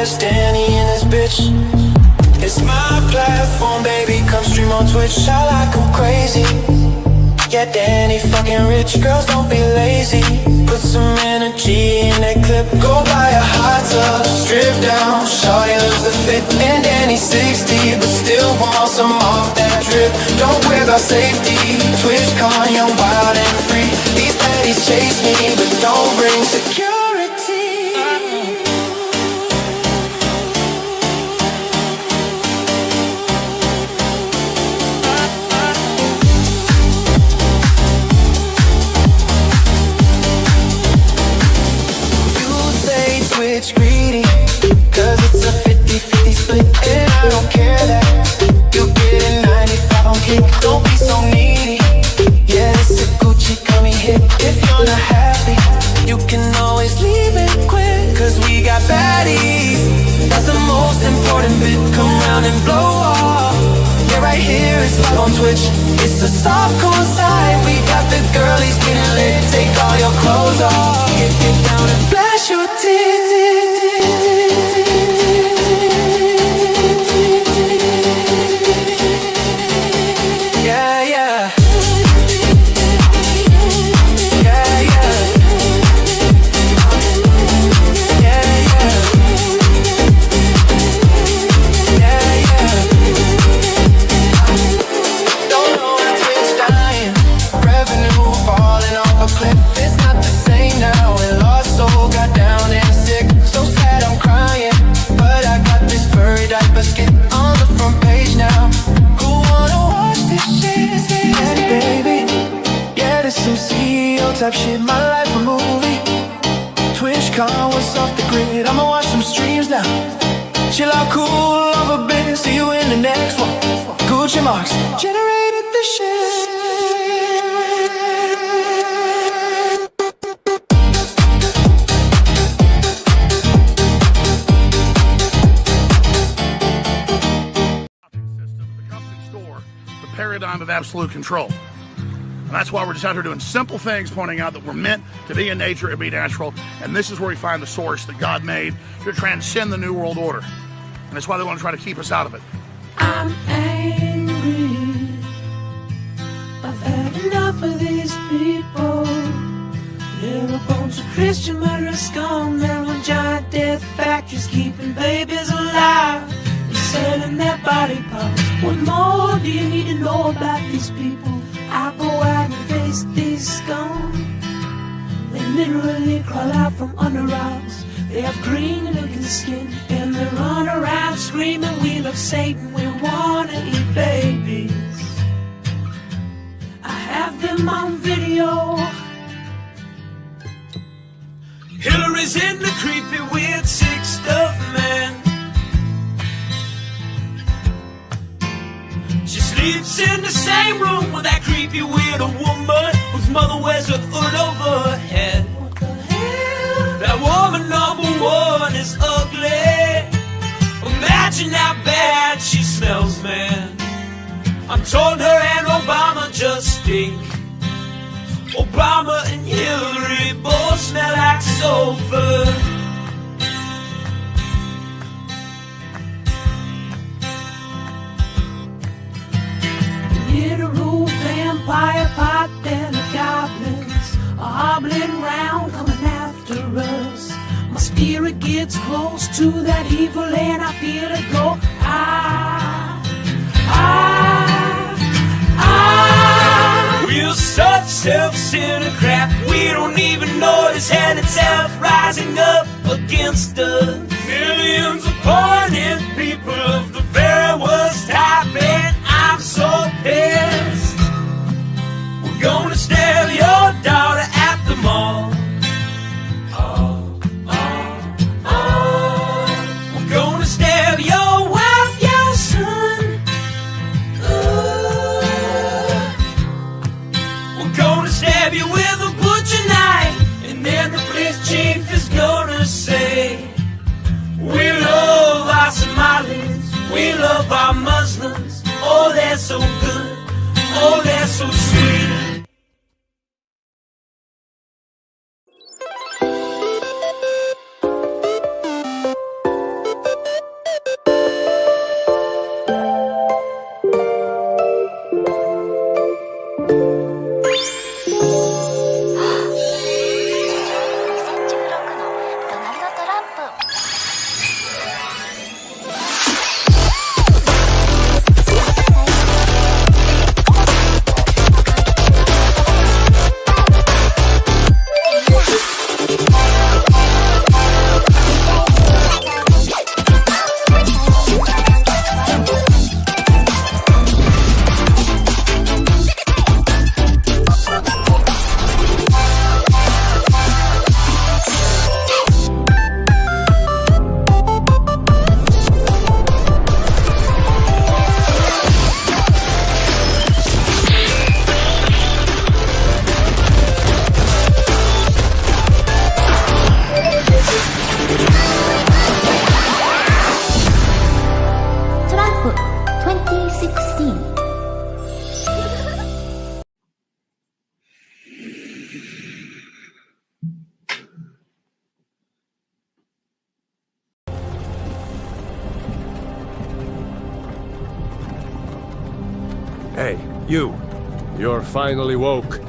West, Danny and this bitch. It's my platform, baby, come stream on Twitch. I like 'em crazy. Yeah, Danny fucking rich, girls don't be lazy. Put some energy in that clip. Go buy a hot tub, strip down, shawty loves the fit. And Danny's 60, but still wants some off that drip. Don't worry about safety, Twitch con, young, wild and free. These baddies chase me, but don't bring security. Greedy, cause it's a 50-50 split. And I don't care that you get a 95 on kick. Don't be so needy. Yeah, this a Gucci coming hit. If you're not happy, you can always leave it quick. Cause we got baddies, that's the most important bit. Come round and blow off. Yeah, right here, it's live on Twitch. It's a soft core side. We got the girlies getting lit. Take all your clothes off. Get down and flash your tits. Type shit, my life a movie. TwitchCon was off the grid. I'ma watch some streams now. Chill out, cool off a bit. See you in the next one. Gucci marks generated the shit. The company store, the paradigm of absolute control. And that's why we're just out here doing simple things, pointing out that we're meant to be in nature and be natural. And this is where we find the source that God made to transcend the New World Order. And that's why they want to try to keep us out of it. I'm angry. I've had enough of these people. They're a bunch of Christian murderers, scum. They're on giant death factories, keeping babies alive and selling their body parts. What more do you need to know about these people? I go out and face these scum. They literally crawl out from under rocks. They have green looking skin and they run around screaming, we love Satan, we wanna eat babies. I have them on video. Hillary's in the creepy weird sick stuff, man. She sleeps in the same room with that creepy weirdo woman whose mother wears a hood over her head. What the hell? That woman number one is ugly. Imagine how bad she smells, man. I'm told her and Obama just stink. Obama and Hillary both smell like sulfur. Literal vampire pot and the goblins are hobbling round coming after us. My spirit gets close to that evil and I feel it go. We're such self-centered crap. We don't even notice hell itself rising up against us. Millions of pointed people of the very worst type, and I'm so pissed. We're gonna stab your daughter at the mall. We're gonna stab your wife, your son. We're gonna stab you with a butcher knife, and then the police chief is gonna say, we love our Somalis, we love our Muslims. Oh, they're so good, oh, they're so sweet. Hey, you. You're finally woke.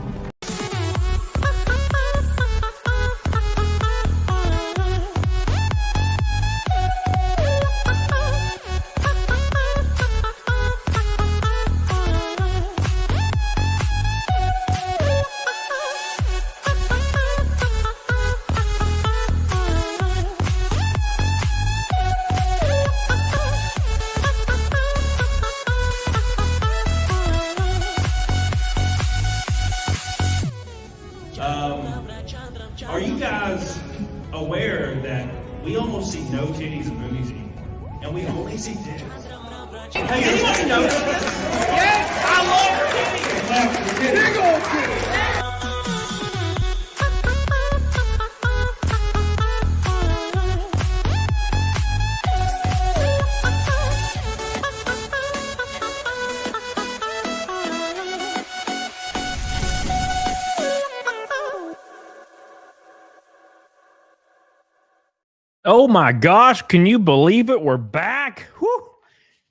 Are you guys aware that we almost see no titties in movies anymore? And we only see titties. Hey, anybody notice this? Yes, I love titties. Big old titties. Oh my gosh, can you believe it? We're back. Whew.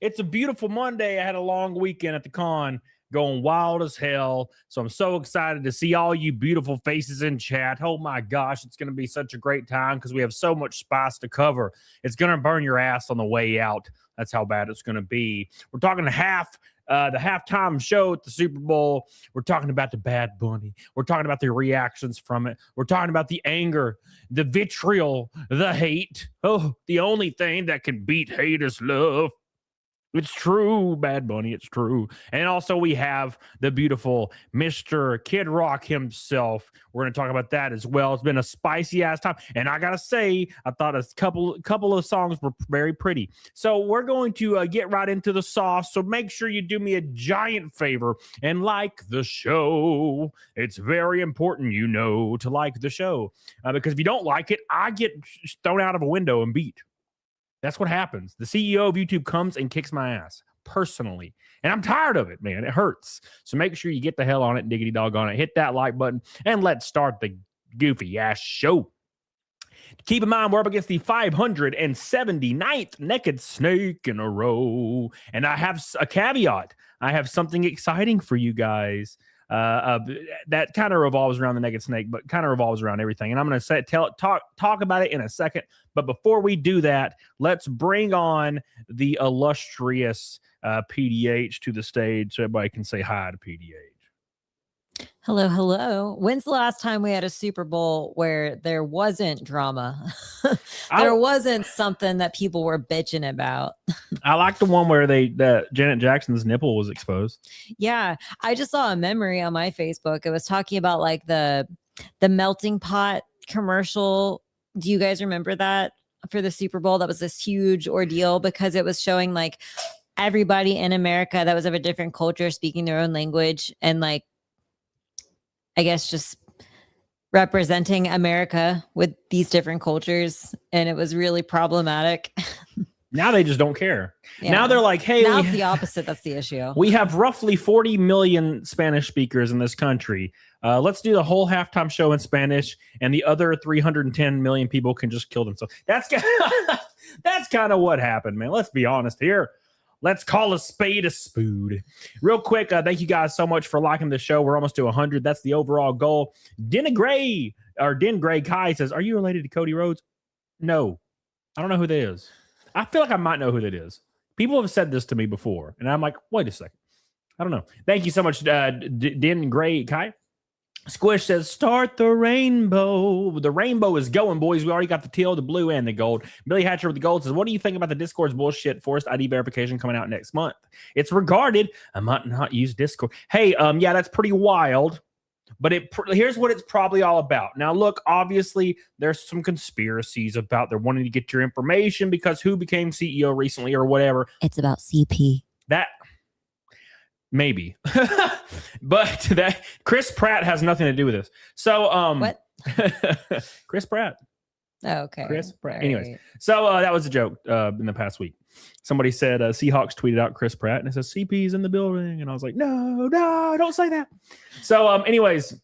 It's a beautiful Monday. I had a long weekend at the con, going wild as hell. So I'm so excited to see all you beautiful faces in chat. Oh my gosh, it's going to be such a great time because we have so much spice to cover. It's going to burn your ass on the way out. That's how bad it's going to be. We're talking the halftime show at the Super Bowl. We're talking about the Bad Bunny. We're talking about the reactions from it. We're talking about the anger, the vitriol, the hate. Oh, the only thing that can beat hate is love. It's true, Bad Bunny. It's true. And also we have the beautiful Mr. Kid Rock himself. We're going to talk about that as well. It's been a spicy ass time. And I got to say, I thought a couple of songs were very pretty. So we're going to get right into the sauce. So make sure you do me a giant favor and like the show. It's very important, you know, to like the show. Because if you don't like it, I get thrown out of a window and beat. That's what happens. The CEO of YouTube comes and kicks my ass personally. And I'm tired of it, man. It hurts. So make sure you get the hell on it, diggity dog on it. Hit that like button and let's start the goofy ass show. Keep in mind, we're up against the 579th Naked Snake in a row. And I have a caveat. I have something exciting for you guys. That kind of revolves around the Naked Snake, but kind of revolves around everything. And I'm going to talk about it in a second. But before we do that, let's bring on the illustrious PDH to the stage so everybody can say hi to PDH. Hello, hello. When's the last time we had a Super Bowl where there wasn't drama? There wasn't something that people were bitching about. I like the one where Janet Jackson's nipple was exposed. Yeah, I just saw a memory on my Facebook. It was talking about like the melting pot commercial. Do you guys remember that for the Super Bowl? That was this huge ordeal because it was showing like everybody in America that was of a different culture speaking their own language and like, I guess just representing America with these different cultures. And it was really problematic. Now they just don't care. Yeah. Now they're like, hey, now it's the opposite. That's the issue. We have roughly 40 million Spanish speakers in this country. Let's do the whole halftime show in Spanish, and the other 310 million people can just kill themselves. That's kind of what happened, man. Let's be honest here. Let's call a spade a spood. Real quick, thank you guys so much for liking the show. We're almost to 100. That's the overall goal. Den Gray Kai says, are you related to Cody Rhodes? No. I don't know who that is. I feel like I might know who that is. People have said this to me before, and I'm like, wait a second. I don't know. Thank you so much, Den Gray Kai. Squish says, start the rainbow. The rainbow is going, boys. We already got the teal, the blue, and the gold. Billy Hatcher with the gold says, what do you think about the Discord's bullshit forced ID verification coming out next month? It's regarded. I might not use Discord. Hey, yeah, that's pretty wild. But here's what it's probably all about. Now, look, obviously, there's some conspiracies about they're wanting to get your information because who became CEO recently or whatever. It's about CP. That... Maybe. But that Chris Pratt has nothing to do with this. So what? Chris Pratt. Oh, okay. Chris Pratt. Right. Anyways, so that was a joke in the past week. Somebody said Seahawks tweeted out Chris Pratt and it says CP's in the building. And I was like, no, don't say that. So anyways,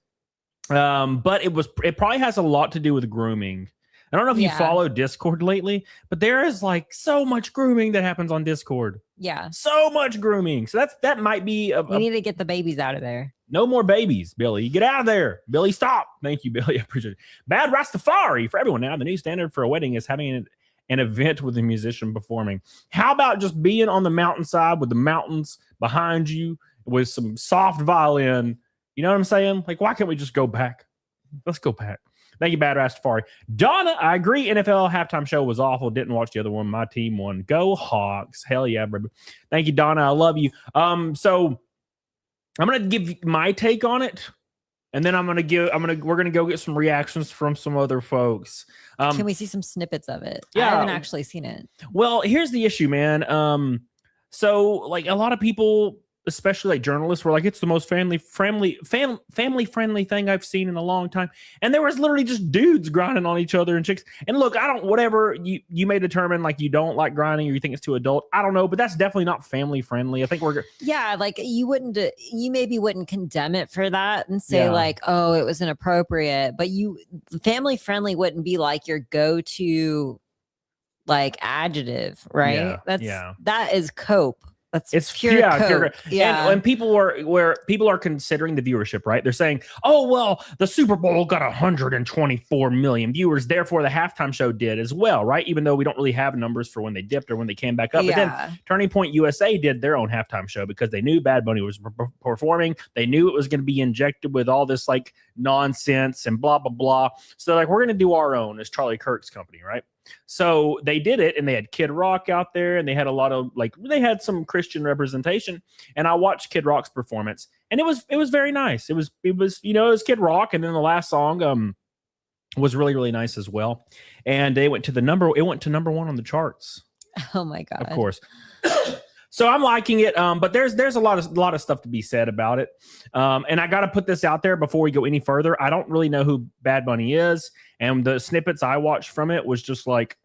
but it probably has a lot to do with grooming. I don't know if you Yeah. follow Discord lately, but there is like so much grooming that happens on Discord. Yeah. So much grooming. So that might be We need to get the babies out of there. no more babies, Billy. Get out of there. Billy, stop. Thank you, Billy. I appreciate it. Bad Rastafari for everyone now. The new standard for a wedding is having an event with a musician performing. How about just being on the mountainside with the mountains behind you with some soft violin? You know what I'm saying? Like, why can't we just go back? Let's go back. Thank you, Bad Rastafari. Donna, I agree. NFL halftime show was awful. Didn't watch the other one. My team won. Go Hawks. Hell yeah, baby. Thank you, Donna. I love you. So I'm gonna give my take on it, and then we're gonna go get some reactions from some other folks. Can we see some snippets of it? Yeah. I haven't actually seen it. Well, here's the issue, man. So like a lot of people, especially like journalists, were like, it's the most family friendly thing I've seen in a long time. And there was literally just dudes grinding on each other and chicks. And look, whatever you may determine, like you don't like grinding or you think it's too adult. I don't know, but that's definitely not family friendly. I think Yeah, like you maybe wouldn't condemn it for that and say like, oh, it was inappropriate. But family friendly wouldn't be like your go-to like adjective, right? That is cope. It's pure cope. Yeah. And people are considering the viewership, right? They're saying, oh, well, the Super Bowl got 124 million viewers. Therefore, the halftime show did as well, right? Even though we don't really have numbers for when they dipped or when they came back up. But then Turning Point USA did their own halftime show because they knew Bad Bunny was performing. They knew it was going to be injected with all this like nonsense and blah, blah, blah. So like, we're going to do our own as Charlie Kirk's company, right? So they did it, and they had Kid Rock out there, and they had a lot of they had some Christian representation. And I watched Kid Rock's performance, and it was very nice. It was it was Kid Rock, and then the last song was really, really nice as well. And it went to number one on the charts. Oh my God. Of course. So I'm liking it, but there's a lot of stuff to be said about it. And I got to put this out there before we go any further. I don't really know who Bad Bunny is, and the snippets I watched from it was just like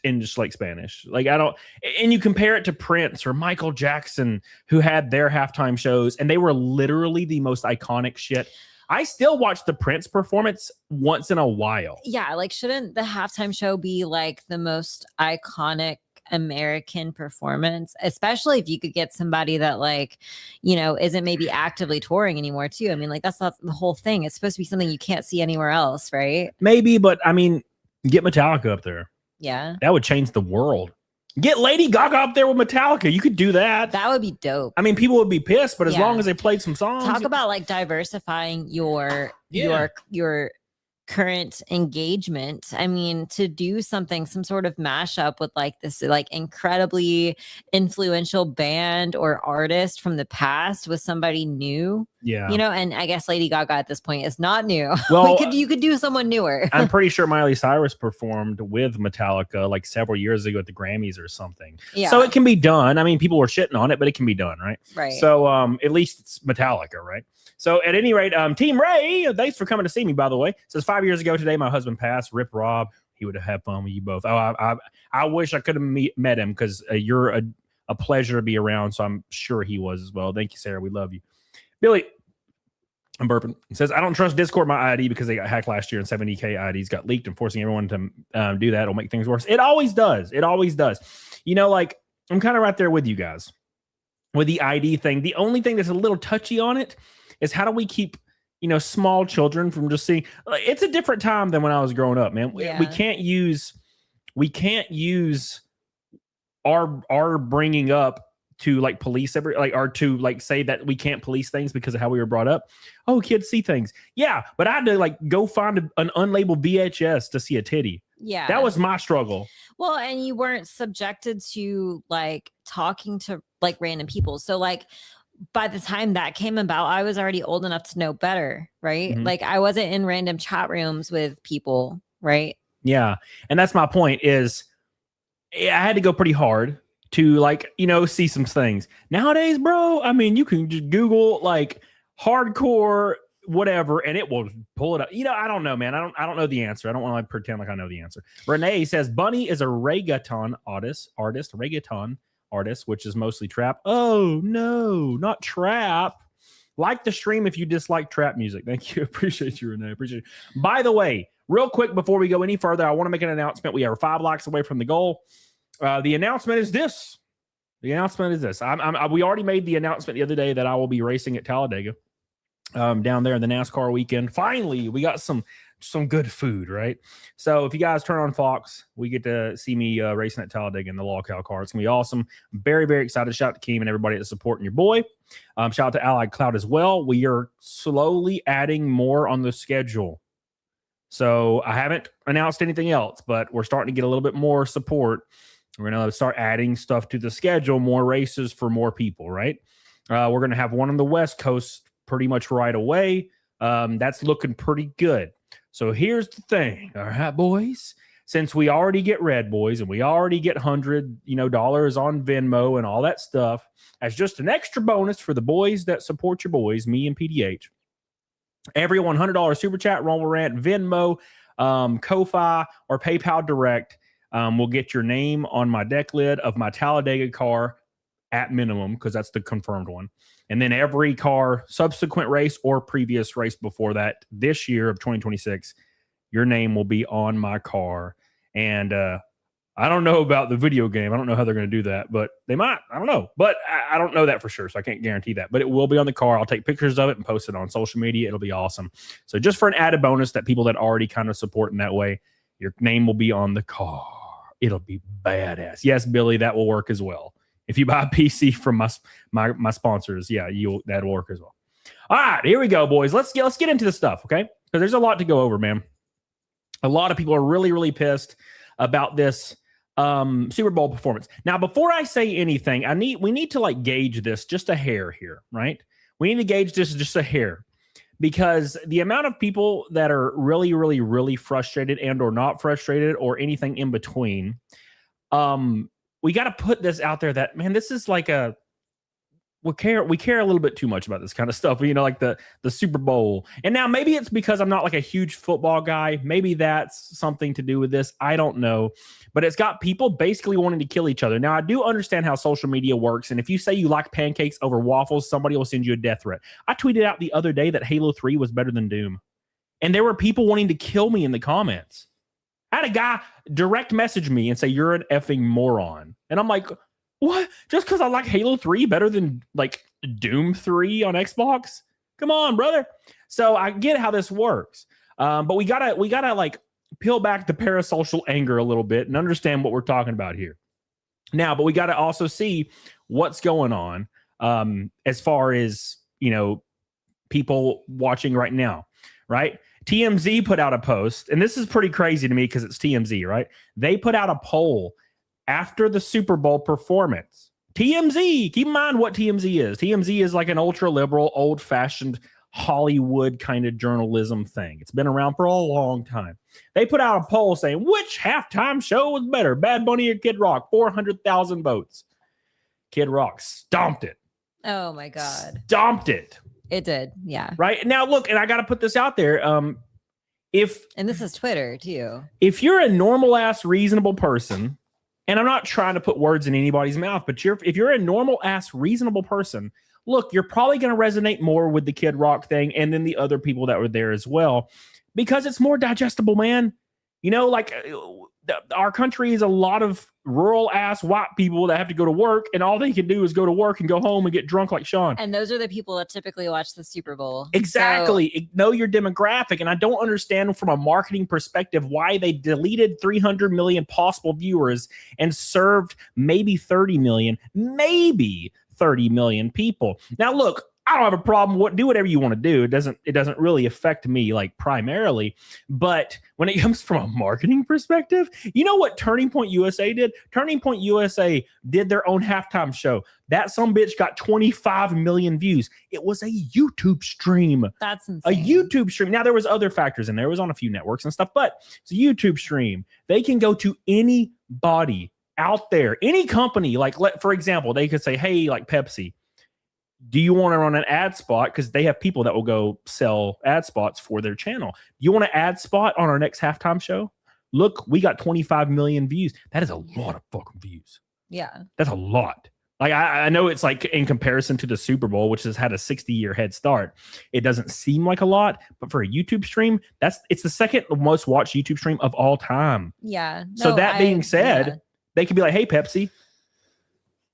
in just like Spanish. Like I don't. And you compare it to Prince or Michael Jackson, who had their halftime shows, and they were literally the most iconic shit. I still watch the Prince performance once in a while. Yeah, like shouldn't the halftime show be like the most iconic American performance, especially if you could get somebody that like, isn't maybe actively touring anymore too? I mean, like that's not the whole thing. It's supposed to be something you can't see anywhere else, right? Maybe, but I mean, get Metallica up there. Yeah. That would change the world. Get Lady Gaga up there with Metallica. You could do that. That would be dope. I mean, people would be pissed, but as long as they played some songs. Talk about like diversifying your current engagement. I mean, to do some sort of mashup with like this like incredibly influential band or artist from the past with somebody new. Yeah. And I guess Lady Gaga at this point is not new. Well, you could do someone newer. I'm pretty sure Miley Cyrus performed with Metallica like several years ago at the Grammys or something. Yeah. So it can be done. I mean, people were shitting on it, but it can be done, right? Right. So at least it's Metallica, right? So at any rate, Team Ray, thanks for coming to see me, by the way. Says 5 years ago today, my husband passed. Rip Rob. He would have had fun with you both. Oh, I wish I could have met him because you're a pleasure to be around. So I'm sure he was as well. Thank you, Sarah. We love you. Billy, I'm burping. It says, I don't trust Discord my ID because they got hacked last year and 70K IDs got leaked and forcing everyone to do that will make things worse. It always does. It always does. Like I'm kind of right there with you guys with the ID thing. The only thing that's a little touchy on it is how do we keep, small children from just seeing, it's a different time than when I was growing up, man. Yeah. We can't use our bringing up to like police or to like say that we can't police things because of how we were brought up. Oh, kids see things. Yeah. But I had to like go find an unlabeled VHS to see a titty. Yeah. That was my struggle. Well, and you weren't subjected to like talking to like random people. So like by the time that came about, I was already old enough to know better, right? Mhm. Like I wasn't in random chat rooms with people, right? Yeah. And that's my point is I had to go pretty hard to like, see some things. Nowadays, bro, I mean, you can just Google like hardcore whatever and it will pull it up. I don't know, man. I don't know the answer. I don't want to like pretend like I know the answer. Renee says Bunny is a reggaeton artist, which is mostly trap. Oh no, not trap. Like the stream if you dislike trap music. Thank you. Appreciate you, Renee. Appreciate it. By the way, real quick before we go any further, I want to make an announcement. We are 5 laps away from the goal. The announcement is this. We already made the announcement the other day that I will be racing at Talladega down there in the NASCAR weekend. Finally, we got some good food, right? So if you guys turn on Fox, we get to see me racing at Talladega in the Lolcow car. It's going to be awesome. I'm very, very excited. Shout out to Keem and everybody that's supporting your boy. Shout out to Allied Cloud as well. We are slowly adding more on the schedule. So I haven't announced anything else, but we're starting to get a little bit more support. We're going to start adding stuff to the schedule, more races for more people, right? We're going to have one on the West Coast pretty much right away. That's looking pretty good. So here's the thing. All right, boys. Since we already get red, boys, and we already get $100 on Venmo and all that stuff, as just an extra bonus for the boys that support your boys, me and PDH. Every $100 super chat, Rumble Rant, Venmo, Ko-Fi, or PayPal Direct will get your name on my deck lid of my Talladega car at minimum, because that's the confirmed one. And then every car, subsequent race or previous race before that, this year of 2026, your name will be on my car. And I don't know about the video game. I don't know how they're going to do that, but they might. I don't know. But I don't know that for sure, so I can't guarantee that. But it will be on the car. I'll take pictures of it and post it on social media. It'll be awesome. So just for an added bonus that people that already kind of support in that way, your name will be on the car. It'll be badass. Yes, Billy, that will work as well. If you buy a PC from my sponsors, yeah, that'll work as well. All right, here we go, boys. Let's get into the stuff, okay? Because there's a lot to go over, man. A lot of people are really, really pissed about this Super Bowl performance. Now, before I say anything, we need to like gauge this just a hair here, right? We need to gauge this just a hair, because the amount of people that are really, really, really frustrated and or not frustrated or anything in between, we got to put this out there that, man, this is like we care a little bit too much about this kind of stuff, like the Super Bowl. And now maybe it's because I'm not like a huge football guy. Maybe that's something to do with this. I don't know. But it's got people basically wanting to kill each other. Now, I do understand how social media works. And if you say you like pancakes over waffles, somebody will send you a death threat. I tweeted out the other day that Halo 3 was better than Doom. And there were people wanting to kill me in the comments. I had a guy direct message me and say, "You're an effing moron." And I'm like, what? Just because I like Halo 3 better than like Doom 3 on Xbox? Come on, brother. So I get how this works. But we gotta like peel back the parasocial anger a little bit and understand what we're talking about here. Now, but we got to also see what's going on as far as, people watching right now, right? TMZ put out a post, and this is pretty crazy to me because it's TMZ, right? They put out a poll after the Super Bowl performance. TMZ, keep in mind what TMZ is. TMZ is like an ultra-liberal, old-fashioned Hollywood kind of journalism thing. It's been around for a long time. They put out a poll saying, which halftime show was better, Bad Bunny or Kid Rock? 400,000 votes. Kid Rock stomped it. Oh, my God. Stomped it. It did, yeah. Right? Now, look, and I got to put this out there. And this is Twitter, too. If you're a normal-ass, reasonable person, and I'm not trying to put words in anybody's mouth, but if you're a normal-ass, reasonable person, look, you're probably going to resonate more with the Kid Rock thing and then the other people that were there as well, because it's more digestible, man. Our country is a lot of rural-ass white people that have to go to work, and all they can do is go to work and go home and get drunk like Sean. And those are the people that typically watch the Super Bowl. Exactly. So, know your demographic. And I don't understand from a marketing perspective why they deleted 300 million possible viewers and served maybe 30 million people. Now, look, I don't have a problem. Do whatever you want to do. It doesn't really affect me like primarily. But when it comes from a marketing perspective, you know what Turning Point USA did? Turning Point USA did their own halftime show. That sumbitch got 25 million views. It was a YouTube stream. That's insane. A YouTube stream. Now, there was other factors in there. It was on a few networks and stuff, but it's a YouTube stream. They can go to anybody out there, any company. Like, for example, they could say, hey, like Pepsi, do you want to run an ad spot? Because they have people that will go sell ad spots for their channel. You want an ad spot on our next halftime show? Look, we got 25 million views. That is a lot of fucking views. Yeah. That's a lot. Like I know it's like in comparison to the Super Bowl, which has had a 60-year head start, it doesn't seem like a lot, but for a YouTube stream, it's the second most watched YouTube stream of all time. Yeah. So that being said, yeah. they could be like, hey, Pepsi,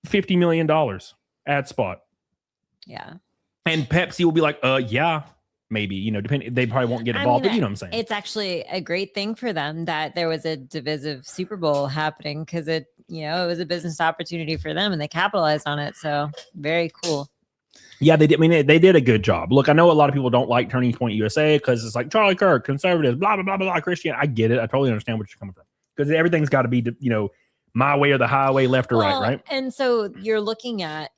$50 million ad spot. Yeah. And Pepsi will be like, yeah, maybe, you know, depending, they probably won't get involved, but you know what I'm saying? It's actually a great thing for them that there was a divisive Super Bowl happening because it was a business opportunity for them and they capitalized on it. So very cool. Yeah, they did. I mean, they did a good job. Look, I know a lot of people don't like Turning Point USA because it's like Charlie Kirk, conservatives, blah, blah, blah, blah, Christian. I get it. I totally understand where you're coming from because everything's got to be, you know, my way or the highway, left or right, right? And so you're looking at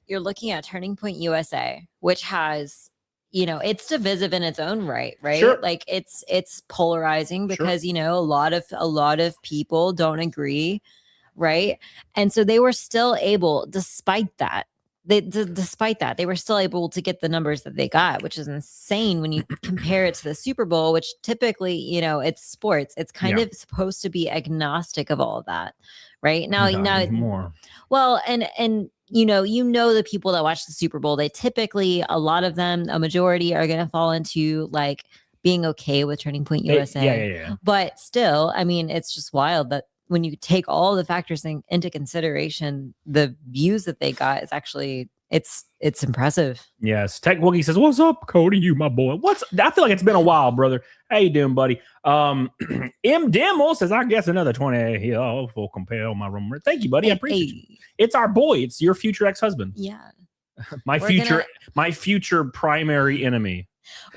Turning Point USA, which has, you know, it's divisive in its own right? Sure. Like it's polarizing because Sure. you know a lot of people don't agree, right? And so they were still able, despite that, they were still able to get the numbers that they got, which is insane when you compare it to the Super Bowl, which typically, you know, it's sports. It's kind of supposed to be agnostic of all of that, right? Now more. Well, and you know the people that watch the Super Bowl, they typically, a lot of them, a majority are going to fall into like being okay with Turning Point USA. Yeah. But still, I mean, it's just wild that when you take all the factors into consideration, the views that they got is actually it's impressive. Yes. Tech Woogie says, "What's up, Cody? You my boy. I feel like it's been a while, brother. How you doing, buddy?" M. Dimmel says, "I guess another 20 here will compare my room." Thank you, buddy. I appreciate you. It's our boy. It's your future ex-husband. Yeah. my future primary enemy.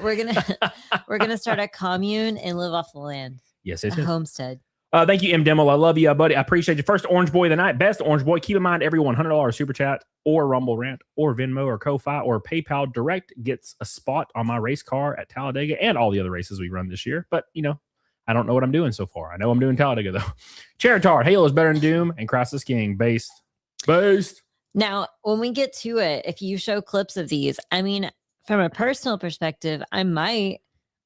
We're gonna start a commune and live off the land. Yes, a homestead. Thank you, M. Dimmel. I love you, buddy. I appreciate you. First Orange Boy of the night. Best Orange Boy. Keep in mind, every $100 super chat or Rumble Rant or Venmo or Ko-Fi or PayPal Direct gets a spot on my race car at Talladega and all the other races we run this year. But, you know, I don't know what I'm doing so far. I know I'm doing Talladega, though. Cheritar, Halo is better than Doom, and Christ is King. Based. Now, when we get to it, if you show clips of these, I mean, from a personal perspective, I might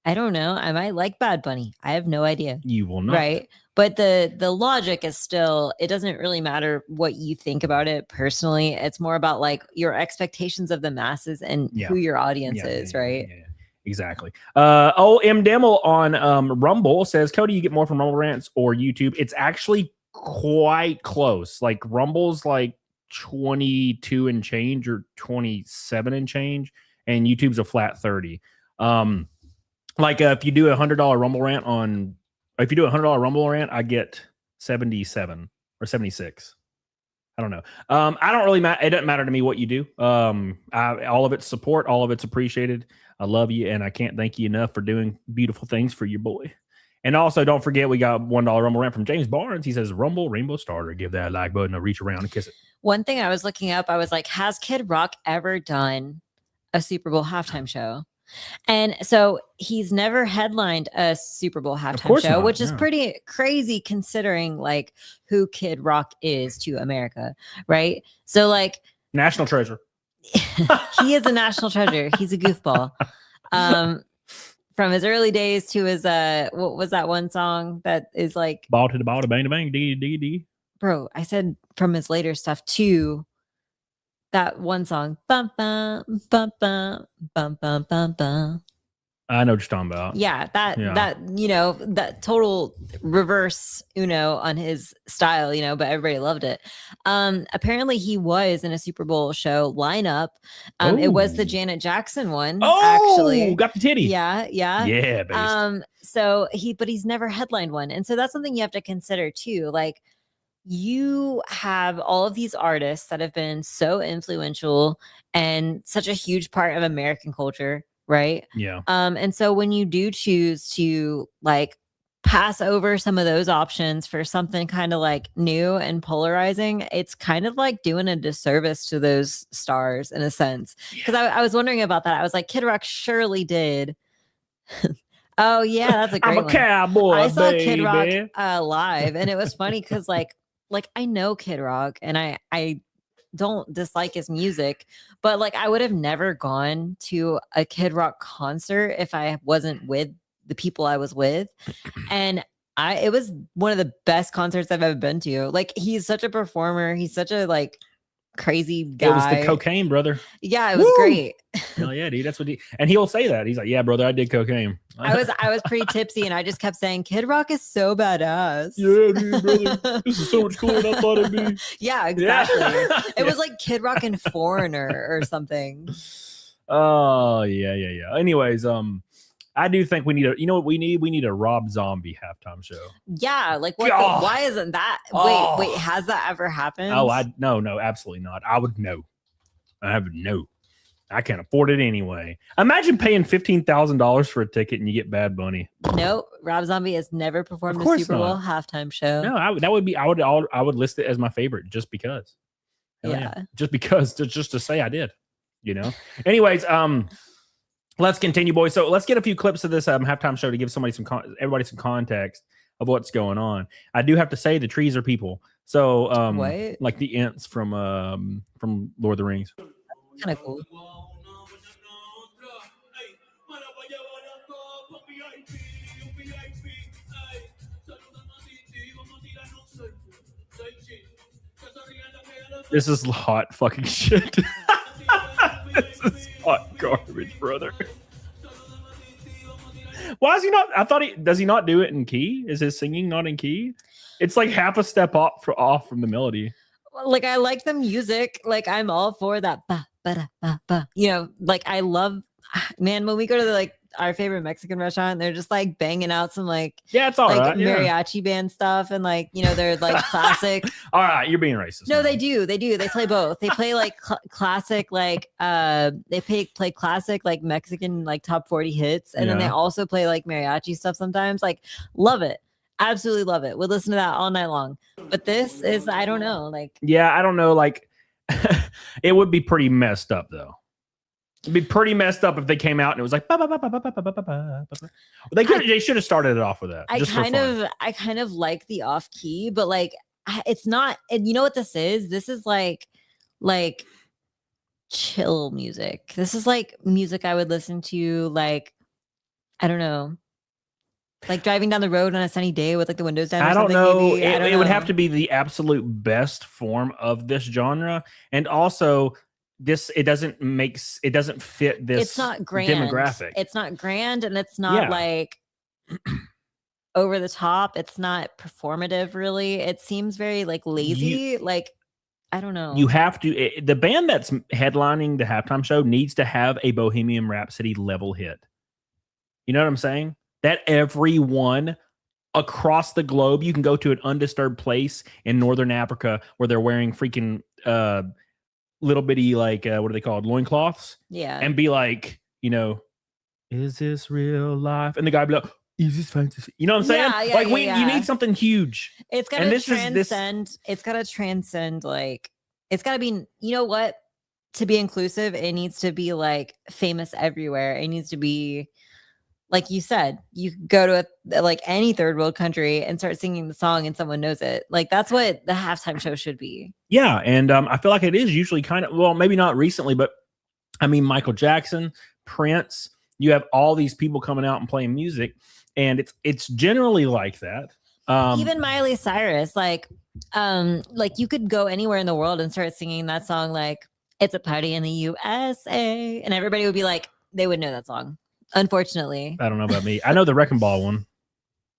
like Bad Bunny. I have no idea. You will not. Right. But the logic is still, it doesn't really matter what you think about it personally. It's more about like your expectations of the masses and who your audience is, right? Yeah. Exactly. M. Dimmel on Rumble says, "Cody, you get more from Rumble Rants or YouTube?" It's actually quite close. Like Rumble's like 22 and change or 27 and change, and YouTube's a flat 30. If you do $100 Rumble Rant I get 77 or 76. I don't know. I don't really matter. It doesn't matter to me what you do. All of it's support. All of it's appreciated. I love you, and I can't thank you enough for doing beautiful things for your boy. And also, don't forget, we got $1 Rumble Rant from James Barnes. He says, "Rumble Rainbow Starter. Give that like button a reach around and kiss it." One thing I was looking up, I was like, has Kid Rock ever done a Super Bowl halftime show? And so he's never headlined a Super Bowl halftime show, which is pretty crazy considering like who Kid Rock is to America, right? So like national treasure. He is a national treasure. He's a goofball. From his early days to his what was that one song that is like ball to the ball to bang to bang dee dee dee. Bro, I said from his later stuff too. That one song, bum bum bum bum bum bum bum bum. I know what you're talking about. Yeah, that total reverse Uno on his style, but everybody loved it. Apparently he was in a Super Bowl show lineup. It was the Janet Jackson one. Actually, got the titty. Yeah. Based. But he's never headlined one, and so that's something you have to consider too. Like, you have all of these artists that have been so influential and such a huge part of American culture, right? Yeah. And so when you do choose to like pass over some of those options for something kind of like new and polarizing, it's kind of like doing a disservice to those stars in a sense. Because I was wondering about that. I was like, Kid Rock surely did. Oh yeah, that's a great I'm a cowboy. I saw baby. Kid Rock live, and it was funny because like I know Kid Rock, and I don't dislike his music, but like I would have never gone to a Kid Rock concert if I wasn't with the people I was with, and it was one of the best concerts I've ever been to. Like, he's such a performer. He's such a like crazy guy. It was the cocaine, brother. Yeah, it was Woo! great. Hell yeah, dude. That's what and he'll say that. He's like, yeah, brother, I did cocaine. I was pretty tipsy, and I just kept saying, Kid Rock is so badass. Yeah, dude, brother. This is so much cooler than I thought it'd be. Yeah, exactly. Yeah. It was like Kid Rock and Foreigner or something. Oh, yeah. Anyways, I do think we need you know what we need? We need a Rob Zombie halftime show. Yeah, like what? God. Why isn't that? Oh. Wait, has that ever happened? Oh, no, absolutely not. I would know. I would know. I can't afford it anyway. Imagine paying $15,000 for a ticket and you get Bad Bunny. No, Rob Zombie has never performed Of the course Super Bowl not. halftime show. No, I would list it as my favorite just because. Hell Yeah. Just because, just to say I did. You know. Anyways, let's continue, boys. So let's get a few clips of this halftime show to give everybody some context of what's going on. I do have to say the trees are people. So What? like the Ents from Lord of the Rings. Kind of cool. This is hot fucking shit. This is hot garbage, brother. Why is he not? I thought does he not do it in key? Is his singing not in key? It's like half a step off from the melody. Like I like the music. Like I'm all for that. Ba, ba, da, ba, ba. You know, like I love. Man, when we go to our favorite Mexican restaurant, they're just like banging out some yeah, it's all right. Yeah. mariachi band stuff, and they're like classic. All right, you're being racist. No, now. they do. They play both. They play like classic, they play classic like Mexican like top 40 hits, and then they also play like mariachi stuff sometimes. Like, love it. Absolutely love it. We'll listen to that all night long. But this is, I don't know, like. Yeah, I don't know. Like, it would be pretty messed up though. It'd be pretty messed up if they came out and it was like they should have started it off with that. I kind of like the off key, but like it's not. And you know what this is? This is like chill music. This is like music I would listen to. Like I don't know, like driving down the road on a sunny day with like the windows down. I don't know. Maybe. It would have to be the absolute best form of this genre, and also. It doesn't fit this. It's not grand demographic. It's not grand, and it's not like over the top. It's not performative, really. It seems very like lazy. Like I don't know. You have to. The band that's headlining the halftime show needs to have a Bohemian Rhapsody level hit. You know what I'm saying? That everyone across the globe, you can go to an undisturbed place in Northern Africa where they're wearing freaking. Little bitty what are they called, loincloths, and be like, is this real life, and the guy be like, is this fantasy, you know what I'm saying? You need something huge. It's gotta transcend. It's gotta transcend, like it's gotta be, you know what, to be inclusive, it needs to be like famous everywhere. It needs to be like you said, you go to any third world country and start singing the song and someone knows it. Like that's what the halftime show should be. Yeah. And I feel like it is usually kind of, well, maybe not recently, but I mean, Michael Jackson, Prince, you have all these people coming out and playing music, and it's generally like that. Even Miley Cyrus, like you could go anywhere in the world and start singing that song, like it's a party in the USA, and everybody would be like, they would know that song. Unfortunately, I don't know about me. I know the Wrecking Ball one.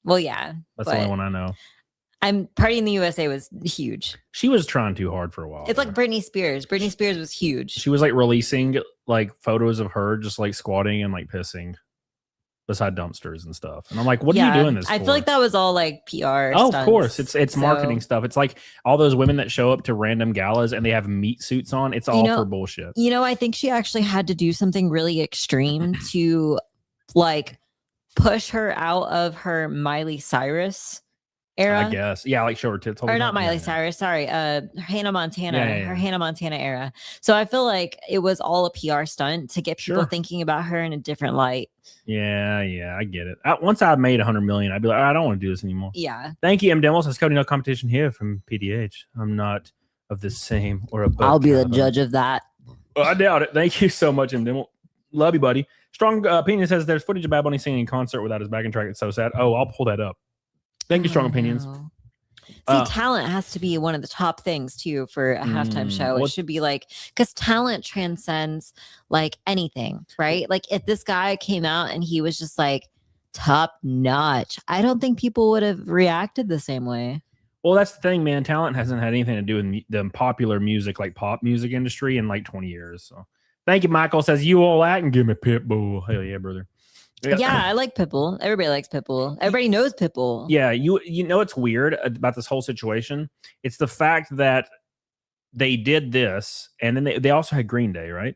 Well, yeah, that's the only one I know. Party in the USA was huge. She was trying too hard for a while. It's like Britney Spears. Britney Spears was huge. She was like releasing like photos of her just like squatting and like pissing beside dumpsters and stuff. And I'm like, what are you doing this for? I feel like that was all like PR. Oh, of course. It's marketing stuff. It's like all those women that show up to random galas and they have meat suits on. It's all for bullshit. I think she actually had to do something really extreme to like push her out of her Miley Cyrus era. I guess. Yeah, like show her tits. Or not Miley Cyrus, sorry. Hannah Montana. Her Hannah Montana era. So I feel like it was all a PR stunt to get people thinking about her in a different light. Yeah, I get it. Once I made 100 million, I'd be like, I don't want to do this anymore. Yeah. Thank you, M. Demos. It's Cody No Competition here from PDH. I'm not of the same or above. I'll be the judge of that. I doubt it. Thank you so much, M. Demo. Love you, buddy. Strong Opinion says there's footage of Bad Bunny singing in concert without his backing track. It's so sad. Oh, I'll pull that up. Thank you, Strong Opinions. No. See, talent has to be one of the top things too for a halftime show. It should be like, because talent transcends like anything, right? Like if this guy came out and he was just like top notch, I don't think people would have reacted the same way. Well, that's the thing, man. Talent hasn't had anything to do with the popular music, like pop music industry, in like 20 years. So, thank you, Michael. Says you all that and give me Pitbull. Hell yeah, brother. Yeah, I like Pitbull. Everybody likes Pitbull. Everybody knows Pitbull. Yeah, you know what's weird about this whole situation? It's the fact that they did this, and then they also had Green Day, right?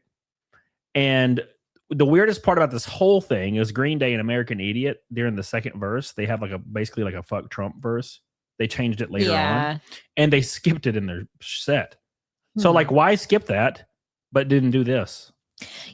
And the weirdest part about this whole thing is Green Day and American Idiot. During the second verse, they have basically like a fuck Trump verse. They changed it later on, and they skipped it in their set. So like, why skip that, but didn't do this?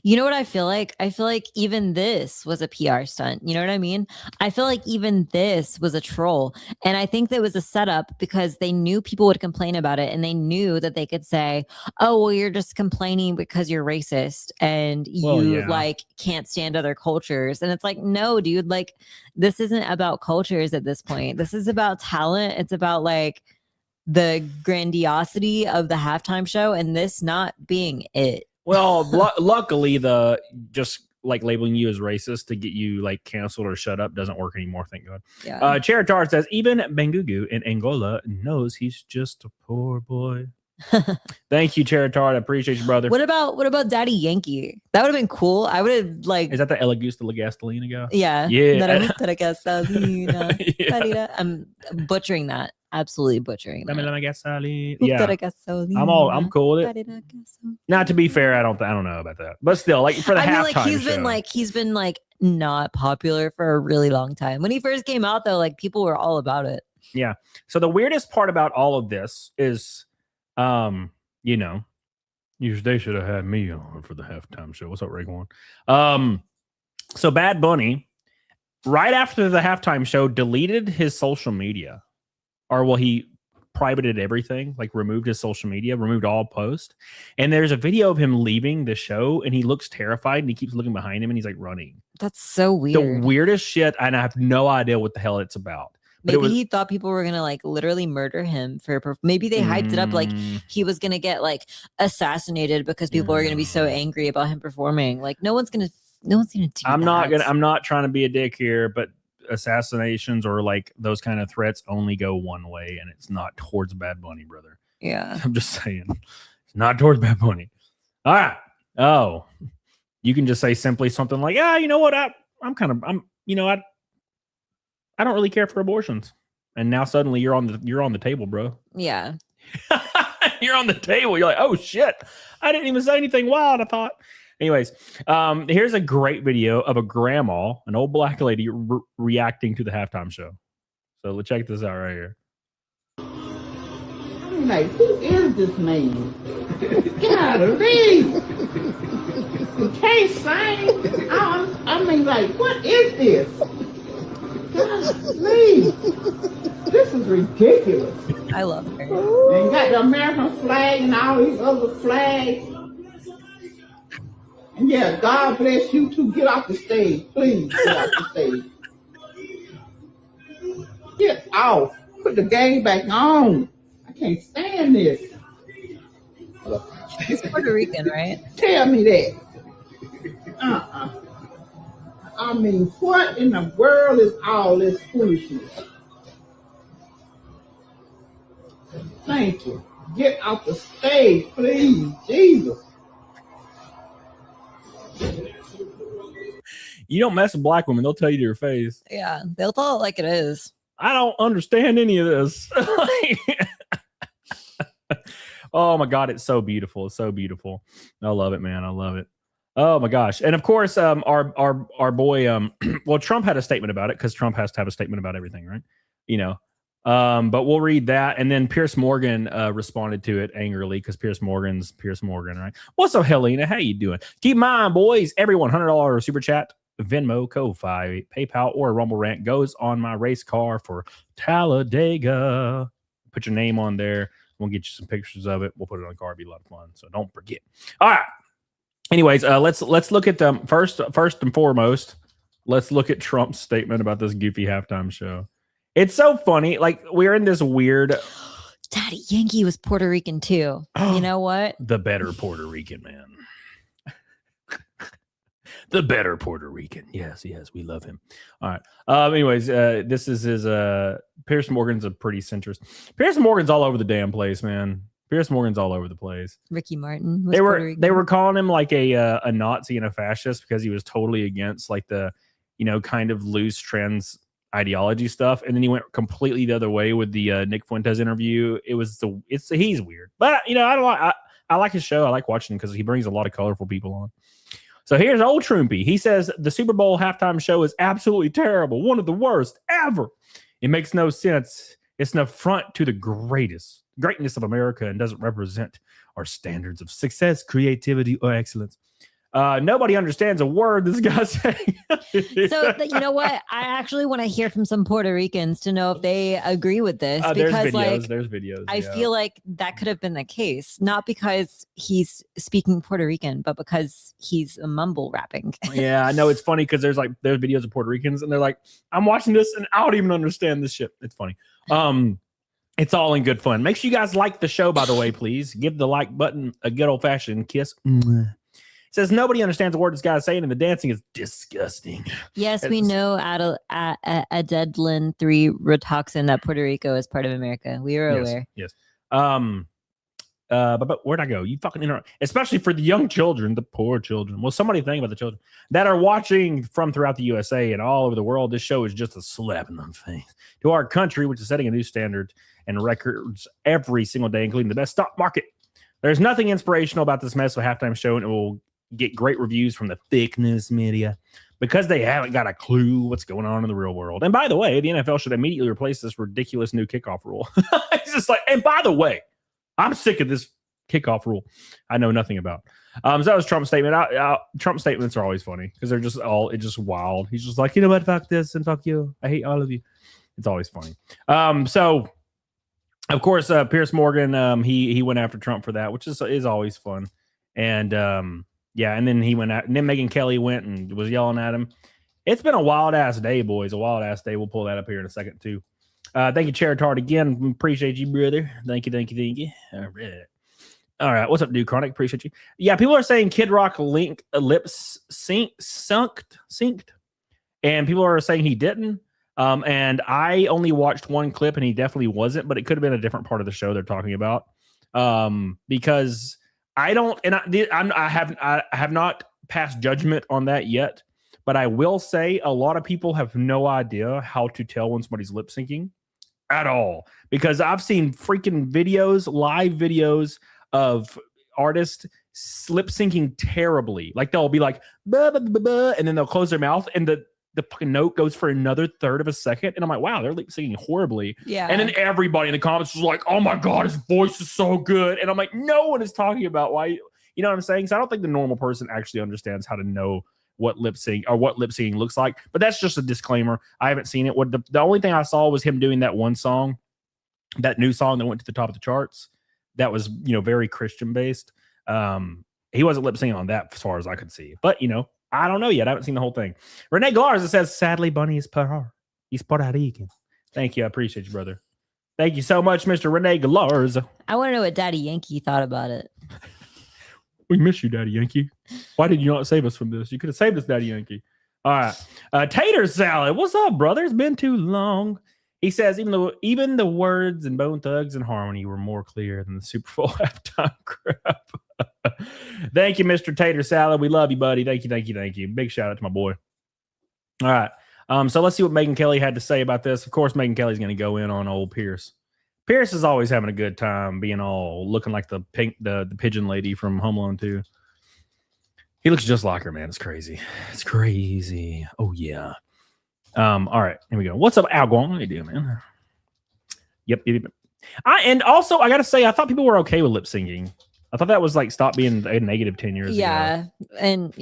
You know what I feel like? I feel like even this was a PR stunt. You know what I mean? I feel like even this was a troll. And I think that was a setup because they knew people would complain about it. And they knew that they could say, oh, well, you're just complaining because you're racist and you like can't stand other cultures. And it's like, no, dude, like this isn't about cultures at this point. This is about talent. It's about like the grandiosity of the halftime show and this not being it. Well, luckily, the just like labeling you as racist to get you like canceled or shut up doesn't work anymore. Thank God. Yeah. Cheritar says even Bengugu in Angola knows he's just a poor boy. Thank you, Cheritar. I appreciate you, brother. What about Daddy Yankee? That would have been cool. I would have like. Is that the Ela Gusta La Gasolina guy? Yeah. Yeah. Yeah. I'm butchering that. Absolutely butchering that. Yeah. I'm cool with it. Now, to be fair, I don't know about that, but still, like for the halftime like he's been like not popular for a really long time. When he first came out, though, like people were all about it. Yeah. So the weirdest part about all of this is, you know, they should have had me on for the halftime show. What's up, Raekwon? So Bad Bunny, right after the halftime show, deleted his social media. Or well, he privated everything, like removed his social media, removed all posts. And there's a video of him leaving the show and he looks terrified and he keeps looking behind him and he's like running. That's so weird. The weirdest shit. And I have no idea what the hell it's about. But maybe he thought people were going to like literally murder him maybe they hyped it up like he was going to get like assassinated because people are going to be so angry about him performing. Like no one's going to do I'm not trying to be a dick here, but assassinations or like those kind of threats only go one way, and it's not towards Bad Bunny, brother. Yeah. I'm just saying, it's not towards Bad Bunny. All right. Oh, you can just say simply something like, you know what? I don't really care for abortions. And now suddenly you're on the table, bro. Yeah. You're on the table. You're like, oh shit. I didn't even say anything wild, I thought. Anyways, here's a great video of a grandma, an old black lady, reacting to the halftime show. So let's check this out right here. I'm like, who is this man? Golly. He can't sing. I mean, like, what is this? Golly. This is ridiculous. I love her. And got the American flag and all these other flags. And yeah, God bless you too. Get off the stage. Please get off the stage. Get off. Put the game back on. I can't stand this. He's Puerto Rican, right? Tell me that. I mean, what in the world is all this foolishness? Thank you. Get off the stage, please. Jesus. You don't mess with black women, they'll tell you to your face. Yeah, they'll tell it like it is. I don't understand any of this. Oh my God, it's so beautiful. It's so beautiful. I love it, man. I love it. Oh my gosh. And of course, our boy, well, Trump had a statement about it because Trump has to have a statement about everything, right? You know. But we'll read that, and then Pierce Morgan responded to it angrily because Pierce Morgan, right? What's up, Helena? How you doing? Keep in mind, boys, everyone $100 super chat, Venmo, Ko-Fi, PayPal, or a Rumble Rant goes on my race car for Talladega. Put your name on there. We'll get you some pictures of it. We'll put it on the car. It'll be a lot of fun. So don't forget. All right. Anyways, let's look at them first and foremost. Let's look at Trump's statement about this goofy halftime show. It's so funny. Like we're in this weird. Daddy Yankee was Puerto Rican too. You know what? The better Puerto Rican man. The better Puerto Rican. Yes, we love him. All right. Anyways, this is his Pierce Morgan's a pretty centrist. Pierce Morgan's all over the damn place, man. Pierce Morgan's all over the place. Ricky Martin. They were calling him like a Nazi and a fascist because he was totally against like the, kind of loose trans ideology stuff, and then he went completely the other way with the Nick Fuentes interview. He's weird, but I like his show. I like watching him because he brings a lot of colorful people on. So here's old Trumpy. He says the Super Bowl halftime show is absolutely terrible, one of the worst ever. It makes no sense. It's an affront to the greatness of America and doesn't represent our standards of success, creativity, or excellence. Nobody understands a word this guy's saying. So you know what? I actually want to hear from some Puerto Ricans to know if they agree with this because there's videos. I feel like that could have been the case, not because he's speaking Puerto Rican, but because he's a mumble rapping. Yeah, I know it's funny because there's videos of Puerto Ricans and they're like, I'm watching this and I don't even understand this shit. It's funny. It's all in good fun. Make sure you guys like the show, by the way, please. Give the like button a good old fashioned kiss. Says nobody understands a word this guy's saying, and the dancing is disgusting. Yes, we know Adeline 3 Rotoxin that Puerto Rico is part of America. We are aware. Yes. But where'd I go? You fucking interrupt. Especially for the young children, the poor children. Well, somebody think about the children that are watching from throughout the USA and all over the world. This show is just a slap in the face to our country, which is setting a new standard and records every single day, including the best stock market. There's nothing inspirational about this mess of a halftime show, and it will get great reviews from the thick news media because they haven't got a clue what's going on in the real world. And by the way, the NFL should immediately replace this ridiculous new kickoff rule. It's just like, and by the way, I'm sick of this kickoff rule I know nothing about. So that was Trump's statement. Trump statements are always funny because they're it's just wild. He's just like, you know what, fuck this and fuck you. I hate all of you. It's always funny. So of course, Pierce Morgan, he went after Trump for that, which is always fun. And yeah, and then he went out, and then Megyn Kelly went and was yelling at him. It's been a wild ass day, boys. A wild ass day. We'll pull that up here in a second too. Thank you, Charitard, again. Appreciate you, brother. Thank you. All right. What's up, dude? Chronic. Appreciate you. Yeah, people are saying Kid Rock lips synced, and people are saying he didn't. And I only watched one clip, and he definitely wasn't, but it could have been a different part of the show they're talking about. Because I don't, and I have not passed judgment on that yet, but I will say a lot of people have no idea how to tell when somebody's lip syncing at all, because I've seen freaking live videos of artists lip syncing terribly. Like they'll be like, bah, bah, bah, bah, and then they'll close their mouth and the fucking note goes for another third of a second. And I'm like, wow, they're lip syncing horribly. Yeah. And then everybody in the comments was like, oh my God, his voice is so good. And I'm like, no one is talking about why, you know what I'm saying? So I don't think the normal person actually understands how to know what lip sync or what lip syncing looks like. But that's just a disclaimer. I haven't seen it. What the only thing I saw was him doing that one song, that new song that went to the top of the charts. That was, very Christian based. He wasn't lip syncing on that as far as I could see. But, I don't know yet. I haven't seen the whole thing. Renee Galars, it says, sadly, Bunny is He's Puerto Rican. Thank you. I appreciate you, brother. Thank you so much, Mr. Renee Galars. I want to know what Daddy Yankee thought about it. We miss you, Daddy Yankee. Why did you not save us from this? You could have saved us, Daddy Yankee. All right. Tater Salad. What's up, brother? It's been too long. He says, even the words in Bone Thugs and Harmony were more clear than the Super Bowl halftime crap. Thank you, Mr. Tater Salad. We love you, buddy. Thank you. Big shout out to my boy. All right. So let's see what Megyn Kelly had to say about this. Of course, Megyn Kelly's going to go in on old Pierce. Pierce is always having a good time being all looking like the pigeon lady from Home Alone 2. He looks just like her, man. It's crazy. Oh, yeah. All right, here we go. What's up, Algon? How you doing, man? Yep. And also, I got to say, I thought people were okay with lip syncing. I thought that was like stop being a negative 10 years ago. And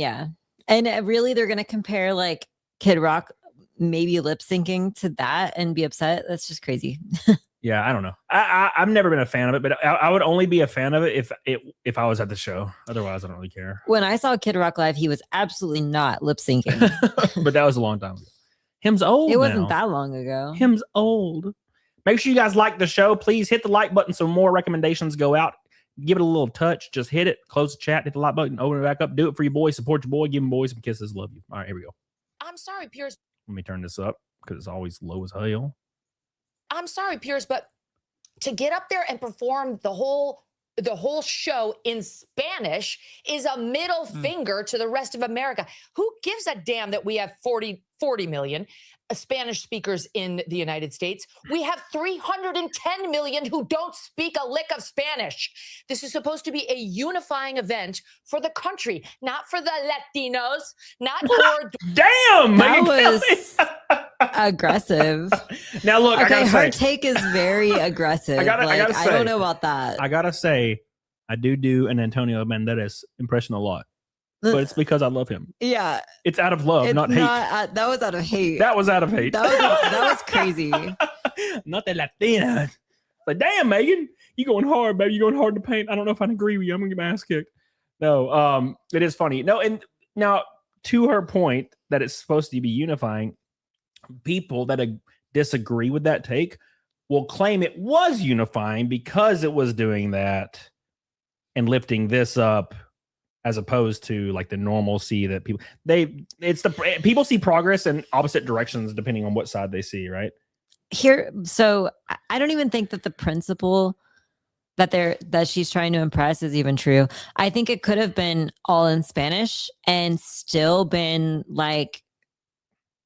really, they're going to compare like Kid Rock maybe lip syncing to that and be upset. That's just crazy. Yeah, I don't know. I've never been a fan of it, but I would only be a fan of it if I was at the show. Otherwise, I don't really care. When I saw Kid Rock live, he was absolutely not lip syncing. But that was a long time ago. Him's old. It wasn't now. that long ago. Him's old. Make sure you guys like the show. Please hit the like button so more recommendations go out. Give it a little touch. Just hit it. Close the chat. Hit the like button. Open it back up. Do it for your boy. Support your boy. Give him boys some kisses. Love you. All right, here we go. I'm sorry, Piers. Let me turn this up because it's always low as hell. I'm sorry, Piers, but to get up there and perform the whole show in Spanish is a middle finger to the rest of America. Who gives a damn that we have 40 million Spanish speakers in the United States? We have 310 million who don't speak a lick of Spanish. This is supposed to be a unifying event for the country, not for the Latinos, not for... Damn! That was aggressive. Now look, Okay, I her gotta say, take is very aggressive. I gotta I say- don't know about that. I gotta say, I do an Antonio Banderas impression a lot, but it's because I love him. Yeah, It's out of love, it's not hate. that was out of hate. That was out of hate. That was crazy. Not the Latina. Like, damn, Megan, you going hard, baby. You going hard in the paint. I don't know if I agree with you. I'm gonna get my ass kicked. No, it is funny. No, and now to her point that it's supposed to be unifying, people that disagree with that take will claim it was unifying because it was doing that and lifting this up, as opposed to like the normalcy that people see progress in opposite directions depending on what side they see, right? So I don't even think that the principle that she's trying to impress is even true. I think it could have been all in Spanish and still been like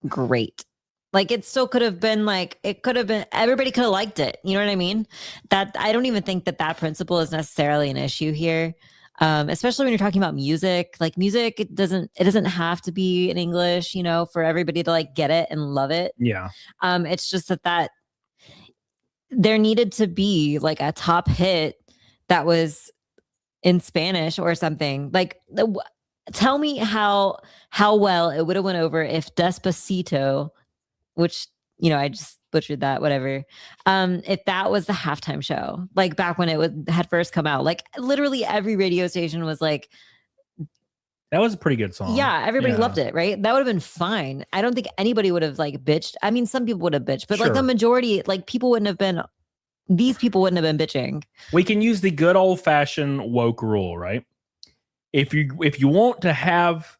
great. Like it still could have been like, it could have been, everybody could have liked it. You know what I mean? That I don't even think that principle is necessarily an issue here. Especially when you're talking about music, like music, it doesn't have to be in English, you know, for everybody to like get it and love it. Yeah. It's just that there needed to be like a top hit that was in Spanish or something. Like, tell me how well it would have went over if Despacito, which, you know, I just butchered that, whatever. If that was the halftime show, like back when it had first come out, like literally every radio station was like, that was a pretty good song. yeah, everybody loved it, right? That would have been fine. I don't think anybody would have like bitched. I mean, some people would have bitched, but like the majority, like these people wouldn't have been bitching. We can use the good old fashioned woke rule, right? If you want to have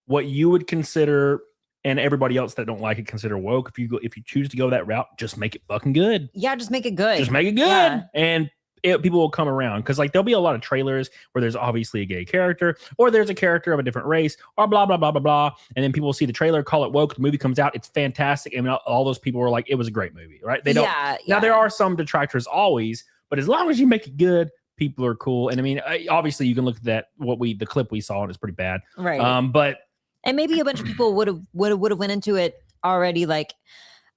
what you would consider and everybody else that don't like it consider woke, if you choose to go that route, just make it fucking good. Yeah, just make it good. Just make it good. Yeah. And people will come around because like there'll be a lot of trailers where there's obviously a gay character or there's a character of a different race or blah blah blah blah blah, and then people will see the trailer, call it woke, the movie comes out, it's fantastic, and all those people were like, it was a great movie, right? They don't. Yeah. Now there are some detractors always, but as long as you make it good, people are cool. And I mean, obviously you can look at that the clip we saw and it's pretty bad, right? But and maybe a bunch of people would have went into it already like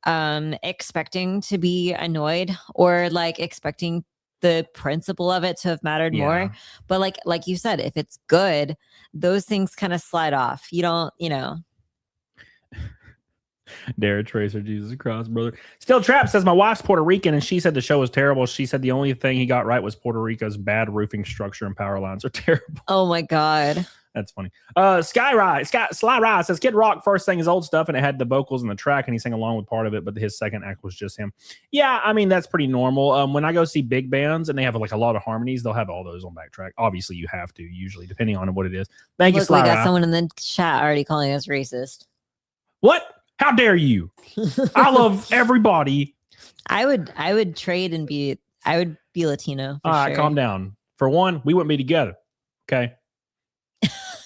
expecting to be annoyed or like expecting the principle of it to have mattered more. But like you said, if it's good, those things kind of slide off. You don't, you know. Dara Tracer, Jesus Christ, brother. Still Trap says, my wife's Puerto Rican and she said the show was terrible. She said the only thing he got right was Puerto Rico's bad roofing structure and power lines are terrible. Oh my God. That's funny. Sly Rye says Kid Rock first sang his old stuff and it had the vocals and the track and he sang along with part of it, but his second act was just him. Yeah, I mean that's pretty normal. When I go see big bands and they have like a lot of harmonies, they'll have all those on backtrack. Obviously, you have to usually, depending on what it is. Thank you, Sly We got Rye. someone in the chat already calling us racist. What? How dare you? I love everybody. I would trade and be Latino. All right, sure. calm down. For one, we wouldn't be together. Okay.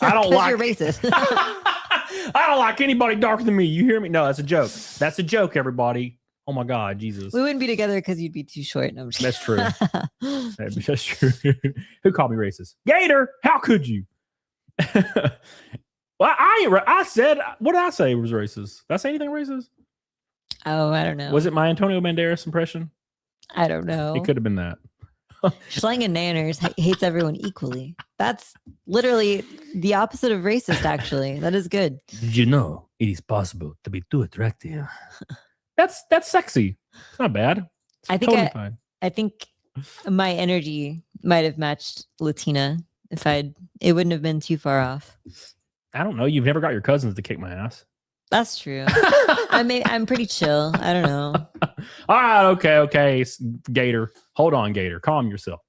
I don't like. You're racist. I don't like anybody darker than me. You hear me? No, that's a joke. That's a joke, everybody. Oh my God, Jesus. We wouldn't be together because you'd be too short. No, I'm just That's true. That's true. Who called me racist? Gator, how could you? Well, I said, what did I say was racist? Did I say anything racist? Oh, I don't know. Was it my Antonio Banderas impression? I don't know. It could have been that. Schlang and Nanners hates everyone equally. That's literally the opposite of racist, actually. That is good. Did you know it is possible to be too attractive? That's sexy. It's not bad. It's I think totally fine. I think my energy might have matched Latina if it wouldn't have been too far off. I don't know. You've never got your cousins to kick my ass. That's true. I'm pretty chill. I don't know. All right, okay, Gator. Hold on, Gator. Calm yourself.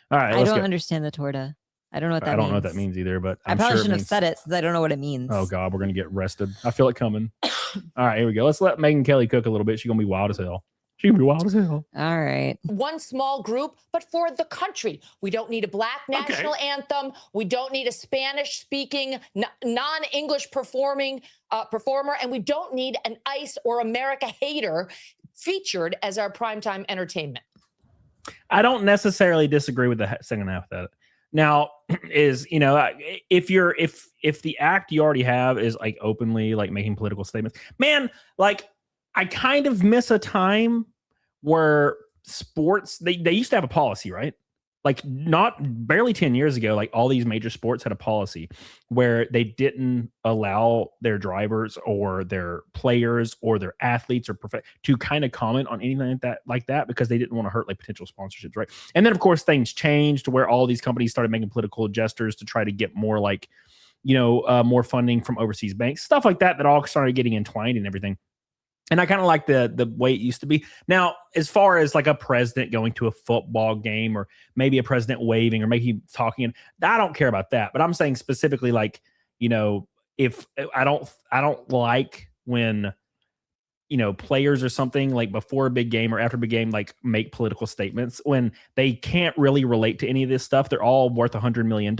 All right, I let's don't go. understand the torta. I don't know what that means. I don't know what that means either, but I probably shouldn't have said it since I don't know what it means. Oh God, we're gonna get arrested. I feel it coming. All right, here we go. Let's let Megyn Kelly cook a little bit. She's gonna be wild as hell. She's gonna be wild as hell. All right. One small group, but for the country. We don't need a black national anthem. We don't need a Spanish-speaking, non-English performer, and we don't need an ICE or America hater featured as our primetime entertainment. I don't necessarily disagree with the second half of that. Now, is if the act you already have is like openly like making political statements, man, like I kind of miss a time where sports they used to have a policy, right? Like barely 10 years ago, like all these major sports had a policy where they didn't allow their drivers or their players or their athletes or to kind of comment on anything like that because they didn't want to hurt like potential sponsorships, right? And then of course things changed to where all these companies started making political gestures to try to get more like, more funding from overseas banks, stuff like that all started getting entwined and everything. And I kind of like the way it used to be. Now, as far as like a president going to a football game or maybe a president waving or maybe talking, I don't care about that. But I'm saying specifically like, if I don't like when, players or something like before a big game or after a big game, like make political statements when they can't really relate to any of this stuff. They're all worth $100 million.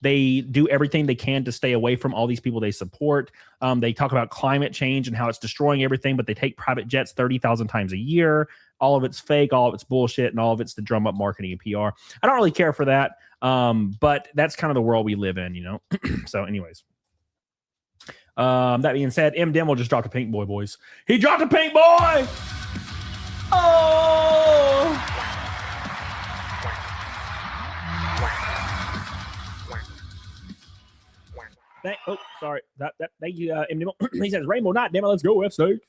They do everything they can to stay away from all these people they support. They talk about climate change and how it's destroying everything, but they take private jets 30,000 times a year. All of it's fake, all of it's bullshit, and all of it's to drum up marketing and PR. I don't really care for that. But that's kind of the world we live in, So anyways. That being said, M. Demo just dropped a pink boy, boys. He dropped a pink boy! Oh! Sorry. Thank you, M. Demo. He says, Rainbow Night, Demo, let's go, F-Sakes.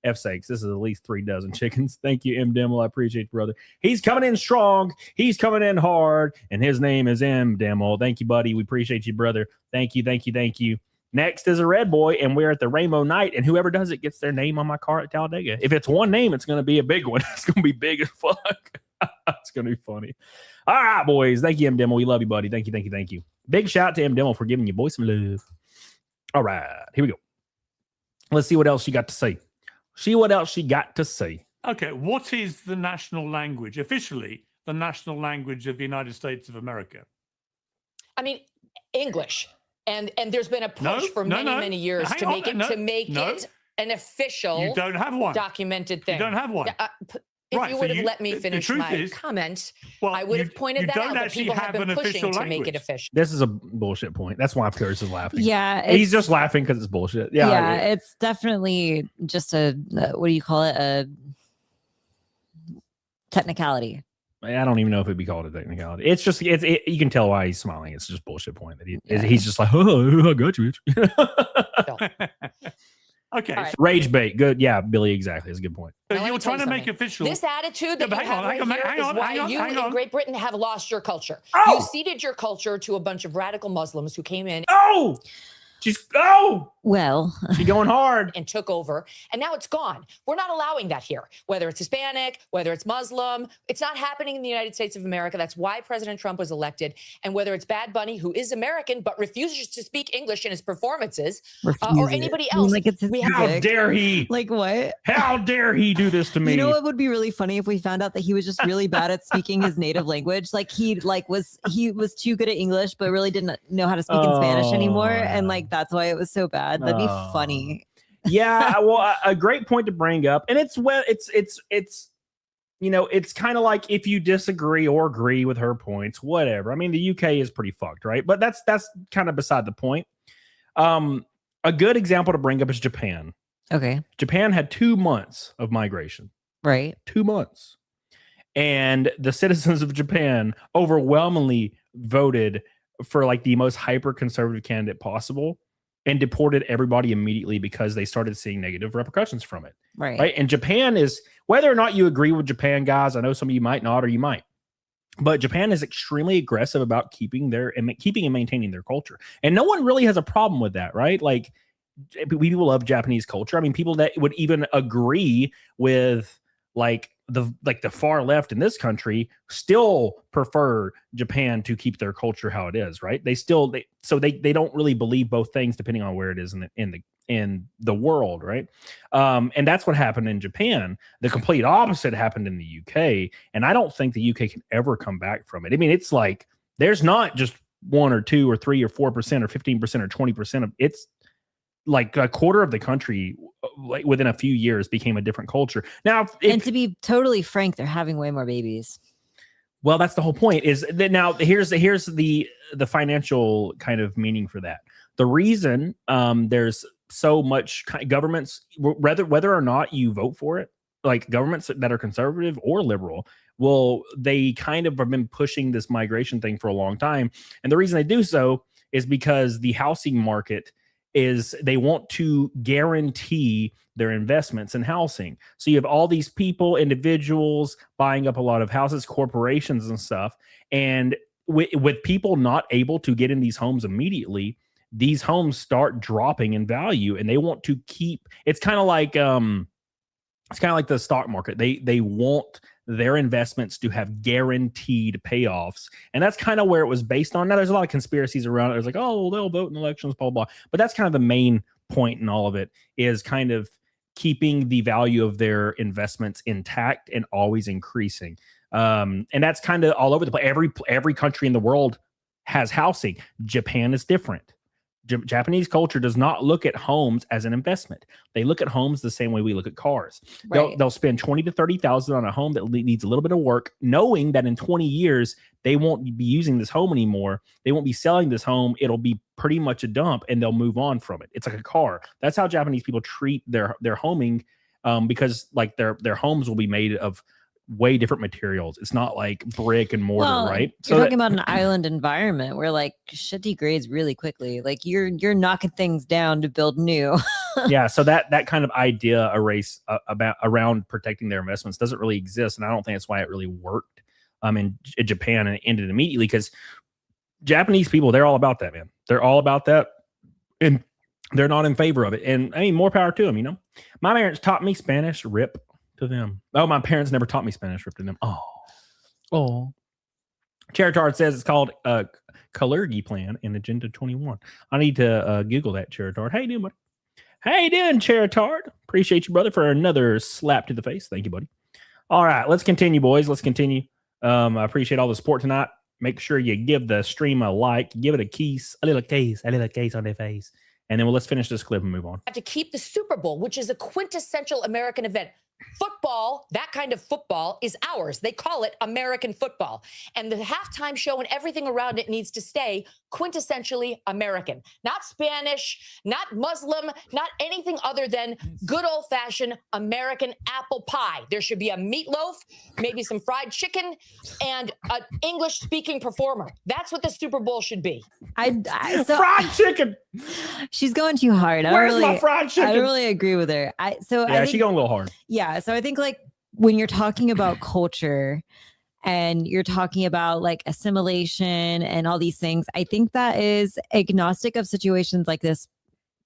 F-Sakes, this is at least 3 dozen chickens. Thank you, M. Demo. I appreciate you, brother. He's coming in strong. He's coming in hard. And his name is M. Demo. Thank you, buddy. We appreciate you, brother. Thank you. Next is a red boy, and we're at the Rainbow Night, and whoever does it gets their name on my car at Talladega. If it's one name, it's going to be a big one. It's going to be big as fuck. It's going to be funny. All right, boys. Thank you, M. Demo. We love you, buddy. Thank you. Big shout out to M. Demo for giving you boys some love. All right, here we go. Let's see what else she got to say. Okay, what is the national language, officially the national language of the United States of America? I mean, English. And there's been a push for many years to make it an official. You don't have one. Documented thing. You don't have one. If you would have let me finish my comment, I would have pointed that out. But people have been pushing to make it official. This is a bullshit point. That's why Curtis is laughing. Yeah, he's just laughing because it's bullshit. Yeah, it's definitely just a what do you call it? A technicality. I don't even know if it'd be called a technicality. It's just you can tell why he's smiling. It's just bullshit point that he's just like, oh, I got you. Okay. Right. Rage bait. Good. Yeah, Billy, exactly. That's a good point. So you're trying to make official. This attitude that you have right here is why you in Great Britain have lost your culture. Oh! You ceded your culture to a bunch of radical Muslims who came in. Oh! She's going hard and took over, and now it's gone. We're not allowing that here, whether it's Hispanic, whether it's Muslim. It's not happening in the United States of America. That's why President Trump was elected. And whether it's Bad Bunny, who is American but refuses to speak English in his performances, or anybody else. How dare he? Like what? How dare he do this to me? You know what would be really funny if we found out that he was just really bad at speaking his native language. Like he was too good at English, but really didn't know how to speak in Spanish anymore, and like that's why it was so bad. That'd be funny. Yeah, well, a great point to bring up, and it's kind of like if you disagree or agree with her points, whatever. I mean, the UK is pretty fucked, right? But that's kind of beside the point. A good example to bring up is Japan. Okay, Japan had 2 months of migration, right? 2 months, and the citizens of Japan overwhelmingly voted for like the most hyper conservative candidate possible, and deported everybody immediately because they started seeing negative repercussions from it. Right. And Japan is, whether or not you agree with Japan, guys, I know some of you might not, or you might, but Japan is extremely aggressive about keeping and maintaining their culture. And no one really has a problem with that, right? Like, people love Japanese culture. I mean, people that would even agree with like the far left in this country still prefer Japan to keep their culture how it is, right? They don't really believe both things depending on where it is in the world, right? And that's what happened in Japan. The complete opposite happened in the UK, and I don't think the UK can ever come back from it. I mean, it's like there's not just 1 or 2 or 3 or 4% or 15% or 20% of it's like a quarter of the country, like within a few years, became a different culture. Now, and to be totally frank, they're having way more babies. Well, that's the whole point. Is that now? Here's the financial kind of meaning for that. The reason there's so much governments, whether or not you vote for it, like governments that are conservative or liberal, well, they kind of have been pushing this migration thing for a long time, and the reason they do so is because the housing market is they want to guarantee their investments in housing. So you have all these people, individuals buying up a lot of houses, corporations and stuff. And with people not able to get in these homes immediately, these homes start dropping in value, and they want to keep, it's kind of like the stock market. They want their investments to have guaranteed payoffs. And that's kind of where it was based on. Now, there's a lot of conspiracies around it. There's like, oh, well, they'll vote in elections, blah, blah, blah. But that's kind of the main point in all of it, is kind of keeping the value of their investments intact and always increasing. And that's kind of all over the place. Every country in the world has housing. Japan is different. Japanese culture does not look at homes as an investment. They look at homes the same way we look at cars. Right. They'll spend $20,000 to $30,000 on a home that needs a little bit of work, knowing that in 20 years they won't be using this home anymore. They won't be selling this home. It'll be pretty much a dump, and they'll move on from it. It's like a car. That's how Japanese people treat their homing, because like their homes will be made of way different materials. It's not like brick and mortar, right? You're talking about an island environment where like shit degrades really quickly. Like you're knocking things down to build new. Yeah, so that kind of idea around protecting their investments doesn't really exist, and I don't think that's why it really worked in Japan, and it ended immediately, because Japanese people, they're all about that, man. They're all about that, and they're not in favor of it. And I mean, more power to them, you know. My parents taught me Spanish, rip to them. Oh, my parents never taught me Spanish, rip to them. Oh. Charitard says it's called Kalergi Plan in Agenda 21. I need to Google that, Charitard. How you doing, buddy? How you doing, Charitard? Appreciate you, brother, for another slap to the face. Thank you, buddy. All right, let's continue, boys. Let's continue. I appreciate all the support tonight. Make sure you give the stream a like. Give it a little case on their face. And then let's finish this clip and move on. To keep the Super Bowl, which is a quintessential American event. Football, that kind of football, is ours. They call it American football. And the halftime show and everything around it needs to stay quintessentially American. Not Spanish, not Muslim, not anything other than good old-fashioned American apple pie. There should be a meatloaf, maybe some fried chicken, and an English-speaking performer. That's what the Super Bowl should be. Fried chicken! She's going too hard. Where's my fried chicken? I don't really agree with her. She's going a little hard. Yeah, so I think like when you're talking about culture and you're talking about like assimilation and all these things, I think that is agnostic of situations like this,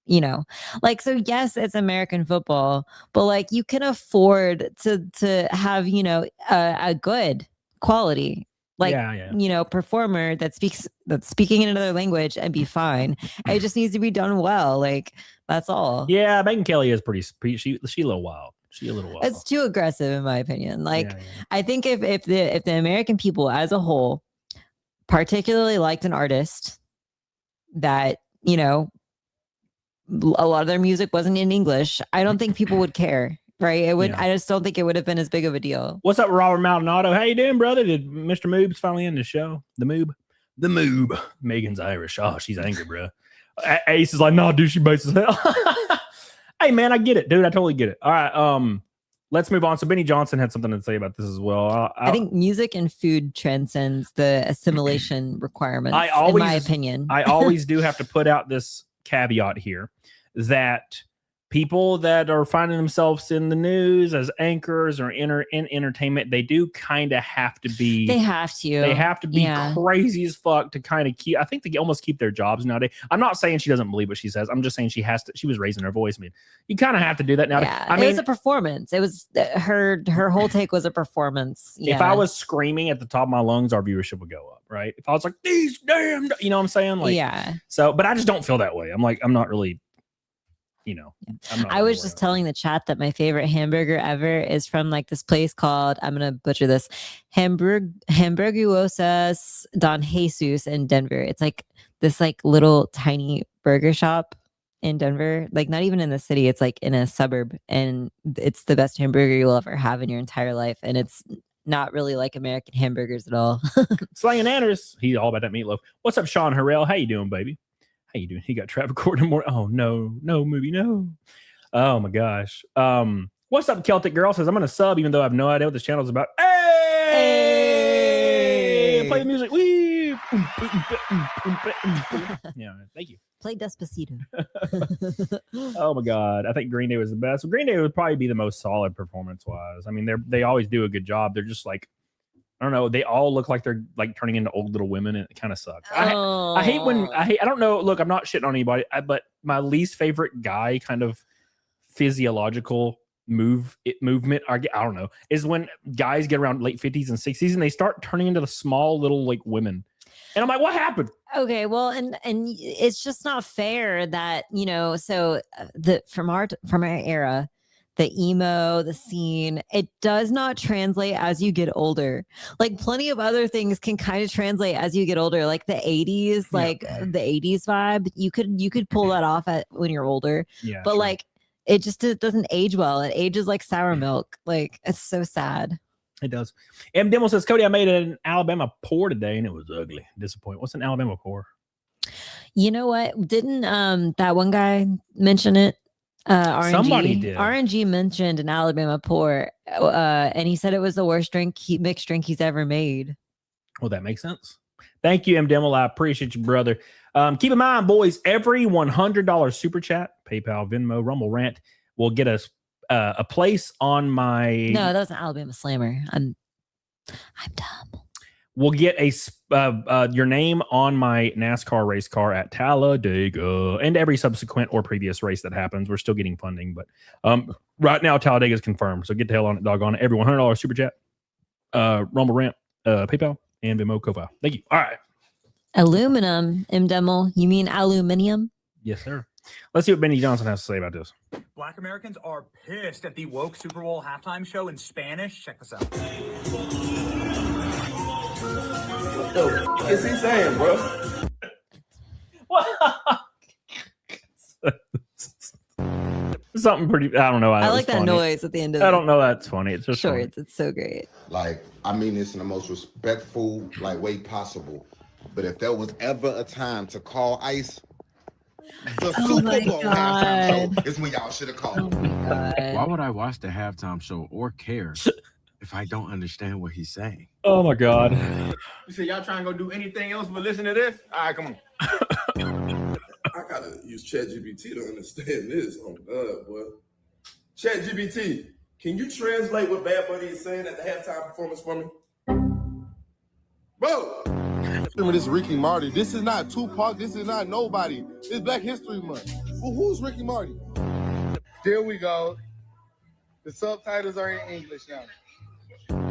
you know. Like, so yes, it's American football, but like you can afford to have, you know, a good quality you know, performer that's speaking in another language and be fine. It just needs to be done well. Like, that's all. Yeah, Megyn Kelly is she a little wild. It's too aggressive in my opinion. Like, I think if the American people as a whole particularly liked an artist that, you know, a lot of their music wasn't in English, I don't think people would care. Right. It would. Yeah. I just don't think it would have been as big of a deal. What's up, Robert Maldonado? How you doing, brother? Did Mr. Moob's finally end the show? The Moob. Megan's Irish. Oh, she's angry, bro. Ace is like, no, dude, she bites as hell. Hey, man, I get it, dude. I totally get it. All right. Let's move on. So Benny Johnson had something to say about this as well. I think music and food transcends the assimilation requirements, in my opinion. I always do have to put out this caveat here that people that are finding themselves in the news as anchors or in entertainment, they do kind of have to be. They have to. They have to be crazy as fuck to kind of keep. I think they almost keep their jobs nowadays. I'm not saying she doesn't believe what she says. I'm just saying she has to. She was raising her voice. I mean, you kind of have to do that nowadays. Yeah, I mean, it was a performance. It was her whole take was a performance. Yeah. If I was screaming at the top of my lungs, our viewership would go up, right? If I was like, these damn, you know what I'm saying? Like, yeah. So, but I just don't feel that way. I'm like, I'm not really. You know, I was just telling the chat that my favorite hamburger ever is from like this place called, I'm gonna butcher this, Hamburguesas Don Jesus in Denver. It's like this like little tiny burger shop in Denver, like not even in the city. It's like in a suburb, and it's the best hamburger you'll ever have in your entire life. And it's not really like American hamburgers at all. Slanging Anders, he's all about that meatloaf. What's up, Sean Harrell? How you doing, baby? How you doing? He got Travis Gordon more. Oh no, movie, no. Oh my gosh. What's up, Celtic Girl? Says I'm gonna sub even though I have no idea what this channel is about. Hey! Play the music. Wee! Yeah, thank you. Play Despacito. Oh my god. I think Green Day was the best. Green Day would probably be the most solid performance wise. I mean, they always do a good job. They're just like, I don't know. They all look like they're like turning into old little women, and it kind of sucks. I hate when I don't know. Look, I'm not shitting on anybody, but my least favorite guy kind of physiological movement. I don't know, is when guys get around late 50s and 60s and they start turning into the small little like women, and I'm like, what happened? Okay, well, and it's just not fair that So from our era. The emo, the scene, it does not translate as you get older. Like plenty of other things can kind of translate as you get older. Like the 80s, the 80s vibe, you could pull that off when you're older. Yeah, but like it doesn't age well. It ages like sour milk. Like it's so sad. It does. M Demo says, Cody, I made an Alabama pour today and it was ugly. Disappointing. What's an Alabama pour? You know what? Didn't that one guy mention it? RNG. Somebody did. RNG mentioned an Alabama pour, and he said it was the worst mixed drink he's ever made. Well, that makes sense. Thank you, M Demo. I appreciate you, brother. Keep in mind, boys, every $100 super chat, PayPal, Venmo, Rumble Rant will get us a place on my. No, that was an Alabama Slammer. I'm dumb. We'll get your name on my NASCAR race car at Talladega and every subsequent or previous race that happens. We're still getting funding, but right now Talladega is confirmed. So get the hell on it, doggone it. Every $100 super chat, Rumble Rant, PayPal, and Venmo Ko-Fi. Thank you. All right. Aluminum, M-Demo. You mean aluminium? Yes, sir. Let's see what Benny Johnson has to say about this. Black Americans are pissed at the woke Super Bowl halftime show in Spanish. Check this out. What the f*** is he saying, bro? Something pretty. I don't know. I like that funny. Noise at the end of it. I don't know. That's funny. It's just shorts. It's so great. Like, I mean this in the most respectful way possible. But if there was ever a time to call ICE, the Super Bowl halftime show is when y'all should have called. Oh my God. Why would I watch the halftime show or care if I don't understand what he's saying? Oh my God. You say y'all trying to go do anything else but listen to this? All right, come on. I gotta use ChatGPT to understand this. Oh God, boy. ChatGPT, can you translate what Bad Bunny is saying at the halftime performance for me? Bro! This is Ricky Marty. This is not Tupac. This is not nobody. It's Black History Month. Well, who's Ricky Marty? There we go. The subtitles are in English now.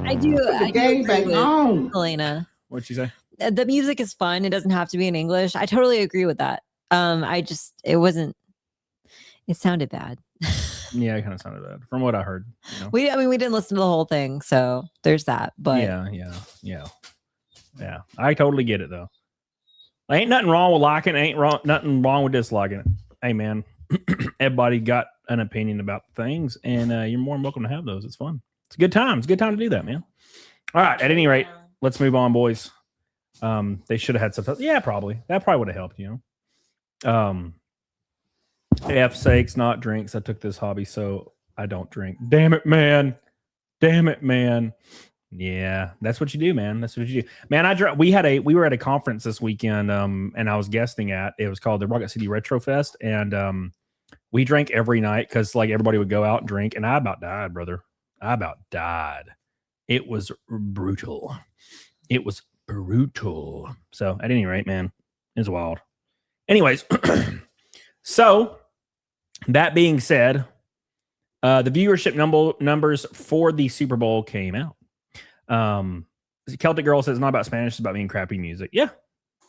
I do. The game back on. Elena. What'd she say? The music is fun. It doesn't have to be in English. I totally agree with that. It sounded bad. Yeah, it kind of sounded bad from what I heard. You know? We didn't listen to the whole thing, so there's that. But yeah. I totally get it though. Ain't nothing wrong with liking it. Nothing wrong with disliking it. Hey man, everybody got an opinion about things, and you're more than welcome to have those. It's fun. It's a good time. It's a good time to do that, man. All right. At any rate, let's move on, boys. They should have had subtitles. Yeah, probably. That probably would have helped, you know. F sakes, not drinks. I took this hobby, so I don't drink. Damn it, man. Yeah, that's what you do, man. That's what you do, man. We were at a conference this weekend, and I was guesting at. It was called the Rocket City Retro Fest, and We drank every night because like everybody would go out and drink, and I about died, brother. I about died. It was brutal. It was brutal. So at any rate, man, it's wild. Anyways, so that being said, the viewership numbers for the Super Bowl came out. Celtic Girl says it's not about Spanish, it's about being crappy music. Yeah,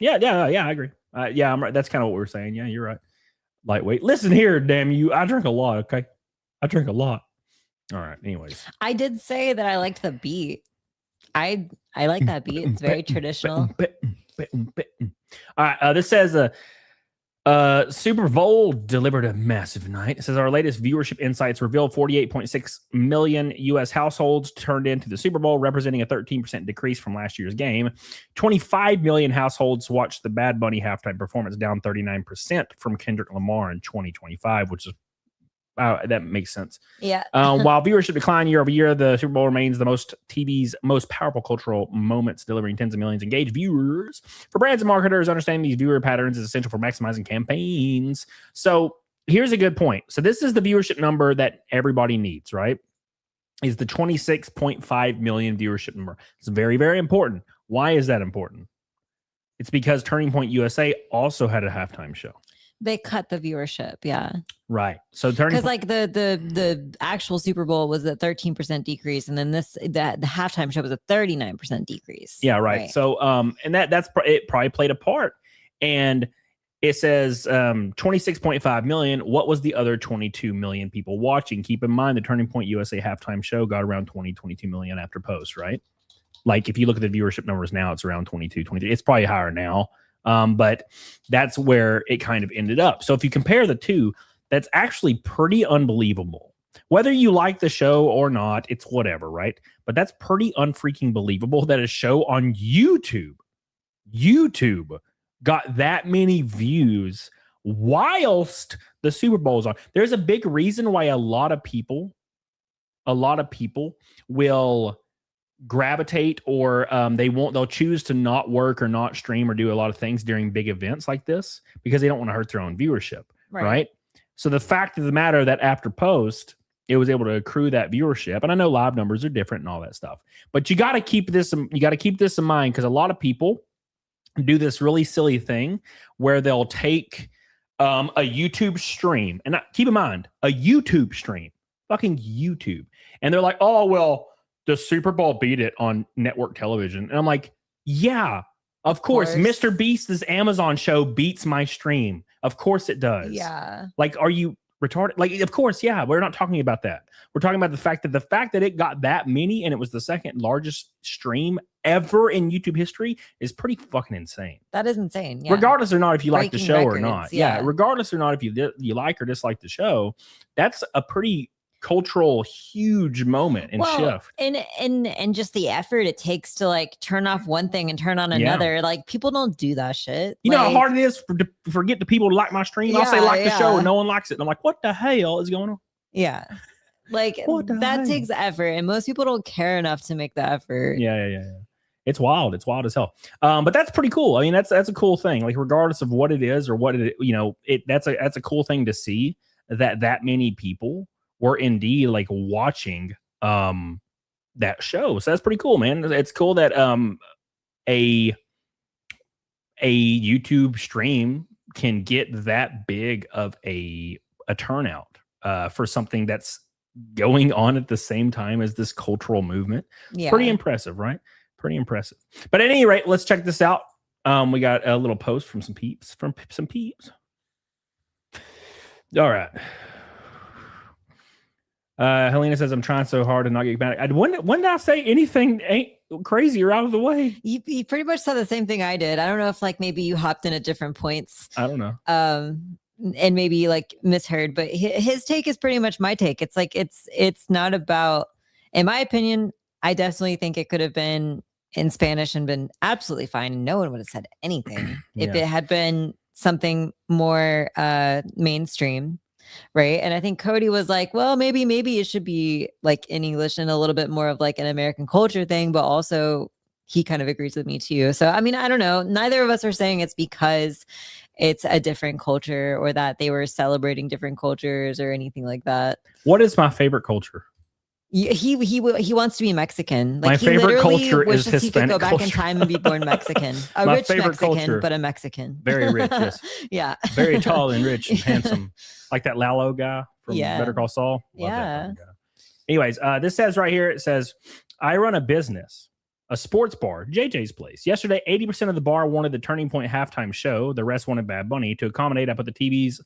I agree. Yeah, I'm right. That's kind of what we're saying. Yeah, you're right. Lightweight. Listen here, damn you. I drink a lot, okay? I drink a lot. All right, anyways. I did say that I liked the beat. I like that beat. It's very traditional. All right, this says Super Bowl delivered a massive night. It says our latest viewership insights reveal 48.6 million U.S. households turned into the Super Bowl, representing a 13% decrease from last year's game. 25 million households watched the Bad Bunny halftime performance, down 39% from Kendrick Lamar in 2025, which is that makes sense. Yeah. While viewership declined year over year, the Super Bowl remains the most TV's most powerful cultural moments, delivering tens of millions engaged viewers. For brands and marketers, understanding these viewer patterns is essential for maximizing campaigns. So here's a good point. So this is the viewership number that everybody needs, right? Is the 26.5 million viewership number. It's very, very important. Why is that important? It's because Turning Point USA also had a halftime show. They cut the viewership, yeah. Right. So because like the actual Super Bowl was a 13% decrease, and then the halftime show was a 39% decrease. Yeah, right. So and that's it probably played a part. And it says 26.5 million. What was the other 22 million people watching? Keep in mind the Turning Point USA halftime show got around 22 million after post, right? Like if you look at the viewership numbers now, it's around 23. It's probably higher now. But that's where it kind of ended up. So if you compare the two, that's actually pretty unbelievable. Whether you like the show or not, it's whatever, right? But that's pretty unfreaking believable that a show on YouTube got that many views whilst the Super Bowl's on. There's a big reason why a lot of people will gravitate or they'll choose to not work or not stream or do a lot of things during big events like this because they don't want to hurt their own viewership, right? So the fact of the matter that after post it was able to accrue that viewership, and I know live numbers are different and all that stuff, but you got to keep this in mind because a lot of people do this really silly thing where they'll take a YouTube stream, and keep in mind a YouTube stream, fucking YouTube, and they're like, oh well, the Super Bowl beat it on network television. And I'm like, yeah, of course. Mr. Beast's Amazon show beats my stream. Of course it does. Yeah. Like, are you retarded? Like, of course, yeah. We're not talking about that. We're talking about the fact that it got that many and it was the second largest stream ever in YouTube history is pretty fucking insane. That is insane. Yeah. Regardless or not if you like the show records, or not. yeah. Regardless or not if you like or dislike the show, that's a pretty cultural huge moment and shift, and just the effort it takes to like turn off one thing and turn on another. Like people don't do that shit. You know how hard it is for get the people to like my stream. I'll say like the show and no one likes it, and I'm like, what the hell is going on? Yeah, like that takes effort, and most people don't care enough to make the effort. Yeah. It's wild. It's wild as hell. But that's pretty cool. I mean, that's a cool thing. Like regardless of what it is or what it, that's a cool thing to see that many people were indeed like watching that show. So that's pretty cool, man. It's cool that a YouTube stream can get that big of a turnout for something that's going on at the same time as this cultural movement. Yeah. Pretty impressive, right? Pretty impressive. But at any rate, let's check this out. We got a little post from some peeps. All right. Helena says, I'm trying so hard to not get mad. When did I say anything ain't crazy or out of the way? You pretty much said the same thing I did. I don't know if like maybe you hopped in at different points. I don't know. And maybe like misheard, but his take is pretty much my take. It's like it's not about, in my opinion, I definitely think it could have been in Spanish and been absolutely fine. And no one would have said anything if it had been something more mainstream. Right. And I think Cody was like, well, maybe it should be like in English and a little bit more of like an American culture thing, but also he kind of agrees with me too. So I mean, I don't know. Neither of us are saying it's because it's a different culture or that they were celebrating different cultures or anything like that. What is my favorite culture? He wants to be Mexican. Like My he favorite literally culture is wishes he could go Hispanic back in culture. time and be born Mexican. A My rich favorite Mexican, culture. but a Mexican. Very rich, yes. Yeah. Very tall and rich and handsome. Like that Lalo guy from Yeah. Better Call Saul. Love that Yeah. fucking guy. Anyways, this says right here, it says, I run a business, a sports bar, JJ's Place. Yesterday, 80% of the bar wanted the Turning Point halftime show. The rest wanted Bad Bunny. To accommodate, I put the TVs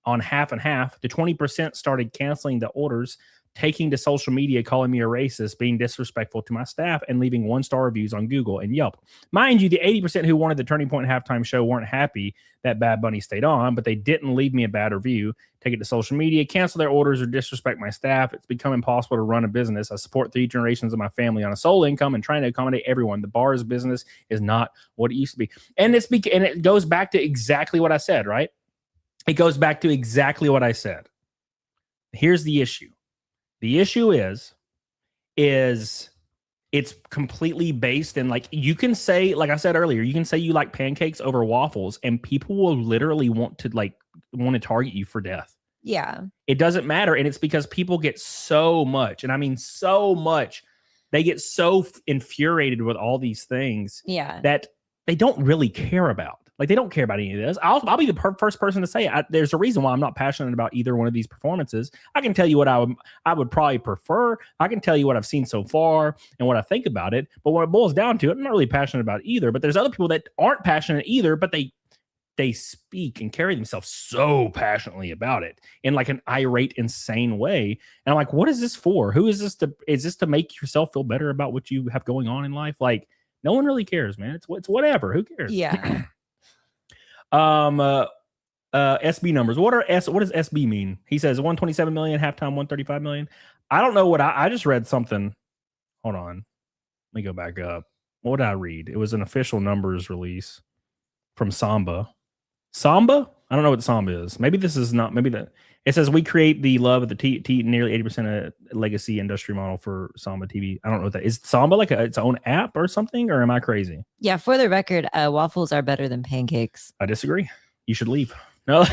on half and half. The 20% started canceling the orders, taking to social media, calling me a racist, being disrespectful to my staff, and leaving 1-star reviews on Google and Yelp. Mind you, the 80% who wanted the Turning Point halftime show weren't happy that Bad Bunny stayed on, but they didn't leave me a bad review, take it to social media, cancel their orders, or disrespect my staff. It's become impossible to run a business. I support 3 generations of my family on a sole income and trying to accommodate everyone. The bar's business is not what it used to be. And it goes back to exactly what I said, right? It goes back to exactly what I said. Here's the issue. The issue is it's completely based in, like, you can say, like I said earlier, you can say you like pancakes over waffles and people will literally want to target you for death. Yeah. It doesn't matter. And it's because people get so much, and I mean so much, they get so infuriated with all these things that they don't really care about. Like, they don't care about any of this. I'll be the first person to say it. There's a reason why I'm not passionate about either one of these performances. I can tell you what I would probably prefer. I can tell you what I've seen so far and what I think about it. But when it boils down to it, I'm not really passionate about either. But there's other people that aren't passionate either, but they speak and carry themselves so passionately about it in like an irate, insane way. And I'm like, what is this for? Who is this to? Is this to make yourself feel better about what you have going on in life? Like, no one really cares, man. It's whatever. Who cares? Yeah. SB numbers. What does SB mean? He says 127 million, halftime 135 million. I don't know what I just read something. Hold on. Let me go back up. What did I read? It was an official numbers release from Samba. Samba? I don't know what Samba is. Maybe this is not, maybe that it says we create the love of the nearly 80% of legacy industry model for Samba TV. I don't know what that is. Samba like its own app or something, or am I crazy? Yeah, for the record, waffles are better than pancakes. I disagree. You should leave. No,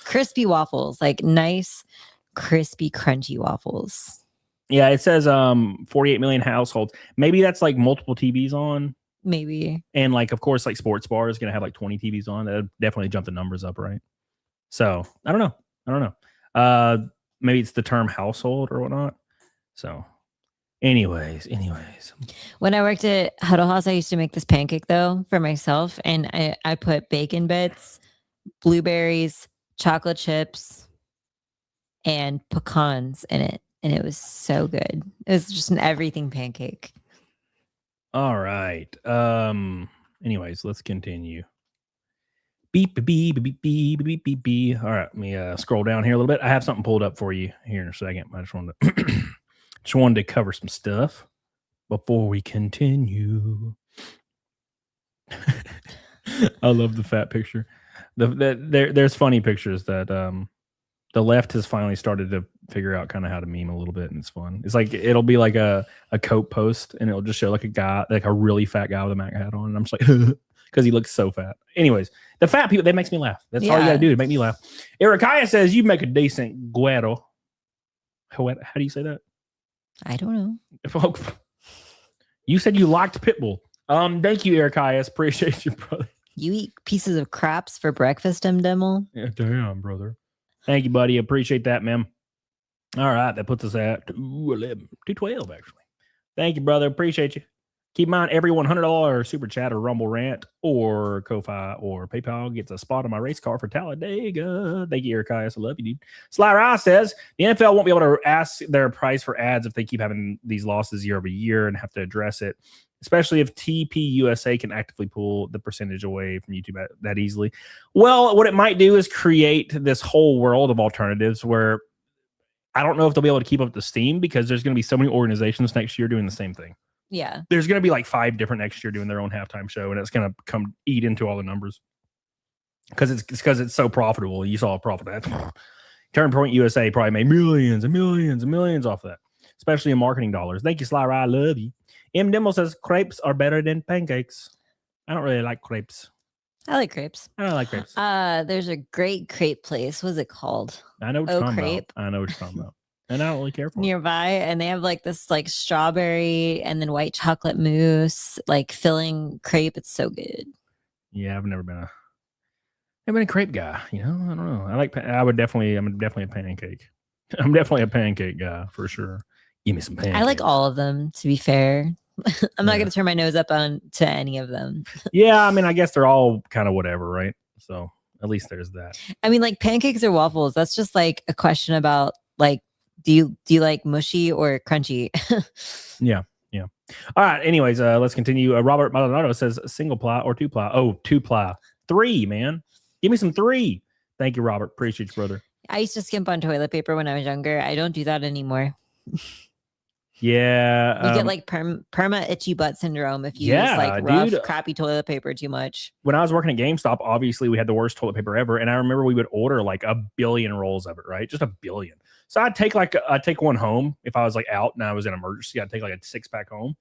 Crispy waffles, like nice, crispy, crunchy waffles. Yeah, it says 48 million households. Maybe that's like multiple TVs on. Maybe. And like, of course, like sports bar is going to have like 20 TVs on. That'll definitely jump the numbers up, right? So I don't know. Maybe it's the term household or whatnot. So anyways. When I worked at Huddle House, I used to make this pancake though for myself. And I put bacon bits, blueberries, chocolate chips, and pecans in it. And it was so good. It was just an everything pancake. All right. Anyways, let's continue. Beep, beep, beep, beep, beep, beep, beep, beep. All right, let me scroll down here a little bit. I have something pulled up for you here in a second. I just wanted to cover some stuff before we continue. I love the fat picture. There's funny pictures that the left has finally started to figure out kind of how to meme a little bit, and it's fun. It's like it'll be like a Coke post, and it'll just show like a guy, like a really fat guy with a Mac hat on, and I'm just like, because he looks so fat. Anyways, the fat people, that makes me laugh. That's all you gotta do to make me laugh. Ericaya says you make a decent guero. How do you say that? I don't know. You said you liked Pitbull. Thank you, Ericaya. Appreciate you, brother. You eat pieces of craps for breakfast, Demo? Yeah, damn, brother. Thank you, buddy. Appreciate that, man. All right, that puts us at 212, actually. Thank you, brother. Appreciate you. Keep in mind, every $100 super chat or Rumble rant or Ko-Fi or PayPal gets a spot on my race car for Talladega. Thank you, Ericais. I love you, dude. Sly Rice says the NFL won't be able to ask their price for ads if they keep having these losses year over year and have to address it, especially if TPUSA can actively pull the percentage away from YouTube that easily. Well, what it might do is create this whole world of alternatives where I don't know if they'll be able to keep up the steam because there's going to be so many organizations next year doing the same thing. Yeah. There's going to be like 5 different next year doing their own halftime show, and it's going to come eat into all the numbers because it's so profitable. You saw a profit. Turning Point USA probably made millions and millions and millions off that, especially in marketing dollars. Thank you, Sly Rye. I love you. M. Dimmel says crepes are better than pancakes. I don't really like crepes. I like crepes. I don't like crepes. There's a great crepe place. What's it called? I know what you're talking Crepe. about. I know what you're talking about. And I don't really care for it. Nearby, and they have like this like strawberry and then white chocolate mousse, like filling crepe. It's so good. Yeah, I've never been a crepe guy. You know, I don't know. I'm definitely a pancake. I'm definitely a pancake guy for sure. Give me some pancakes. I like all of them, to be fair. I'm not going to turn my nose up on to any of them. Yeah, I mean, I guess they're all kind of whatever, right? So at least there's that. I mean, like pancakes or waffles. That's just like a question about like, do you like mushy or crunchy? Yeah. All right. Anyways, let's continue. Robert Maldonado says single ply or two ply. Oh, two ply. 3, man. Give me some 3. Thank you, Robert. Appreciate you, brother. I used to skimp on toilet paper when I was younger. I don't do that anymore. Yeah. You get like perma itchy butt syndrome if you use like rough, crappy toilet paper too much. When I was working at GameStop, obviously we had the worst toilet paper ever. And I remember we would order like 1 billion rolls of it, right? Just 1 billion. So I'd take one home if I was like out and I was in an emergency. I'd take like a 6-pack home.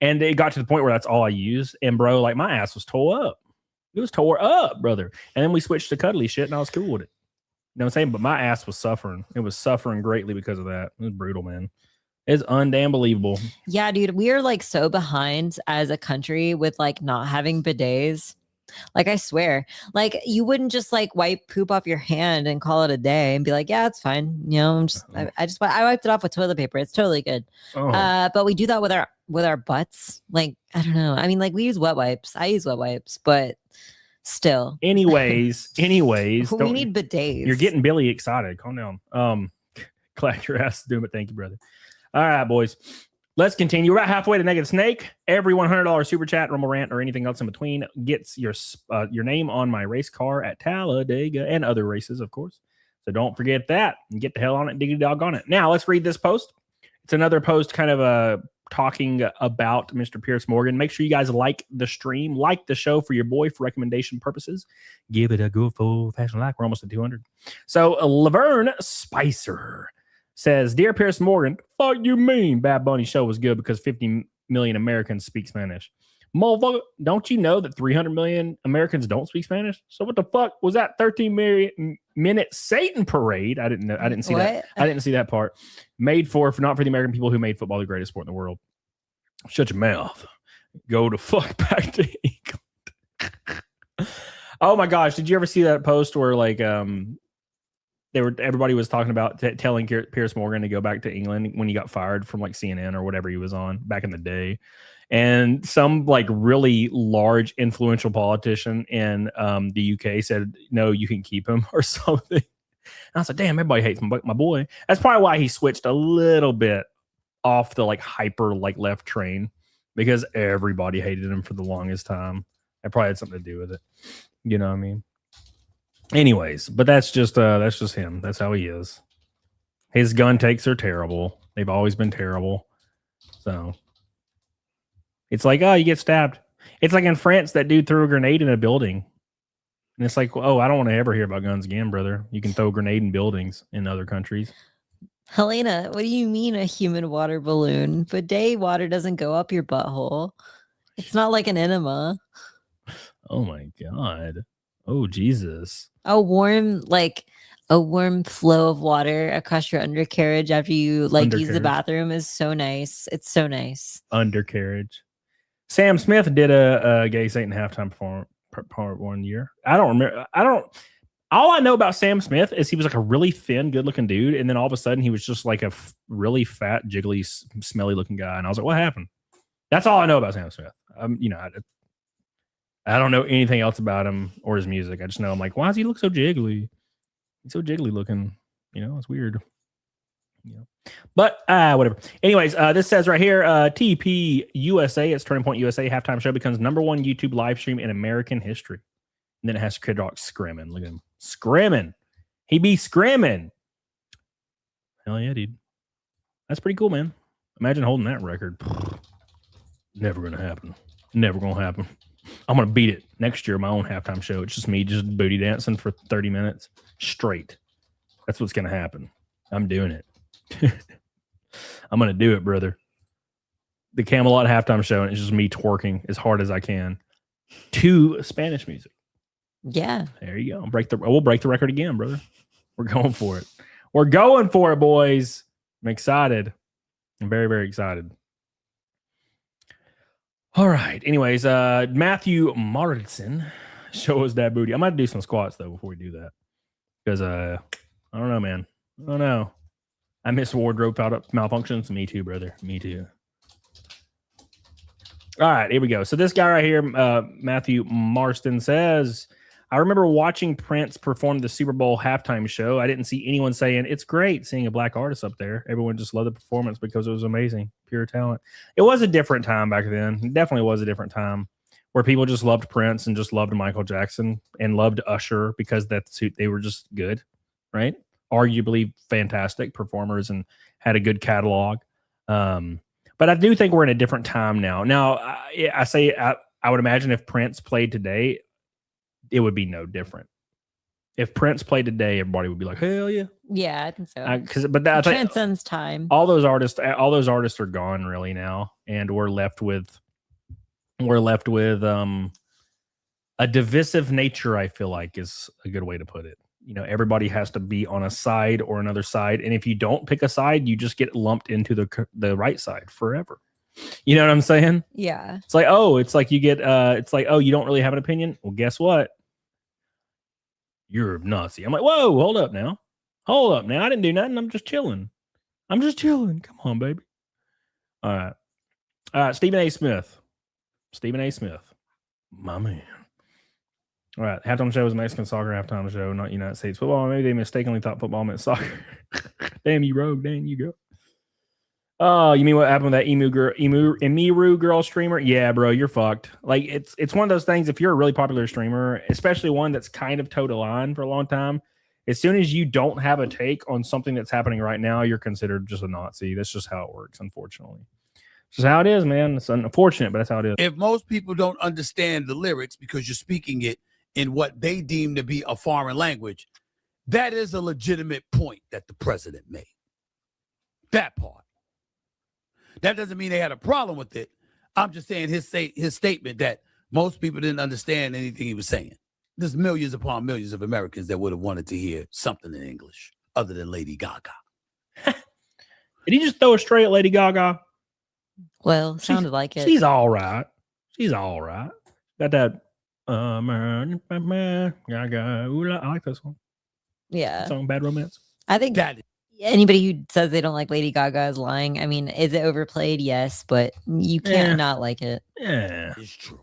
And it got to the point where that's all I used. And bro, like my ass was tore up. It was tore up, brother. And then we switched to cuddly shit and I was cool with it. You know what I'm saying? But my ass was suffering. It was suffering greatly because of that. It was brutal, man. It's undamn-believable. Yeah, dude, we are like so behind as a country with like not having bidets. Like I swear, like you wouldn't just like wipe poop off your hand and call it a day and be like, yeah, it's fine. You know, I wiped it off with toilet paper. It's totally good. But we do that with our butts. Like, I don't know. I mean, like we use wet wipes. I use wet wipes, but still. Anyways, we need bidets. You're getting Billy excited. Calm down. Glad your ass is doing it. Thank you, brother. All right, boys. Let's continue. We're about halfway to Negative Snake. Every $100 super chat, Rumble Rant, or anything else in between gets your name on my race car at Talladega and other races, of course. So don't forget that and get the hell on it, diggity dog on it. Now, let's read this post. It's another post kind of talking about Mr. Pierce Morgan. Make sure you guys like the stream, like the show for your boy for recommendation purposes. Give it a good full-fashioned like. We're almost at 200. So Laverne Spicer says, Dear Pierce Morgan, fuck you mean Bad Bunny show was good because 50 million Americans speak Spanish? Motherfucker, don't you know that 300 million Americans don't speak Spanish? So what the fuck was that 13-minute Satan parade? I didn't know. I didn't see that. I didn't see that part. Made for not for the American people who made football the greatest sport in the world. Shut your mouth. Go to fuck back to England. Oh my gosh, did you ever see that post where like everybody was talking about telling Pierce Morgan to go back to England when he got fired from like CNN or whatever he was on back in the day. And some like really large influential politician in the UK said, no, you can keep him or something. And I was like, damn, everybody hates my boy. That's probably why he switched a little bit off the like hyper like left train, because everybody hated him for the longest time. It probably had something to do with it. You know what I mean? Anyways, but that's just him. That's how he is. His gun takes are terrible. They've always been terrible. So it's like, oh, you get stabbed. It's like in France, that dude threw a grenade in a building. And it's like, oh, I don't want to ever hear about guns again, brother. You can throw a grenade in buildings in other countries. Helena, what do you mean a human water balloon? Bidet water doesn't go up your butthole. It's not like an enema. Oh my God. Oh, Jesus. A warm flow of water across your undercarriage after you like use the bathroom is so nice. It's so nice. Undercarriage. Sam Smith did a gay Satan halftime part 1 year. I don't remember. All I know about Sam Smith is he was like a really thin, good looking dude. And then all of a sudden he was just like a really fat, jiggly, smelly looking guy. And I was like, what happened? That's all I know about Sam Smith. I don't know anything else about him or his music. I just know I'm like, why does he look so jiggly? He's so jiggly looking. You know, it's weird. Yeah. But whatever. Anyways, this says right here, TPUSA, it's Turning Point USA halftime show becomes #1 YouTube live stream in American history. And then it has Kid Rock scrimming. Look at him. Scrimming. He be scrimming. Hell yeah, dude. That's pretty cool, man. Imagine holding that record. Never gonna happen. Never gonna happen. I'm going to beat it next year, my own halftime show. It's just me just booty dancing for 30 minutes straight. That's what's going to happen. I'm doing it. I'm going to do it, brother. the Camelot halftime show, and it's just me twerking as hard as I can to Spanish music. Yeah. There you go. We'll break the record again, brother. We're going for it. We're going for it, boys. I'm excited. I'm very, very excited. All right. Anyways, Matthew Martinson, show us that booty. I might do some squats though before we do that, because I don't know, man. I don't know. I miss wardrobe malfunctions. Me too, brother. Me too. All right, here we go. So this guy right here, Matthew Marston, says, I remember watching Prince perform the Super Bowl halftime show. I didn't see anyone saying, it's great seeing a black artist up there. Everyone just loved the performance because it was amazing. Pure talent. It was a different time back then. It definitely was a different time where people just loved Prince and just loved Michael Jackson and loved Usher because they were just good, right? Arguably fantastic performers and had a good catalog. But I do think we're in a different time now. Now, I would imagine if Prince played today, it would be no different. If Prince played today, everybody would be like, "Hell yeah!" Yeah, I think so. But that transcends time. All those artists are gone really now, and we're left with a divisive nature. I feel like is a good way to put it. You know, everybody has to be on a side or another side, and if you don't pick a side, you just get lumped into the right side forever. You know what I'm saying? Yeah. It's like, you get you don't really have an opinion. Well, guess what? You're a Nazi. I'm like, whoa, hold up now. I didn't do nothing. I'm just chilling. Come on, baby. All right. Stephen A. Smith. My man. All right. Halftime show was Mexican soccer halftime show, not United States football. Maybe they mistakenly thought football meant soccer. Damn you, rogue. Damn you, go. Oh, you mean what happened with that Emiru girl streamer? Yeah, bro, you're fucked. Like it's one of those things. If you're a really popular streamer, especially one that's kind of towed a line for a long time, as soon as you don't have a take on something that's happening right now, you're considered just a Nazi. That's just how it works, unfortunately. It's just how it is, man. It's unfortunate, but that's how it is. If most people don't understand the lyrics because you're speaking it in what they deem to be a foreign language, that is a legitimate point that the president made. That part. That doesn't mean they had a problem with it. I'm just saying his statement that most people didn't understand anything he was saying. There's millions upon millions of Americans that would have wanted to hear something in English other than Lady Gaga. Did he just throw a straight at Lady Gaga? Well, sounded like it. She's all right. Got that Gaga. I like that song. Yeah. That song, Bad Romance. I think that anybody who says they don't like Lady Gaga is lying. I mean, is it overplayed? Yes, but you can't not like it. Yeah, it's true.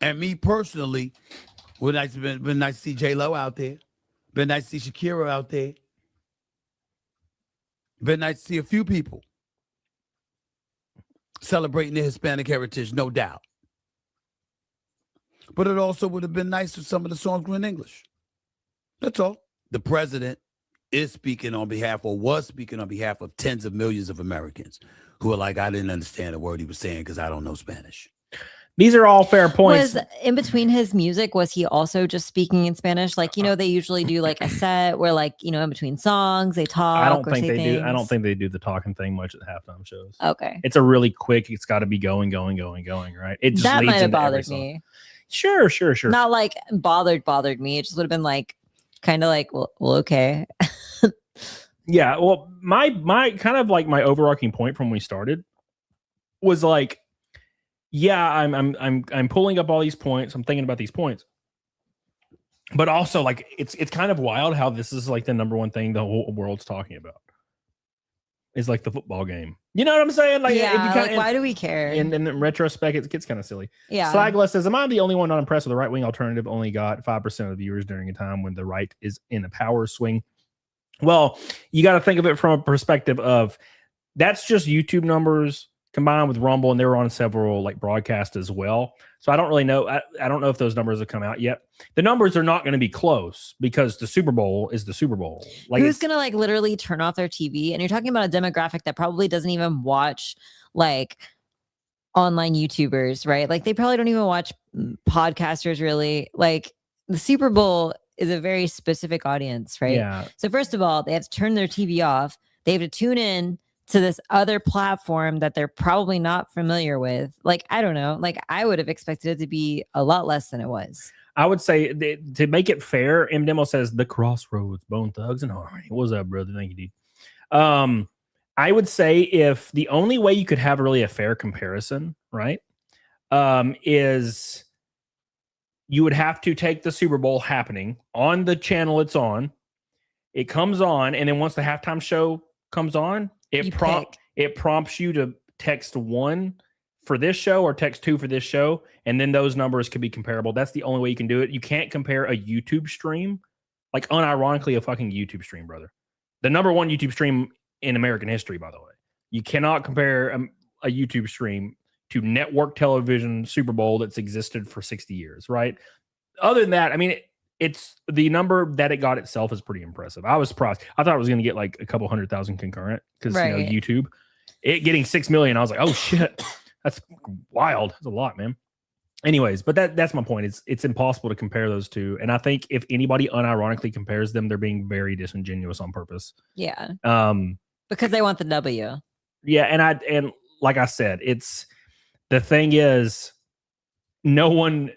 And me personally, been nice to see J-Lo out there. Been nice to see Shakira out there. Been nice to see a few people celebrating their Hispanic heritage, no doubt. But it also would have been nice if some of the songs were in English. That's all. The president is speaking on behalf, or was speaking on behalf of tens of millions of Americans who are like, I didn't understand a word he was saying because I don't know Spanish. These are all fair points. Was in between his music, was he also just speaking in Spanish? Like, you know, they usually do like a set where, like, you know, in between songs they talk. I don't think they do the talking thing much at the halftime shows. Okay. It's a really quick, it's got to be going, right? It just that leads might have into every bothered song. me. Sure. Not like bothered me. It just would have been like, kind of like, well, okay. Yeah, well, my kind of like my overarching point from when we started was like, yeah, I'm pulling up all these points. I'm thinking about these points, but also like it's kind of wild how this is like the number one thing the whole world's talking about. Is like the football game. You know what I'm saying? Like, yeah. Why do we care? And in retrospect, it gets kind of silly. Yeah. Slagla says, "Am I the only one not impressed with the right wing alternative? Only got 5% of the viewers during a time when the right is in a power swing." Well, you got to think of it from a perspective of that's just YouTube numbers combined with Rumble, and they were on several like broadcasts as well. So I don't really know. I don't know if those numbers have come out yet. The numbers are not going to be close because the Super Bowl is the Super Bowl. Like, who's going to like literally turn off their TV? And you're talking about a demographic that probably doesn't even watch like online YouTubers, right? Like they probably don't even watch podcasters really. Like the Super Bowl is a very specific audience, right? Yeah. So first of all, they have to turn their TV off. They have to tune in to this other platform that they're probably not familiar with. Like, I don't know. Like, I would have expected it to be a lot less than it was. I would say to make it fair, M Demo says the Crossroads, Bone Thugs and Harmony. What's up, brother? Thank you, dude. I would say if the only way you could have really a fair comparison, right, is you would have to take the Super Bowl happening on the channel it's on. It comes on, and then once the halftime show comes on, it prompts you to text 1 for this show or text 2 for this show, and then those numbers could be comparable. That's the only way you can do it. You can't compare a YouTube stream, like unironically a fucking YouTube stream, brother. The #1 YouTube stream in American history, by the way. You cannot compare a YouTube stream to network television Super Bowl that's existed for 60 years, right? Other than that, I mean, it's the number that it got itself is pretty impressive. I was surprised. I thought it was going to get like a couple 100,000 concurrent because you know, YouTube. It getting 6 million, I was like, oh shit, that's wild. That's a lot, man. Anyways, but that's my point. It's impossible to compare those two, and I think if anybody unironically compares them, they're being very disingenuous on purpose. Yeah. Because they want the W. Yeah, and like I said, it's the thing is, no one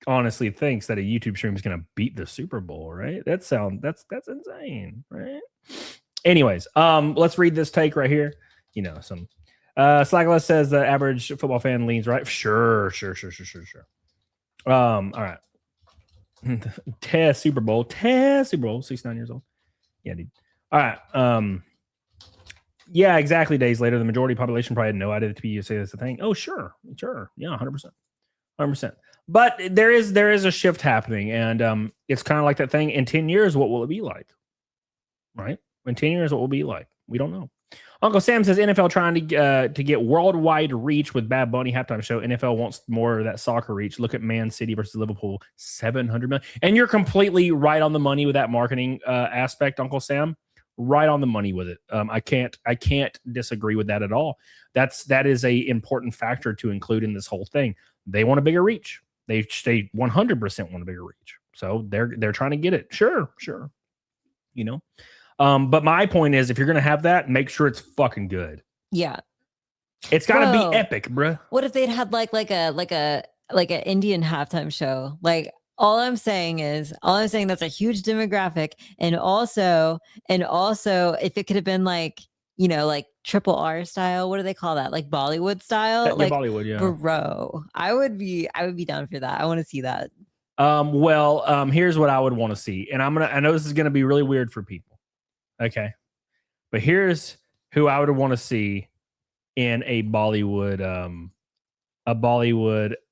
honestly thinks that a YouTube stream is going to beat the Super Bowl, right? That's insane, right? Anyways, let's read this take right here. You know, some Slackless says the average football fan leans right. Sure. All right. Test Super Bowl, 69 years old. Yeah, dude. All right. Yeah, exactly. Days later, the majority of the population probably had no idea that TPUSA is a thing. Oh, sure. Yeah, 100%. But there is a shift happening, and it's kind of like that thing. In 10 years, what will it be like? Right? In 10 years, what will it be like? We don't know. Uncle Sam says NFL trying to get worldwide reach with Bad Bunny halftime show. NFL wants more of that soccer reach. Look at Man City versus Liverpool, 700 million. And you're completely right on the money with that marketing aspect, Uncle Sam. Right on the money with it. I can't disagree with that at all. That is a important factor to include in this whole thing. They want a bigger reach. They 100% want a bigger reach. So they're trying to get it. Sure. You know. But my point is, if you're gonna have that, make sure it's fucking good. Yeah. It's gotta be epic, bruh. What if they'd had like a Indian halftime show? Like, all I'm saying that's a huge demographic, and also if it could have been like, you know, like triple R style, what do they call that? Like Bollywood style? Yeah, like Bollywood, yeah. Bro, I would be down for that. I want to see that. Here's what I would want to see, and I know this is gonna be really weird for people. Okay. But here's who I would want to see in a Bollywood,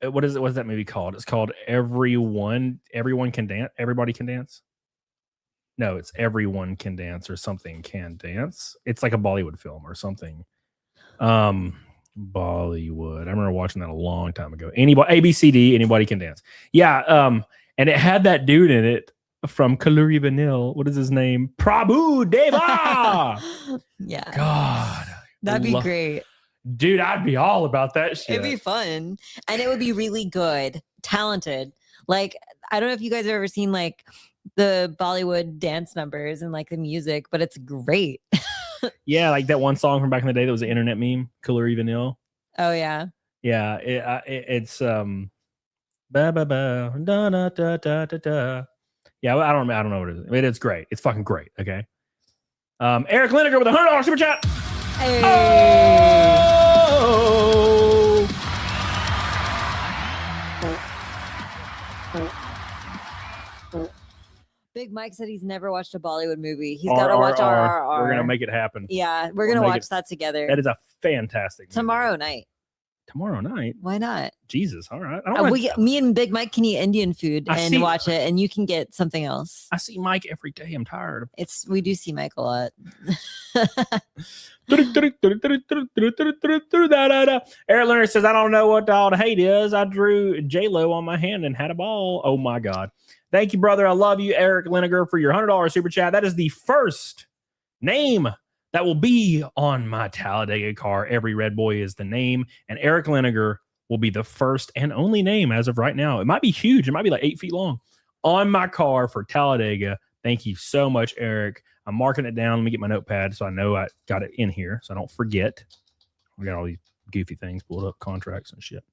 what is that movie called? It's called Everyone Can Dance. Everybody Can Dance. No, it's Everyone Can Dance or something can dance. It's like a Bollywood film or something. Bollywood. I remember watching that a long time ago. ABCD, Anybody Can Dance. Yeah. And it had that dude in it from Kaluri Vanille. What is his name? Prabhu Deva. Yeah. God. That'd be great. Dude, I'd be all about that shit. It'd be fun. And it would be really good, talented. Like, I don't know if you guys have ever seen like the Bollywood dance numbers and like the music, but it's great. Yeah, like that one song from back in the day that was an internet meme, Kaluri Vanille. Oh yeah. Yeah, it's ba ba ba da da da da da da. Yeah, I don't know what it is. It's great. It's fucking great. Okay. Eric Lineker with $100 super chat. Hey. Oh. Big Mike said he's never watched a Bollywood movie. He's got to watch RRR. We're gonna make it happen. Yeah, we're gonna watch that together. That is a fantastic movie. Tomorrow night. Tomorrow night? Why not? Jesus, all right. Me and Big Mike can eat Indian food and watch it, and you can get something else. I see Mike every day. I'm tired. We do see Mike a lot. Eric Lerner says, I don't know what all the hate is. I drew J-Lo on my hand and had a ball. Oh my God. Thank you, brother. I love you, Eric Lineker, for your $100 super chat. That is the first name that will be on my Talladega car. Every Red Boy is the name, and Eric Lineker will be the first and only name as of right now. It might be huge. It might be like 8 feet long on my car for Talladega. Thank you so much, Eric. I'm marking it down. Let me get my notepad so I know I got it in here so I don't forget. We got all these goofy things pulled up, contracts and shit.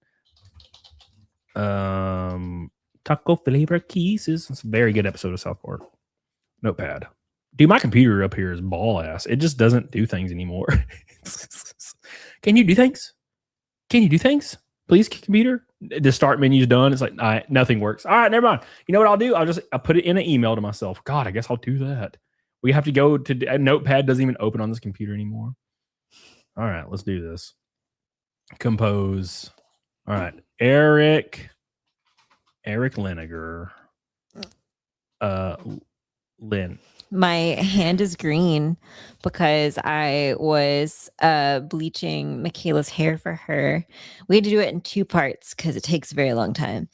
Taco flavor kisses. It's a very good episode of South Park. Notepad. Dude, my computer up here is ball ass. It just doesn't do things anymore. Can you do things? Can you do things? Please, computer. The start menu's done. It's like, all right, nothing works. All right, never mind. You know what I'll do? I'll put it in an email to myself. God, I guess I'll do that. We have to go to a notepad doesn't even open on this computer anymore. All right, let's do this. Compose. All right, Eric Liniger. Lynn. My hand is green because I was bleaching Michaela's hair for her. We had to do it in 2 parts because it takes a very long time.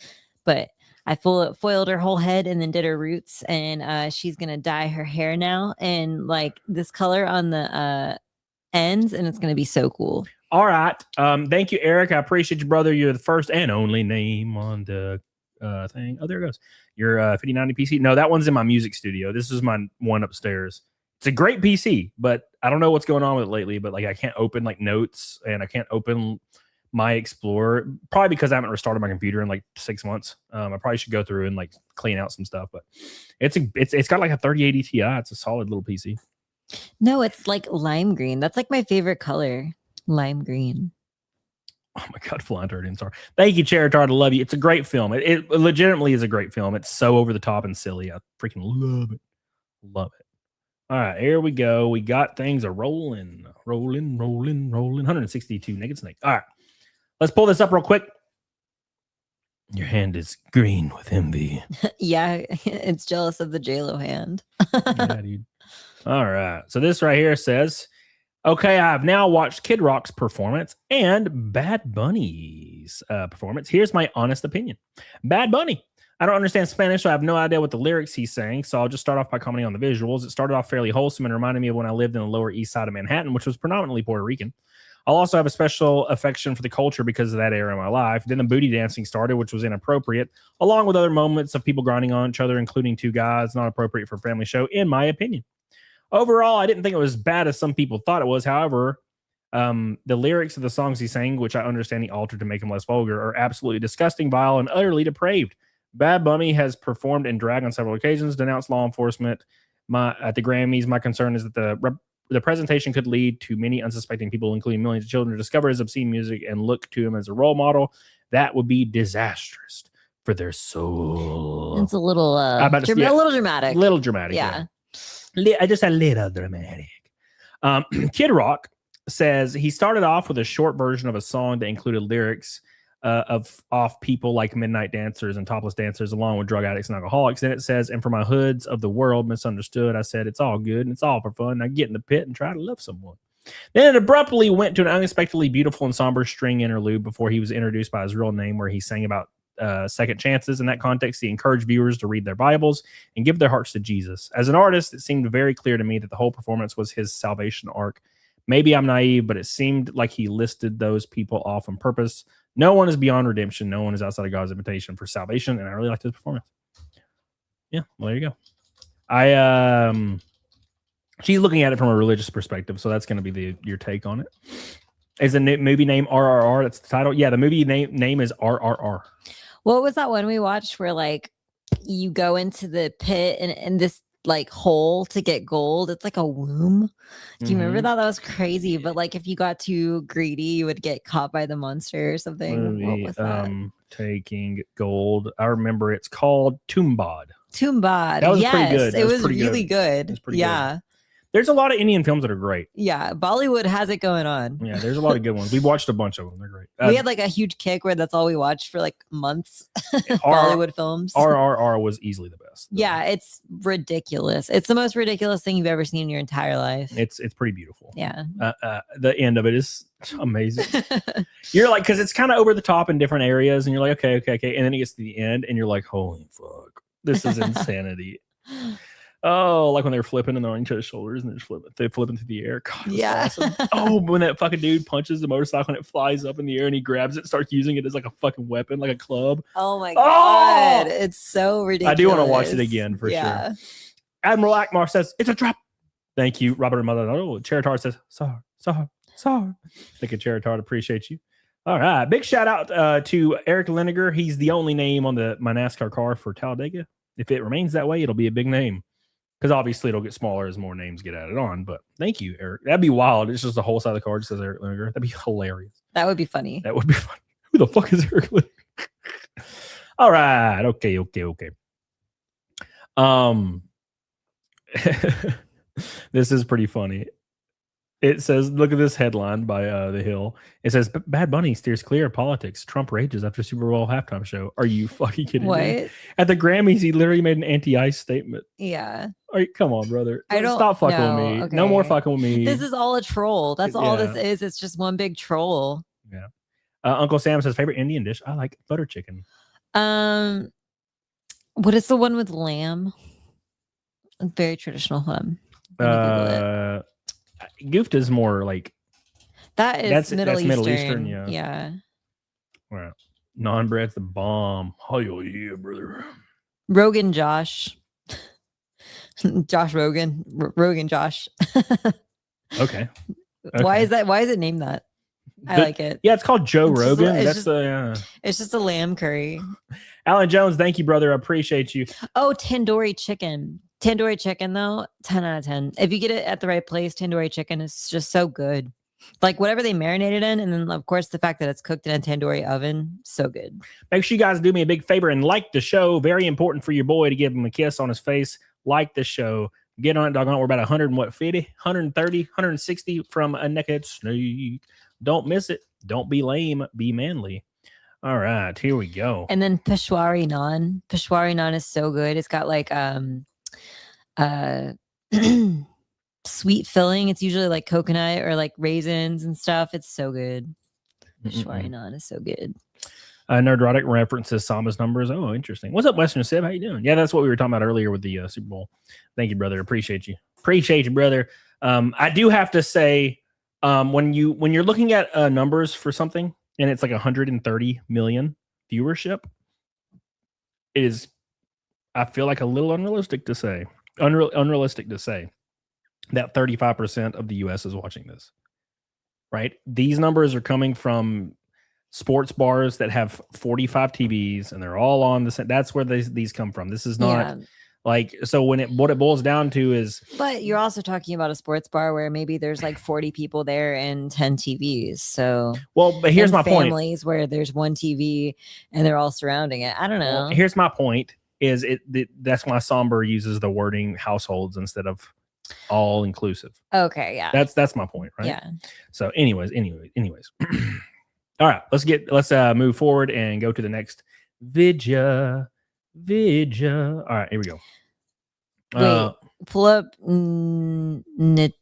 But I foiled her whole head and then did her roots. And she's going to dye her hair now. And like this color on the ends. And it's going to be so cool. All right. Thank you, Eric. I appreciate you, brother. You're the first and only name on the thing. Oh, there it goes. Your 5090 PC. No, that one's in my music studio. This is my one upstairs. It's a great PC, but I don't know what's going on with it lately. But like, I can't open like notes and I can't open my Explorer. Probably because I haven't restarted my computer in like 6 months. I probably should go through and like clean out some stuff. But it's got like a 3080 Ti. It's a solid little PC. No, it's like lime green. That's like my favorite color. Lime green. Oh my God, Flying Turd Instar. Thank you, Charitard. I love you. It's a great film. It legitimately is a great film. It's so over the top and silly. I freaking love it. Love it. All right, here we go. We got things a rolling. 162 naked snake. All right, let's pull this up real quick. Your hand is green with envy. Yeah, it's jealous of the JLo hand. Yeah, dude. All right, so this right here says, okay, I've now watched Kid Rock's performance and Bad Bunny's performance. Here's my honest opinion. Bad Bunny. I don't understand Spanish, so I have no idea what the lyrics he's saying, so I'll just start off by commenting on the visuals. It started off fairly wholesome and reminded me of when I lived in the Lower East Side of Manhattan, which was predominantly Puerto Rican. I'll also have a special affection for the culture because of that era of my life. Then the booty dancing started, which was inappropriate, along with other moments of people grinding on each other, including 2 guys, not appropriate for a family show, in my opinion. Overall, I didn't think it was as bad as some people thought it was. However, the lyrics of the songs he sang, which I understand he altered to make them less vulgar, are absolutely disgusting, vile, and utterly depraved. Bad Bunny has performed in drag on several occasions, denounced law enforcement at the Grammys. My concern is that the presentation could lead to many unsuspecting people, including millions of children, to discover his obscene music and look to him as a role model. That would be disastrous for their soul. It's a little a little dramatic. Little dramatic. Yeah. Just a little dramatic. Kid Rock says he started off with a short version of a song that included lyrics of people like midnight dancers and topless dancers, along with drug addicts and alcoholics. Then it says, and for my hoods of the world misunderstood, I said, it's all good and it's all for fun. Now get in the pit and try to love someone. Then it abruptly went to an unexpectedly beautiful and somber string interlude before he was introduced by his real name, where he sang about second chances. In that context, he encouraged viewers to read their Bibles and give their hearts to Jesus. As an artist, it seemed very clear to me that the whole performance was his salvation arc. Maybe I'm naive, but it seemed like he listed those people off on purpose. No one is beyond redemption. No one is outside of God's invitation for salvation, and I really liked his performance. Yeah, well, there you go. She's looking at it from a religious perspective, so that's going to be your take on it. Is the movie name RRR? That's the title. Yeah, the movie name is RRR. What was that one we watched where like you go into the pit and this like hole to get gold? It's like a womb. Do you remember that? That was crazy. But like if you got too greedy, you would get caught by the monster or something. Movie, what was that? Taking gold. I remember it's called Toombad. Toombad. That was pretty good. It was really good. It was pretty yeah. good. There's a lot of Indian films that are great. Yeah, Bollywood has it going on. Yeah, there's a lot of good ones. We've watched a bunch of them. They're great. We had like a huge kick where that's all we watched for like months. Bollywood films. RRR was easily the best. Yeah, it's ridiculous. It's the most ridiculous thing you've ever seen in your entire life. It's pretty beautiful. Yeah. The end of it is amazing. You're like, because it's kind of over the top in different areas, and you're like, okay. And then it gets to the end, and you're like, holy fuck, this is insanity. Oh, like when they were flipping and they're on each other's shoulders and they're flipping through the air. God, yeah. Awesome. Oh, when that fucking dude punches the motorcycle and it flies up in the air and he grabs it and starts using it as like a fucking weapon, like a club. Oh my God. It's so ridiculous. I do want to watch it again for sure. Admiral Akmar says, it's a trap. Thank you, Robert Maldonado. Cheritar says, sorry. Thank you, Cheritar. Appreciate you. All right. Big shout out to Eric Liniger. He's the only name on my NASCAR car for Talladega. If it remains that way, it'll be a big name. Because obviously it'll get smaller as more names get added on. But thank you, Eric. That'd be wild. It's just the whole side of the card says Eric Liniger. That'd be hilarious. That would be funny. That would be funny. Who the fuck is Eric Liniger? All right. Okay. This is pretty funny. It says, look at this headline by The Hill. It says, Bad Bunny steers clear of politics. Trump rages after Super Bowl halftime show. Are you fucking kidding me? What? At the Grammys, he literally made an anti-ICE statement. Yeah. Come on, brother. I don't Stop fucking no, with me. okay. No more fucking with me. This is all a troll. That's all this is. It's just one big troll. Yeah. Uncle Sam says, favorite Indian dish? I like butter chicken. What is the one with lamb? A very traditional one. Goofed is more like that's Middle Eastern. Yeah. All right. Non-bread's the bomb. Oh yeah, brother. Rogan Josh. Josh Rogan. Rogan Josh. Okay. Why is it named that? I like it. Yeah, it's called Joe Rogan. It's just a lamb curry. Alan Jones, thank you, brother. I appreciate you. Oh, tandoori chicken. Tandoori chicken, though, 10 out of 10. If you get it at the right place, tandoori chicken is just so good. Like whatever they marinate it in, and then of course the fact that it's cooked in a tandoori oven, so good. Make sure you guys do me a big favor and like the show. Very important for your boy to give him a kiss on his face. Like the show. Get on it, doggone. We're about 130, 160 from a naked snake. Don't miss it. Don't be lame. Be manly. All right, here we go. And then Peshwari naan. Peshwari naan is so good. It's got like sweet filling. It's usually like coconut or like raisins and stuff. It's so good. Peshwari naan is so good. Nerdrotic references Sama's numbers. Oh, interesting. What's up, Western Civ? How you doing? Yeah, that's what we were talking about earlier with the Super Bowl. Thank you, brother. Appreciate you, brother. I do have to say, when you're looking at numbers for something and it's like 130 million viewership, it is, I feel like, a little unrealistic to say that 35% of the US is watching this, right? These numbers are coming from sports bars that have 45 TVs and they're all on the same. That's where these come from. This is not like, so what it boils down to is, but you're also talking about a sports bar where maybe there's like 40 people there and 10 TVs. So, well, but here's my point. Families where there's one TV and they're all surrounding it. I don't know. Well, here's my point is that's why Somber uses the wording households instead of all inclusive. Okay. Yeah. That's my point. Right. Yeah. So anyways. All right, let's move forward and go to the next vidya. All right, here we go. Wait, pull up Natasha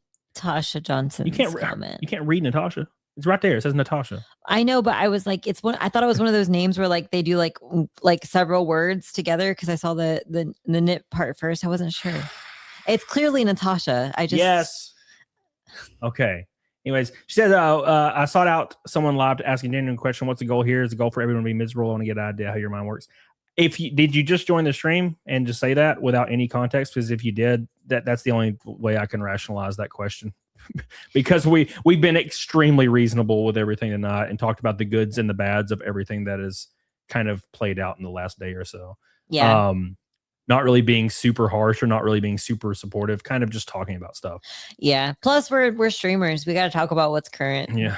Johnson's comment. You can't read Natasha. It's right there. It says Natasha. I know, but I was like, I thought it was one of those names where like they do like several words together because I saw the knit part first. I wasn't sure. It's clearly Natasha. Yes. Okay. Anyways, she says, I sought out someone live to ask a genuine question. What's the goal here? Is the goal for everyone to be miserable? I want to get an idea how your mind works. Did you just join the stream and just say that without any context? Because if you did, that's the only way I can rationalize that question. Because we've been extremely reasonable with everything tonight and talked about the goods and the bads of everything that is kind of played out in the last day or so. Yeah. Not really being super harsh or not really being super supportive, kind of just talking about stuff. Yeah. Plus we're streamers. We got to talk about what's current. Yeah.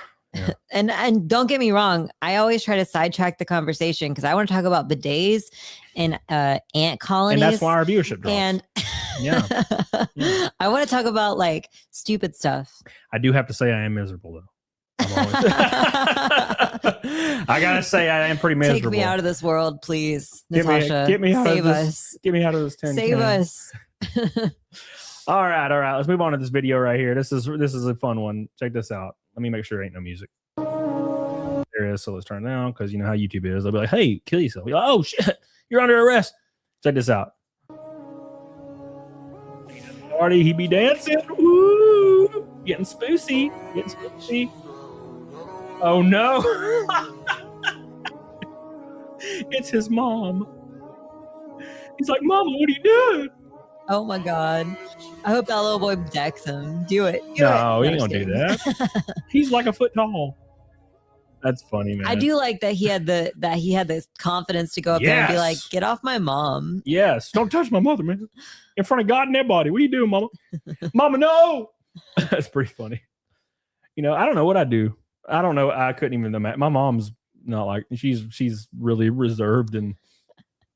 And don't get me wrong. I always try to sidetrack the conversation because I want to talk about bidets and ant colonies. And that's why our viewership drops. And I want to talk about like stupid stuff. I do have to say I am miserable though. I gotta say I am pretty miserable. Take me out of this world, please, Natasha. Get me out Save of this. us. Get me out of this tent. Save us. All right. Let's move on to this video right here. This is a fun one. Check this out. Let me make sure there ain't no music. There is. So let's turn it down because you know how YouTube is. They'll be like, "Hey, kill yourself." You're like, "Oh shit, you're under arrest." Check this out. Party, he be dancing. Woo! Getting spoosy. Oh no. It's his mom. He's like, "Mama, what are you doing?" Oh my God. I hope that little boy decks him. Do it. Do No, it. he ain't gonna do that. He's like a foot tall. That's funny, man. I do like that he had this confidence to go up there and be like, Yes. "Get off my mom." Yes. Don't touch my mother, man. In front of God and everybody. What are you doing, mama? Mama, no. That's pretty funny. You know, I don't know what I'd do. I don't know. I couldn't even imagine. My mom's not like she's really reserved and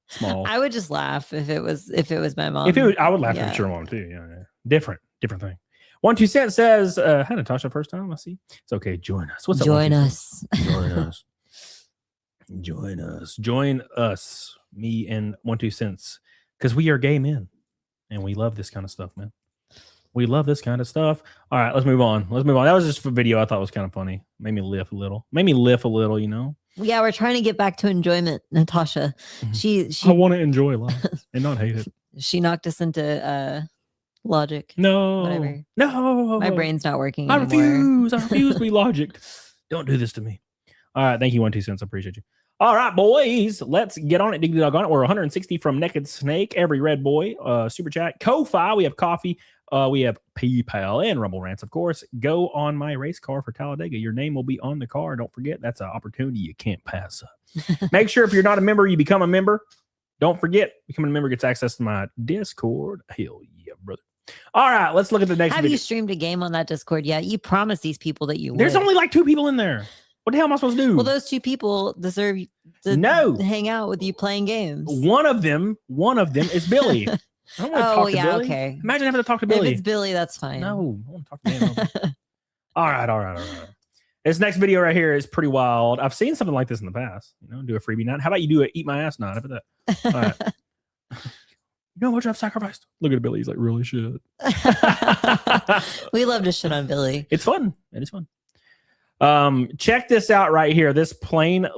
small. I would just laugh if it was my mom. If it was, I would laugh Yeah. if it's your mom too. Yeah, yeah. Different thing. 1-2 cents says, hi Natasha, first time I see. It's okay. Join us. What's up? Join 1-2 us. cents? Join us. Join us. Join us. Me and 1-2 cents. Because we are gay men. And we love this kind of stuff, man. We love this kind of stuff. All right, let's move on. That was just a video I thought was kind of funny. Made me laugh a little, you know? Yeah, we're trying to get back to enjoyment, Natasha. She I want to enjoy life and not hate it. she knocked us into logic. No. Whatever. No. My brain's not working I anymore. refuse to be logic. Don't do this to me. All right. Thank you, 1-2 cents. I appreciate you. All right, boys. Let's get on it. Diggity dog on it. We're 160 from Naked Snake. Every red boy. Super chat. Ko-Fi. We have coffee. We have PayPal and Rumble Rants, of course. Go on my race car for Talladega. Your name will be on the car. Don't forget, that's an opportunity you can't pass up. Make sure if you're not a member, you become a member. Don't forget, becoming a member gets access to my Discord. Hell yeah, brother. All right, let's look at the next Have video. you streamed a game on that Discord yet? You promised these people that you would. There's only like 2 people in there. What the hell am I supposed to do? Well, those 2 people deserve to hang out with you playing games. One of them is Billy. I don't want to talk to Billy. Okay. Imagine having to talk to Billy. If it's Billy, that's fine. No, I want to talk to him. All right. This next video right here is pretty wild. I've seen something like this in the past. You know, do a freebie night. How about you do a eat my ass night? How about that? All right. You know how much I've sacrificed? Look at Billy. He's like, really shit. We love to shit on Billy. It's fun. It is fun. Check this out right here. This plane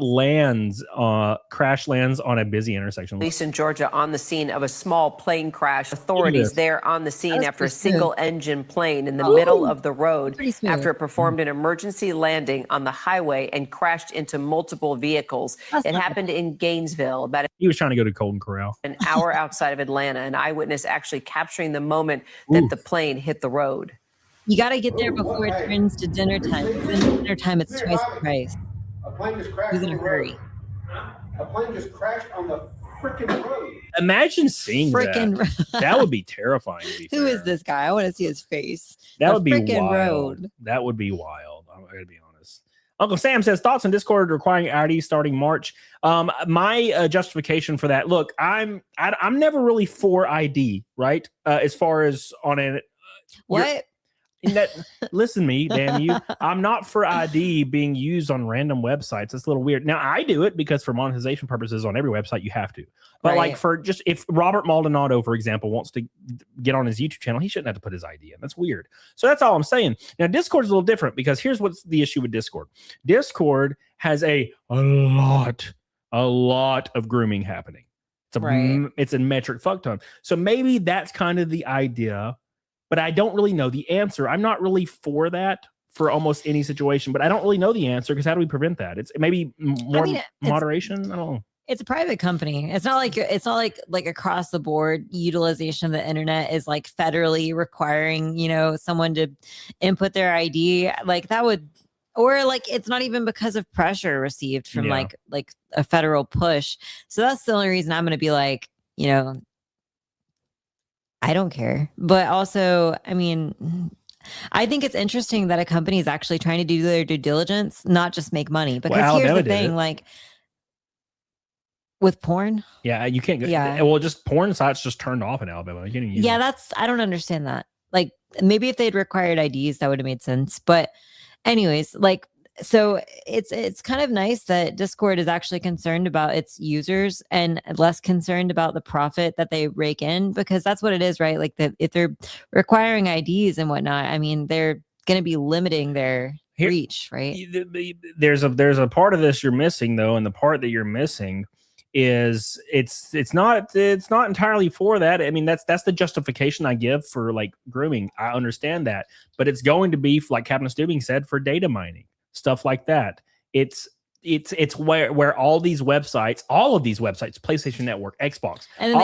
crash lands on a busy intersection. Police in Georgia on the scene of a small plane crash. Authorities there on the scene after a single engine plane in the middle of the road after it performed an emergency landing on the highway and crashed into multiple vehicles. It happened in Gainesville, about He was trying to go to Golden Corral. an hour outside of Atlanta. An eyewitness actually capturing the moment that the plane hit the road. You got to get there before it turns to dinner time. When dinner time, it's twice the price. A plane just crashed Who's in on a the hurry? road. A plane just crashed on the freaking road. Imagine seeing that. That would be terrifying. To be Who is this guy? I want to see his face. That The would be frickin' wild. road. That would be wild. I'm gonna be honest. Uncle Sam says thoughts on Discord requiring ID starting March. My justification for that. Look, I'm never really for ID, right? As far as on an what. Listen to me, damn you. I'm not for ID being used on random websites. It's a little weird. Now I do it because for monetization purposes on every website you have to. But like for just if Robert Maldonado, for example, wants to get on his YouTube channel, he shouldn't have to put his ID in. That's weird. So that's all I'm saying. Now Discord is a little different because here's what's the issue with Discord. Discord has a lot of grooming happening. It's a metric fuck ton. So maybe that's kind of the idea. But I don't really know the answer. I'm not really for that for almost any situation, but I don't really know the answer because how do we prevent that? It's maybe more moderation. I don't know. It's a private company. It's not like across the board utilization of the internet is like federally requiring, someone to input their ID. Like that would, or like it's not even because of pressure received from like a federal push. So that's the only reason I'm going to be like, I don't care. But also, I mean, I think it's interesting that a company is actually trying to do their due diligence, not just make money. Because here's the thing, like with porn. Yeah, you can't go. Yeah. Well, just porn sites just turned off in Alabama. You can't use them. I don't understand that. Like maybe if they'd required IDs, that would have made sense. But anyways, like, so it's kind of nice that Discord is actually concerned about its users and less concerned about the profit that they rake in, because that's what it is, right? Like if they're requiring IDs and whatnot, I mean, they're going to be limiting their reach, right? There's a part of this you're missing though, and the part that you're missing is it's not entirely for that. I mean, that's the justification I give for like grooming. I understand that, but it's going to be like Captain Steubing said for data mining. Stuff like that. It's it's where all of these websites, PlayStation Network, Xbox, And then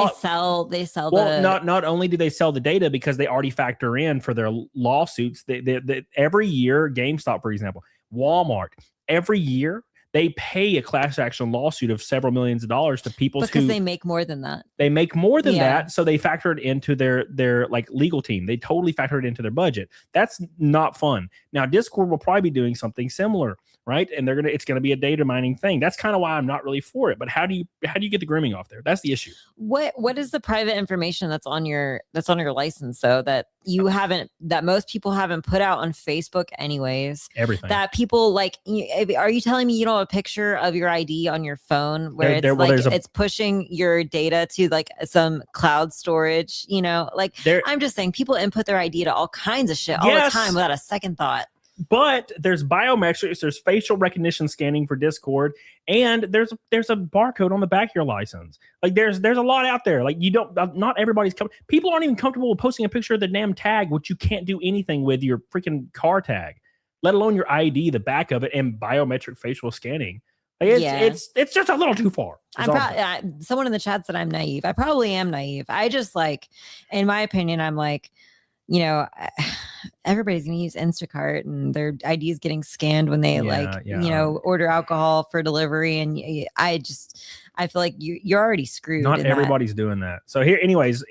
they sell well, not only do they sell the data, because they already factor in for their lawsuits. They every year, GameStop, for example, Walmart, every year they pay a class action lawsuit of several millions of dollars to people because they make more than that. They make more than Yeah. that, so they factor it into their like legal team. They totally factor it into their budget. That's not fun. Now, Discord will probably be doing something similar, right? And it's gonna be a data mining thing. That's kind of why I'm not really for it. But how do you get the grooming off there? That's the issue. What is the private information that's on your license, though, that most people haven't put out on Facebook anyways? Everything that people like. Are you telling me you don't have a picture of your ID on your phone where it's pushing your data to like some cloud storage? I'm just saying people input their ID to all kinds of shit all the time without a second thought. But there's biometrics, there's facial recognition scanning for Discord, and there's a barcode on the back of your license. Like there's a lot out there. Like not everybody's people aren't even comfortable with posting a picture of the damn tag, which you can't do anything with your freaking car tag, let alone your ID, the back of it, and biometric facial scanning. Like it's just a little too far. Someone in the chat said I'm naive. I probably am naive. I just in my opinion, I'm like, everybody's going to use Instacart and their ID is getting scanned when they order alcohol for delivery. And I feel like you're already screwed. Not everybody's doing that. So here, anyways,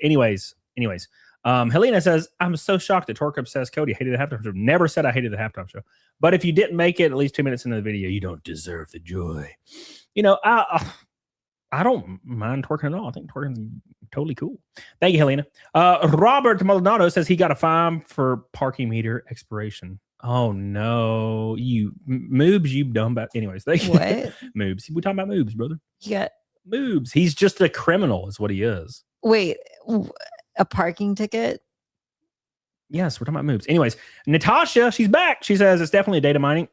Helena says, I'm so shocked that Torque says Cody hated the halftime show. Never said I hated the halftime show. But if you didn't make it at least 2 minutes into the video, you don't deserve the joy. I don't mind twerking at all. I think twerking's totally cool. Thank you, Helena. Robert Maldonado says he got a fine for parking meter expiration. Oh no, Moobs, you dumb about. Anyways, thank you. What? Moobs. We talking about Moobs, brother. Yeah. Moobs. He's just a criminal, is what he is. Wait, a parking ticket? Yes, we're talking about Moobs. Anyways, Natasha, she's back. She says it's definitely data mining.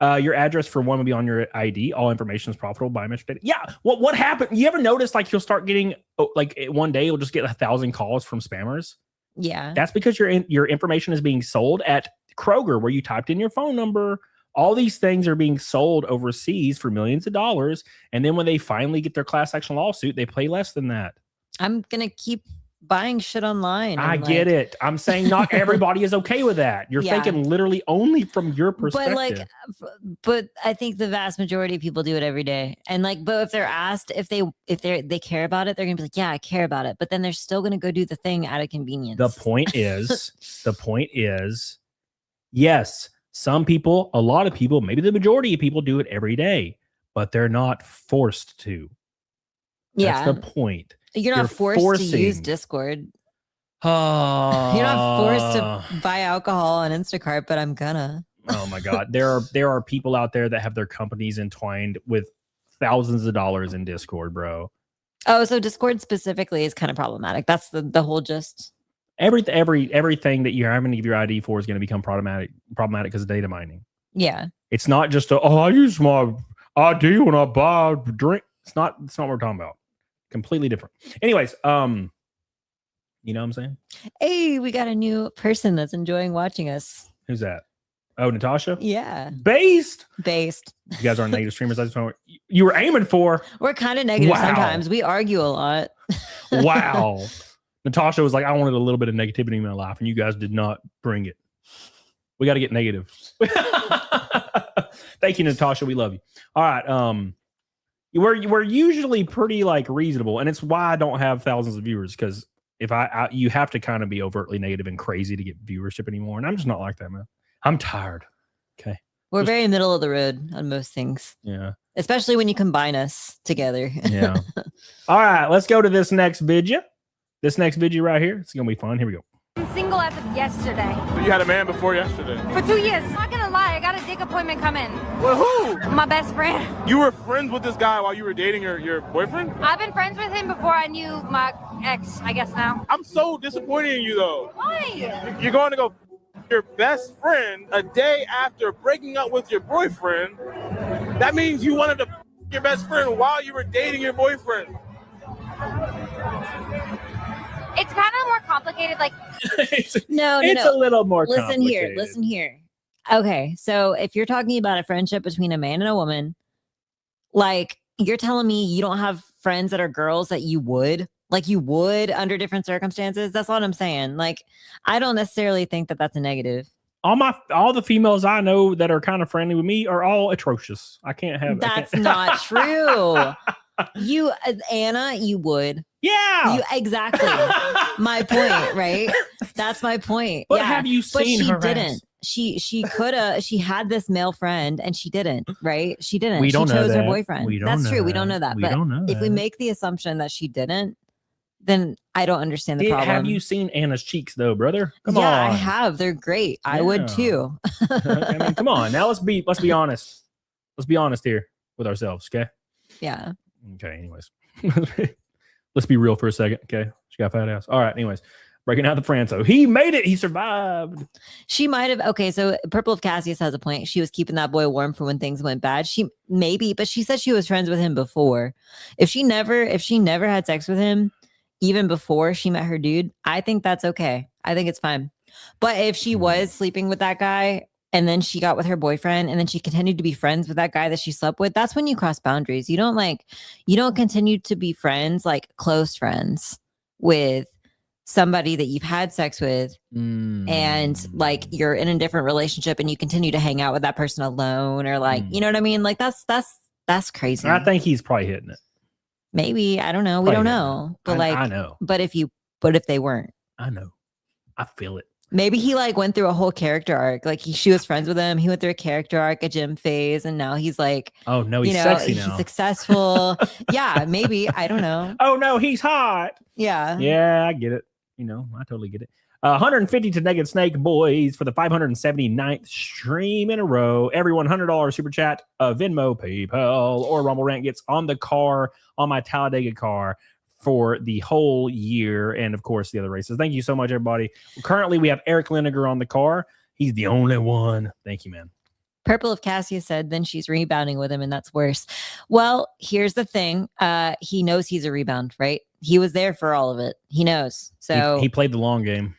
Your address for one will be on your ID. All information is profitable biometric data. Yeah. What happened? You ever notice you'll start getting one day you'll just get 1,000 calls from spammers? Yeah. That's because your information is being sold at Kroger, where you typed in your phone number. All these things are being sold overseas for millions of dollars, and then when they finally get their class action lawsuit, they pay less than that. I'm gonna keep buying shit online. I get it. I'm saying not everybody is okay with that. You're thinking literally only from your perspective. But I think the vast majority of people do it every day. And but if they're asked if they care about it, they're gonna be like, yeah, I care about it. But then they're still gonna go do the thing out of convenience. The point is, yes, some people, a lot of people, maybe the majority of people do it every day, but they're not forced to. That's the point. You're not forced to use Discord. You're not forced to buy alcohol on Instacart, but I'm gonna. Oh my God. There are people out there that have their companies entwined with thousands of dollars in Discord, bro. Oh, so Discord specifically is kind of problematic. That's the whole gist. Everything that you're having to give your ID for is going to become problematic because of data mining. Yeah. It's not just I use my ID when I buy a drink. It's not what we're talking about. Completely different. Anyways, you know what I'm saying? Hey, we got a new person that's enjoying watching us. Who's that? Oh, Natasha? Yeah. Based. You guys aren't negative streamers. I just know what you were aiming for. We're kind of negative sometimes. We argue a lot. Wow. Natasha was like, I wanted a little bit of negativity in my life, and you guys did not bring it. We got to get negative. Thank you, Natasha. We love you. All right. We're usually pretty reasonable, and it's why I don't have thousands of viewers, because if you have to kind of be overtly negative and crazy to get viewership anymore, and I'm just not like that, man. I'm tired. Okay. We're very middle of the road on most things. Yeah. Especially when you combine us together. Yeah. All right, let's go to this next video. This next video right here. It's gonna be fun. Here we go. I'm single as of yesterday. You had a man before yesterday? For 2 years. I'm not gonna lie, I got a dick appointment coming. Well, who? My best friend. You were friends with this guy while you were dating your boyfriend? I've been friends with him before I knew my ex, I guess now. I'm so disappointed in you, though. Why? You're going to go your best friend a day after breaking up with your boyfriend. That means you wanted to your best friend while you were dating your boyfriend. It's kind of more complicated, No. It's a little more Listen complicated. here. Okay, so if you're talking about a friendship between a man and a woman, like you're telling me you don't have friends that are girls that you would under different circumstances. That's what I'm saying. Like, I don't necessarily think that that's a negative. All the females I know that are kind of friendly with me are all atrocious. I can't have That's not true. You, Anna, you would. Yeah. Exactly. My point, right? That's my point. But have you seen her But she didn't. She could have. She had this male friend, and she didn't. Right? She didn't. We don't she know chose her that. boyfriend. We don't That's know true. We that. don't know that. We But don't know if we that. make the assumption that she didn't, then I don't understand the problem. Have you seen Anna's cheeks though, brother? Come yeah, on. I have. They're great. I would too. I mean, come on. Now let's be honest. Let's be honest here with ourselves, okay? Yeah. Okay, anyways. Let's be real for a second, okay? She got a fat ass. All right, anyways. Breaking out the Franco. He made it. He survived. She might have. Okay, so Purple of Cassius has a point. She was keeping that boy warm for when things went bad. She maybe, but she said she was friends with him before. If she never had sex with him, even before she met her dude, I think that's okay. I think it's fine. But if she was sleeping with that guy and then she got with her boyfriend and then she continued to be friends with that guy that she slept with, that's when you cross boundaries. You don't continue to be friends, like close friends with somebody that you've had sex with and like you're in a different relationship and you continue to hang out with that person alone or like, you know what I mean? Like that's crazy. I think he's probably hitting it. Maybe. I don't know. We don't know. But I know. But if they weren't. I know. I feel it. Maybe he like went through a whole character arc. Like she was friends with him. He went through a character arc, a gym phase, and now he's like, oh no, he's sexy now. He's successful. Yeah, maybe. I don't know. Oh no, he's hot. Yeah. Yeah, I get it. I totally get it. 150 to Naked Snake Boys for the 579th stream in a row. Every $100 super chat, Venmo, PayPal, or Rumble Rant gets on my Talladega car for the whole year, and of course the other races. Thank you so much, everybody. Currently, we have Eric Lineker on the car. He's the only one. Thank you, man. Purple of Cassia said, then she's rebounding with him, and that's worse. Well, here's the thing. He knows he's a rebound, right? He was there for all of it. He knows. So he played the long game.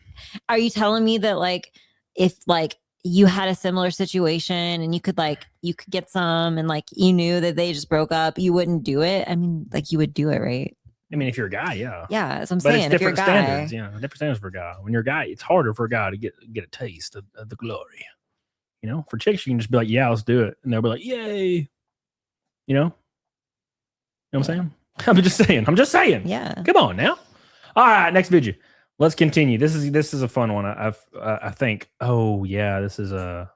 Are you telling me that like if like you had a similar situation and you could get some and like you knew that they just broke up, you wouldn't do it? I mean, like you would do it, right? I mean, if you're a guy, yeah. Yeah, that's what I'm but saying. It's different if you're a guy, standards, different standards for a guy. When you're a guy, it's harder for a guy to get a taste of the glory. For chicks, you can just be like, yeah, let's do it. And they'll be like, yay. You know what I'm saying? I'm just saying. Yeah. Come on now. All right, next video. Let's continue. This is a fun one. I think. Oh yeah, this one's a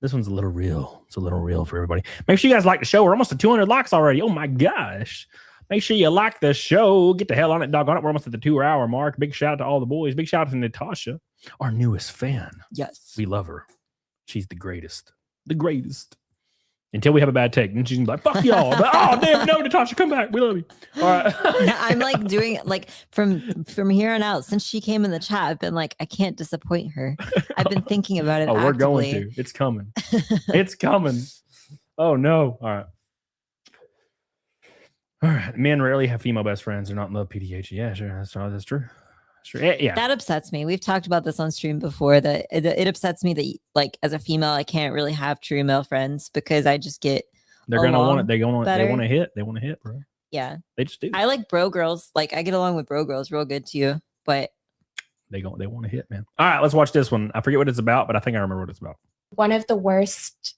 little real. It's a little real for everybody. Make sure you guys like the show. We're almost at 200 likes already. Oh my gosh. Make sure you like the show. Get the hell on it, doggone it. We're almost at the 2-hour mark. Big shout out to all the boys. Big shout out to Natasha, our newest fan. Yes. We love her. She's the greatest. The greatest. Until we have a bad take. And she's like, fuck y'all. But, oh, damn, no, Natasha, come back. We love you. All right. I'm like doing like from here on out, since she came in the chat, I've been like, I can't disappoint her. I've been thinking about it. Oh, actively. we're going to. It's coming. It's coming. Oh, no. All right. All right. Men rarely have female best friends. They're not in love PDH. Yeah, sure. That's true. Yeah. That upsets me. We've talked about this on stream before, that it upsets me that like as a female I can't really have true male friends because I just get they're gonna want it. They want to hit, bro. Yeah. They just do. I like bro girls. Like I get along with bro girls real good too, but they want to hit, man. All right, let's watch this one. I forget what it's about, but I think I remember what it's about. One of the worst.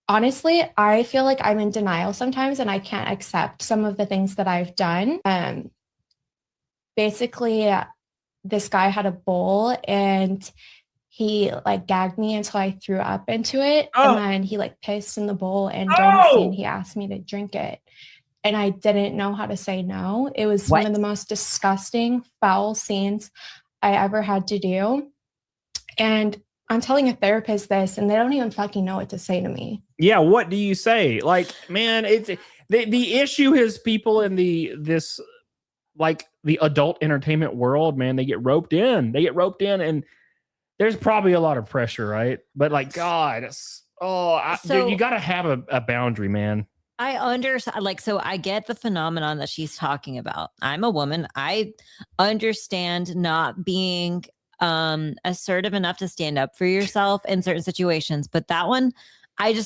Honestly, I feel like I'm in denial sometimes and I can't accept some of the things that I've done. Basically, this guy had a bowl and he like gagged me until I threw up into it. And then he like pissed in the bowl, and during the scene he asked me to drink it. And I didn't know how to say no. It was one of the most disgusting, foul scenes I ever had to do. And I'm telling a therapist this and they don't even fucking know what to say to me. Yeah, what do you say? Like, man, it's the issue is people in the adult entertainment world, man, they get roped in, and there's probably a lot of pressure, right? But like, God, dude, you got to have a boundary, man. I understand. Like, so I get the phenomenon that she's talking about. I'm a woman. I understand not being assertive enough to stand up for yourself in certain situations. But that one,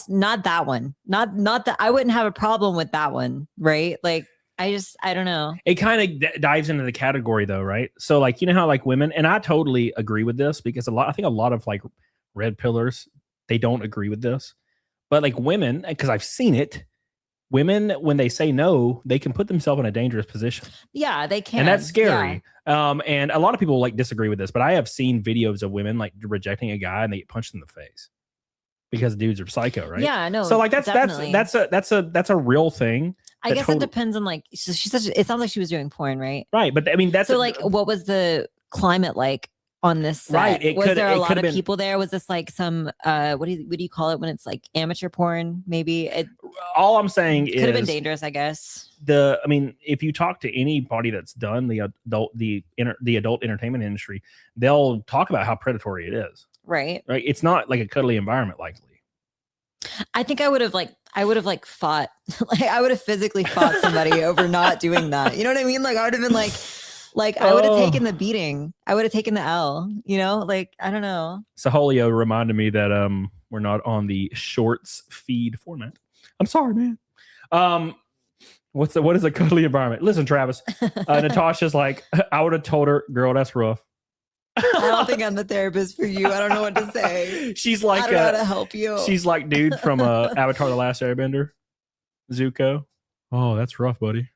not that one. Not that I wouldn't have a problem with that one, right? Like I don't know. It kind of dives into the category though, right? So like, you know how like women, and I totally agree with this because I think a lot of like red pillars, they don't agree with this. But like women, because I've seen it, women, when they say no, they can put themselves in a dangerous position. Yeah, they can. And that's scary. Yeah. And a lot of people like disagree with this, but I have seen videos of women like rejecting a guy and they get punched in the face because dudes are psycho, right? Yeah, no. So like that's a real thing. I guess it depends on like it sounds like she was doing porn, right? Right, but I mean that's so like what was the climate like on this set? Right. Was there a lot of people there? Was this like some what do you call it when it's like amateur porn? Maybe all I'm saying is could have been dangerous, I guess. I mean, if you talk to anybody that's done the adult entertainment industry, they'll talk about how predatory it is. Right. Right. It's not like a cuddly environment, likely. I think I would have fought, like I would have physically fought somebody over not doing that. You know what I mean? Like I would have been like I would have taken the beating. I would have taken the L, you know? Like, I don't know. Saholio reminded me that we're not on the shorts feed format. I'm sorry, man. What is a cuddly environment? Listen, Travis. Natasha's like, I would have told her, girl, that's rough. I don't think I'm the therapist for you. I don't know what to say. She's like, I don't know how to help you. She's like dude from Avatar: The Last Airbender, Zuko. Oh, that's rough, buddy.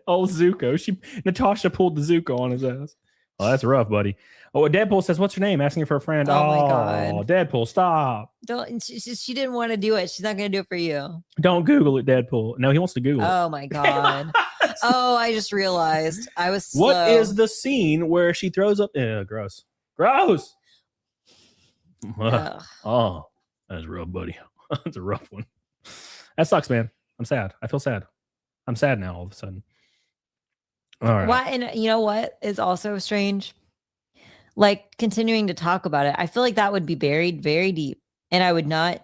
Oh, Zuko. Natasha pulled the Zuko on his ass. Oh, that's rough, buddy. Oh, Deadpool says, "What's your name?" Asking for a friend. Oh my God. Deadpool, stop! Don't. She didn't want to do it. She's not going to do it for you. Don't Google it, Deadpool. No, he wants to Google it. Oh my God. Oh, I just realized I was slow. What is the scene where she throws up? Gross. Oh, that's rough, buddy. That's a rough one. That sucks, man. I'm sad. I feel sad. I'm sad now all of a sudden. All right. Why? And you know what is also strange? Like continuing to talk about it. I feel like that would be buried very deep, and I would not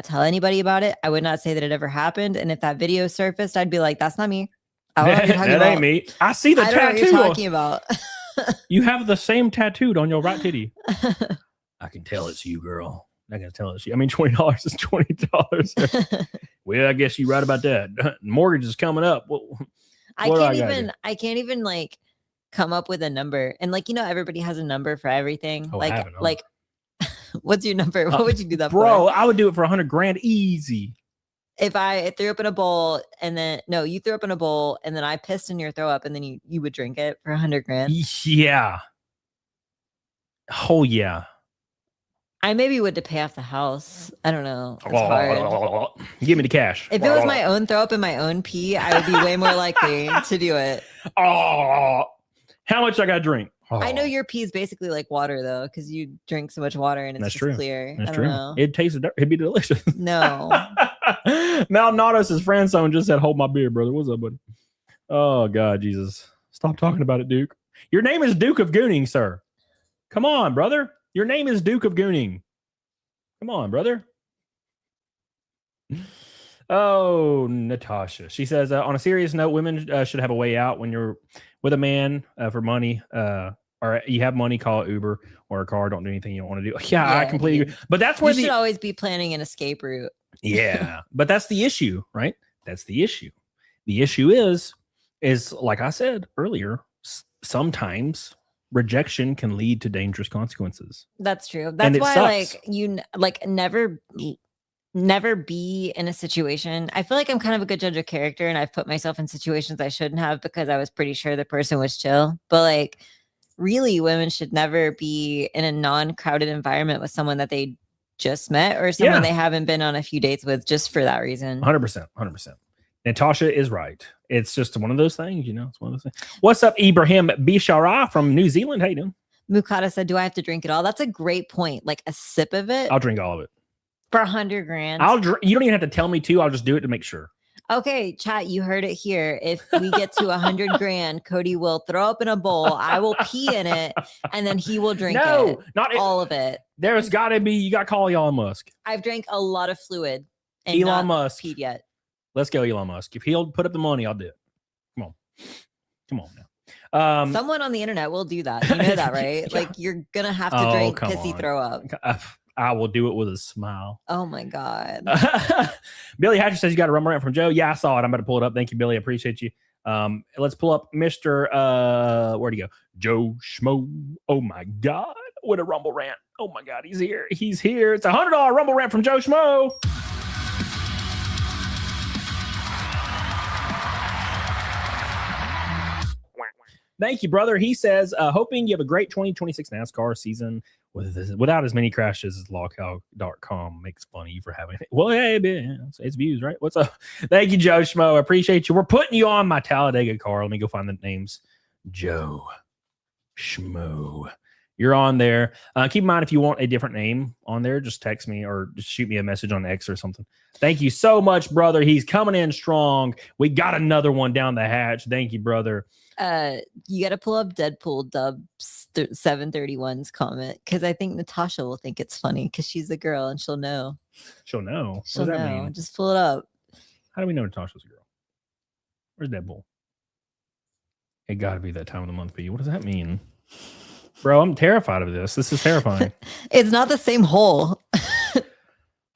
tell anybody about it. I would not say that it ever happened. And if that video surfaced, I'd be like, "That's not me." That ain't me. I see the I don't know tattoo. what you're talking about. You have the same tattooed on your right titty. I can tell it's you, girl. I can tell it's you. I mean, $20 is $20. Well, I guess you're right about that. Mortgage is coming up. Well, I can't even like come up with a number. And like, you know, everybody has a number for everything. Oh, like what's your number? What would you do that for? Bro, I would do it for $100,000 easy. If I threw up in a bowl and then you threw up in a bowl and then I pissed in your throw up and then you would drink it for $100,000. Yeah. Oh yeah. I maybe would to pay off the house. I don't know. It's hard. Give me the cash. If it was my own throw up and my own pee, I would be way more likely to do it. Oh, how much I got to drink? Oh. I know your pee is basically like water though, because you drink so much water and it's That's just true. clear. That's I don't true. know. It tasted. It'd be delicious. No. Malnados' friend zone just said, "Hold my beer, brother." What's up, buddy? Oh God, Jesus! Stop talking about it, Duke. Your name is Duke of Gooning, sir. Come on, brother. Your name is Duke of Gooning. Come on, brother. Oh, Natasha. She says, on a serious note, women should have a way out when you're with a man for money. Or you have money, call it Uber or a car. Don't do anything you don't want to do. Yeah, I completely agree. But that's where you should always be planning an escape route. Yeah, but that's the issue, right? That's the issue. The issue is like I said earlier, sometimes rejection can lead to dangerous consequences. That's true. That's why like you like never be in a situation. I feel like I'm kind of a good judge of character and I've put myself in situations I shouldn't have because I was pretty sure the person was chill. But like really women should never be in a non-crowded environment with someone that they just met or someone they haven't been on a few dates with just for that reason. 100%. Natasha is right. It's just one of those things, you know. It's one of those things. What's up, Ibrahim Bishara from New Zealand? How you doing? Mukata said, "Do I have to drink it all?" That's a great point. Like a sip of it. I'll drink all of it for $100,000. You don't even have to tell me to. I'll just do it to make sure. Okay, chat, you heard it here. If we get to $100,000, Cody will throw up in a bowl. I will pee in it, and then he will drink it. Not all of it. There's got to be. You got to call Elon Musk. I've drank a lot of fluid. And Elon Musk peed yet. Let's go, Elon Musk. If he'll put up the money, I'll do it. Come on now. Someone on the internet will do that. You know that, right? Yeah. Like you're gonna have to drink come pissy on. throw up. I will do it with a smile. Oh my god. Billy Hatcher says you got a rumble rant from Joe. Yeah, I saw it. I'm about to pull it up. Thank you, Billy. I appreciate you. Let's pull up Mr. Where'd he go? Joe Schmo. Oh my god, what a rumble rant. Oh my god, he's here. He's here. It's $100 rumble rant from Joe Schmo. Thank you, brother. He says, hoping you have a great 2026 NASCAR season without as many crashes as lawcow.com makes fun of you for having it. Well, hey, it's views, right? What's up? Thank you, Joe Schmo. I appreciate you. We're putting you on my Talladega car. Let me go find the names. Joe Schmo. You're on there. Keep in mind, if you want a different name on there, just text me or just shoot me a message on X or something. Thank you so much, brother. He's coming in strong. We got another one down the hatch. Thank you, brother. You got to pull up Deadpool Dubs 731's comment because I think Natasha will think it's funny because she's a girl and she'll know. She'll know. She'll what does that know. mean? Just pull it up. How do we know Natasha's a girl? Where's Deadpool? It got to be that time of the month, B. What does that mean? Bro, I'm terrified of this. This is terrifying. It's not the same hole.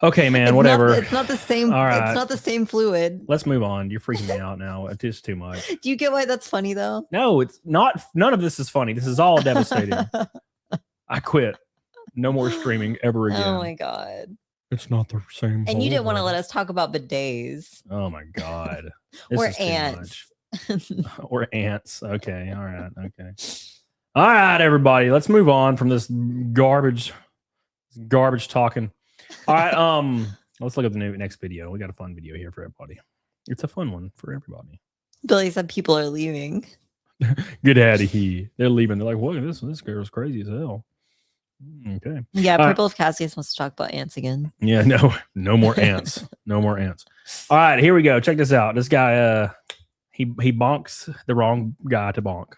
Okay, man, It's whatever. It's not the same. All right. It's not the same fluid. Let's move on. You're freaking me out now. It's just too much. Do you get why that's funny though? No, it's not. None of this is funny. This is all devastating. I quit. No more streaming ever again. Oh my god. It's not the same. And you didn't want to let us talk about bidets. Oh my god. This Or is too ants. much. Or ants. Okay. All right. Okay. All right, everybody. Let's move on from this garbage talking. All right. Let's look at the next video. We got a fun video here for everybody. It's a fun one for everybody. Billy said people are leaving. Good at he. They're leaving. They're like, "What? This girl's crazy as hell." Okay. Yeah, All right. Purple of Cassius wants to talk about ants again. Yeah, no more ants. No more ants. All right, here we go. Check this out. This guy, he bonks the wrong guy to bonk.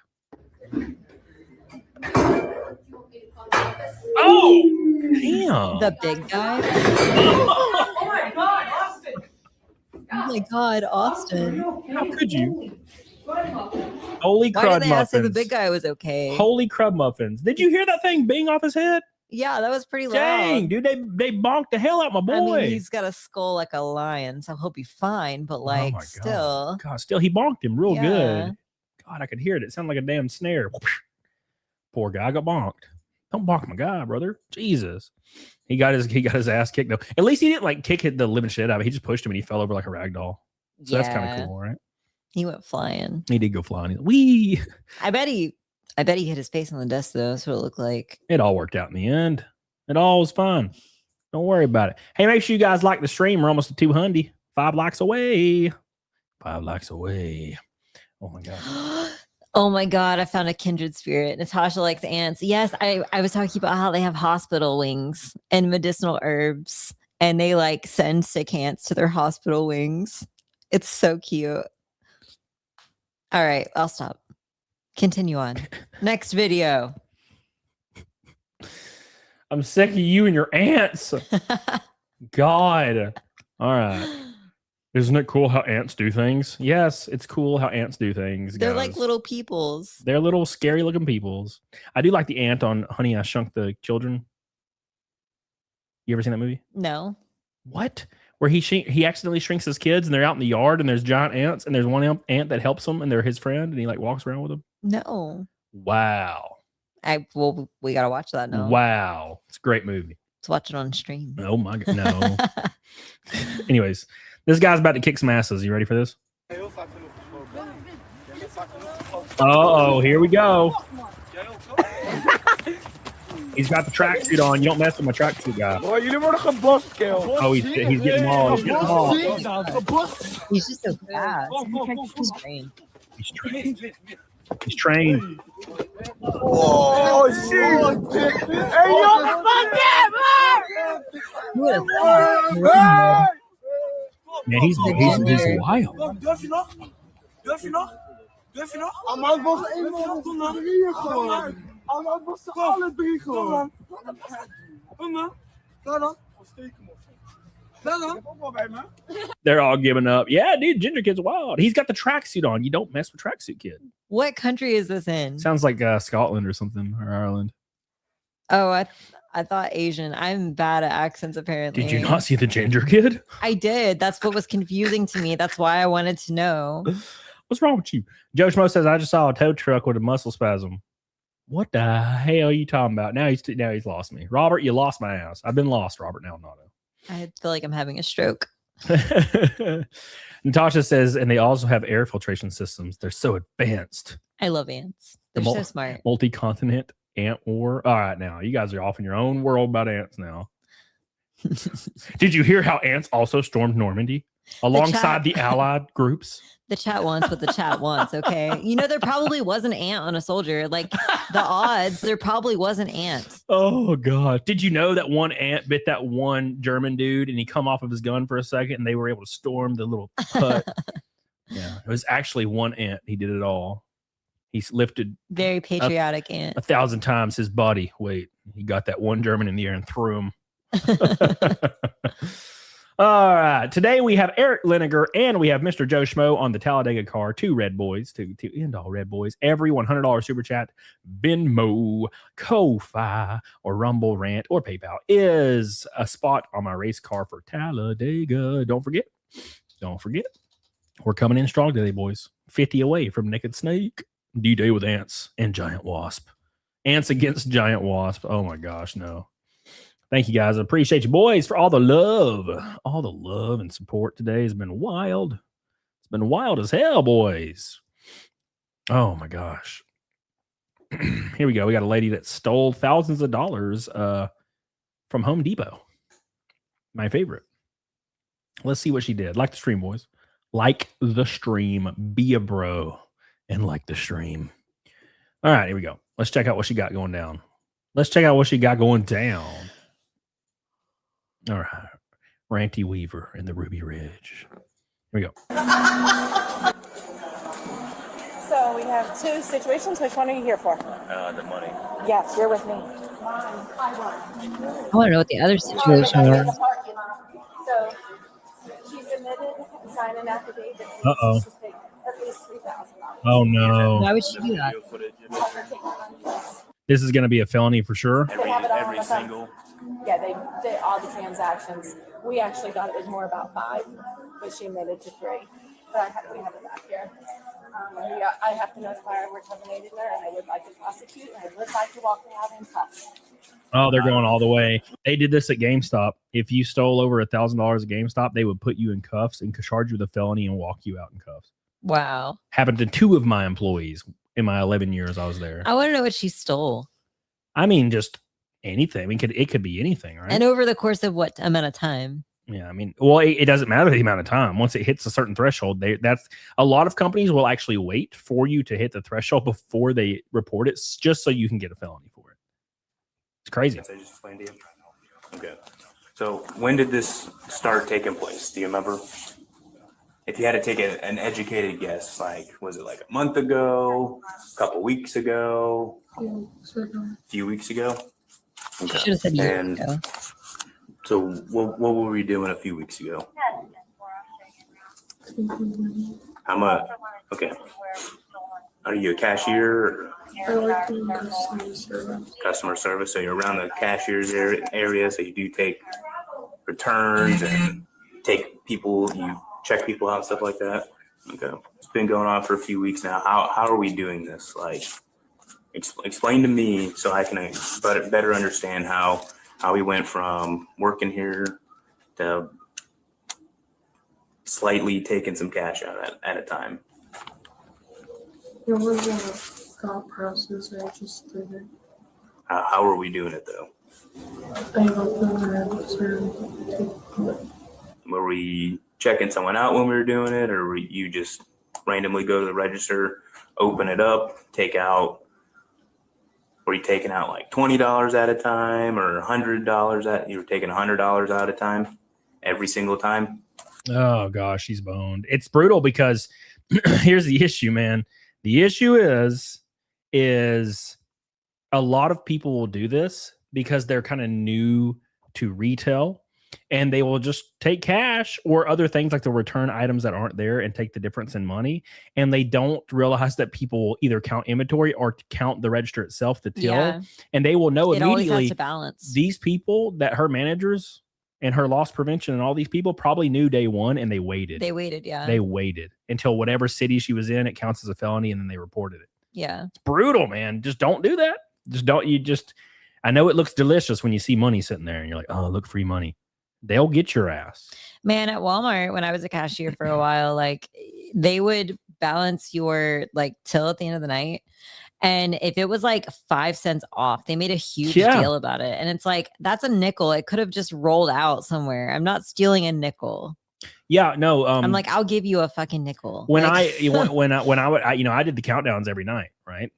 Oh, damn. The big guy. Oh my God, Austin! Oh my god, Austin. How could you? Holy Why crud did they ask if the muffins. big guy was okay? Holy crud muffins. Did you hear that thing bing off his head? Yeah, that was pretty loud. Dang, dude, they bonked the hell out my boy. I mean, he's got a skull like a lion, so he'll be fine. But like, my God. still, God, still, he bonked him real Yeah. good. God, I could hear it. It sounded like a damn snare. Poor guy got bonked. Don't bonk my guy, brother. Jesus. He got his ass kicked though. At least he didn't like kick the living shit out of it. He just pushed him and he fell over like a rag doll. So that's kind Yeah. of cool, right? he went flying. He did go flying. Wee. I bet he hit his face on the desk though. That's what it looked like. It all worked out in the end. It all was fun. Don't worry about it. Hey, make sure you guys like the stream. We're almost at 200. 5 likes away. 5 likes away. Oh my God. Oh my god, I found a kindred spirit. Natasha likes ants. Yes, I was talking about how they have hospital wings and medicinal herbs, and they like send sick ants to their hospital wings. It's so cute. All right, I'll stop. Continue on. Next video. I'm sick of you and your ants. God. All right. Isn't it cool how ants do things? Yes, it's cool how ants do things. They're guys. like little peoples. They're little scary looking peoples. I do like the ant on Honey, I Shrunk the Children. You ever seen that movie? No. What? Where he accidentally shrinks his kids and they're out in the yard and there's giant ants and there's one ant that helps him and they're his friend and he like walks around with them. No. Wow. We gotta watch that now. Wow. It's a great movie. Let's watch it on stream. Oh my God. No. Anyways, this guy's about to kick some asses. You ready for this? Oh, here we go. He's got the tracksuit on. You don't mess with my tracksuit guy. Oh, you never like a bus scale. Oh, he's getting them all. He's getting them all. He's just so fast. He's trained. He's trained. He's trained. Oh, shit. Hey, yo, fuck that, man. Man, he's wild. Durf je nog? Durf je nog? Durf je nog? Allemaal was één man op de drieën gewoon. Allemaal was alle drie gewoon. Kom dan. Ga dan. Steek hem op. They're all giving up. Yeah, dude, Ginger Kid's wild. He's got the tracksuit on. You don't mess with Tracksuit Kid. What country is this in? Sounds like Scotland or something, or Ireland. Oh, I thought Asian. I'm bad at accents, apparently. Did you not see the Ginger Kid? I did. That's what was confusing to me. That's why I wanted to know. What's wrong with you? Joe Schmo says, I just saw a tow truck with a muscle spasm. What the hell are you talking about? Now he's lost me. Robert, you lost my ass. I've been lost, Robert Nalnato. I feel like I'm having a stroke. Natasha says, and they also have air filtration systems. They're so advanced. I love ants. They're so smart. Multi-continent ant war. All right, now you guys are off in your own world about ants now. Did you hear how ants also stormed Normandy alongside the Allied groups? The chat wants what the chat wants, okay? You know, there probably was an ant on a soldier. Like, the odds, there probably was an ant. Oh, God. Did you know that one ant bit that one German dude and he come off of his gun for a second and they were able to storm the little hut? Yeah, it was actually one ant. He did it all. He's lifted very patriotic ant 1,000 times his body weight. He got that one German in the air and threw him. All right. Today we have Eric Liniger and we have Mr. Joe Schmo on the Talladega car. Two Red Boys to end all Red Boys. Every $100 super chat, Venmo, Ko-Fi, or Rumble Rant or PayPal is a spot on my race car for Talladega. Don't forget. We're coming in strong today, boys. 50 away from Naked Snake. D-Day with ants and Giant Wasp. Ants against Giant Wasp. Oh my gosh, no. Thank you guys. I appreciate you boys for all the love. All the love and support today has been wild. It's been wild as hell, boys. Oh my gosh. Here we go. We got a lady that stole thousands of dollars from Home Depot. My favorite. Let's see what she did. Like the stream, boys. Like the stream. Be a bro and like the stream. All right, here we go. Let's check out what she got going down. All right. Ranty Weaver and the Ruby Ridge. Here we go. So we have two situations. Which one are you here for? The money. Yes, you're with me. I want to know what the other situation was. So she's admitted and signed an affidavit. Uh-oh. She's paid at least $3,000. Oh, no. Why would she do that? This is going to be a felony for sure. Every single. Yeah, they all the transactions. We actually thought it was more about 5, but she admitted to 3. But we have it back here. I have to notify our terminated there, and I would like to prosecute, and I would like to walk her out in cuffs. Oh, they're going all the way. They did this at GameStop. If you stole over $1,000 at GameStop, they would put you in cuffs and charge you with a felony and walk you out in cuffs. Wow. Happened to 2 of my employees in my 11 years I was there. I want to know what she stole. I mean, just anything. I mean, it could be anything, right? And over the course of what amount of time? Yeah, I mean, well, it doesn't matter the amount of time. Once it hits a certain threshold, that's a lot of companies will actually wait for you to hit the threshold before they report it, just so you can get a felony for it. It's crazy. I just explained to you. Okay. So when did this start taking place? Do you remember? If you had to take an educated guess, like, was it like a month ago, a couple weeks ago, a few weeks ago? Okay. Should have said years ago. So what were we doing a few weeks ago? How much? Okay. Are you a cashier or I work in customer service. customer service? So you're around the cashier's area, so you do take returns and take people, you check people out and stuff like that? Okay. It's been going on for a few weeks now. How are we doing this? Like, explain to me so I can better understand how we went from working here to slightly taking some cash out at a time. It was a thought process. I just did it. How are we doing it though? I opened the register and take it. Were we checking someone out when we were doing it, or were you just randomly go to the register, open it up, take out? Were you taking out like $20 at a time or $100 you were taking $100 at a time every single time? Oh gosh, he's boned. It's brutal because here's the issue, man. The issue is a lot of people will do this because they're kind of new to retail and they will just take cash or other things, like they'll return items that aren't there and take the difference in money. And they don't realize that people will either count inventory or count the register itself, the till, Yeah. and they will know It always has immediately to balance. these people, that her managers and her loss prevention and all these people probably knew day one, and they waited. They waited, yeah. They waited until whatever city she was in, it counts as a felony, and then they reported it. Yeah. It's brutal, man. Just don't do that. I know it looks delicious when you see money sitting there and you're like, oh, look, free money. They'll get your ass. Man, at Walmart, when I was a cashier for a while, like they would balance your like till at the end of the night. And if it was like 5 cents off, they made a huge deal about it. And it's like, that's a nickel. It could have just rolled out somewhere. I'm not stealing a nickel. Yeah, no. I'm like, I'll give you a fucking nickel. When like, I did the countdowns every night, right?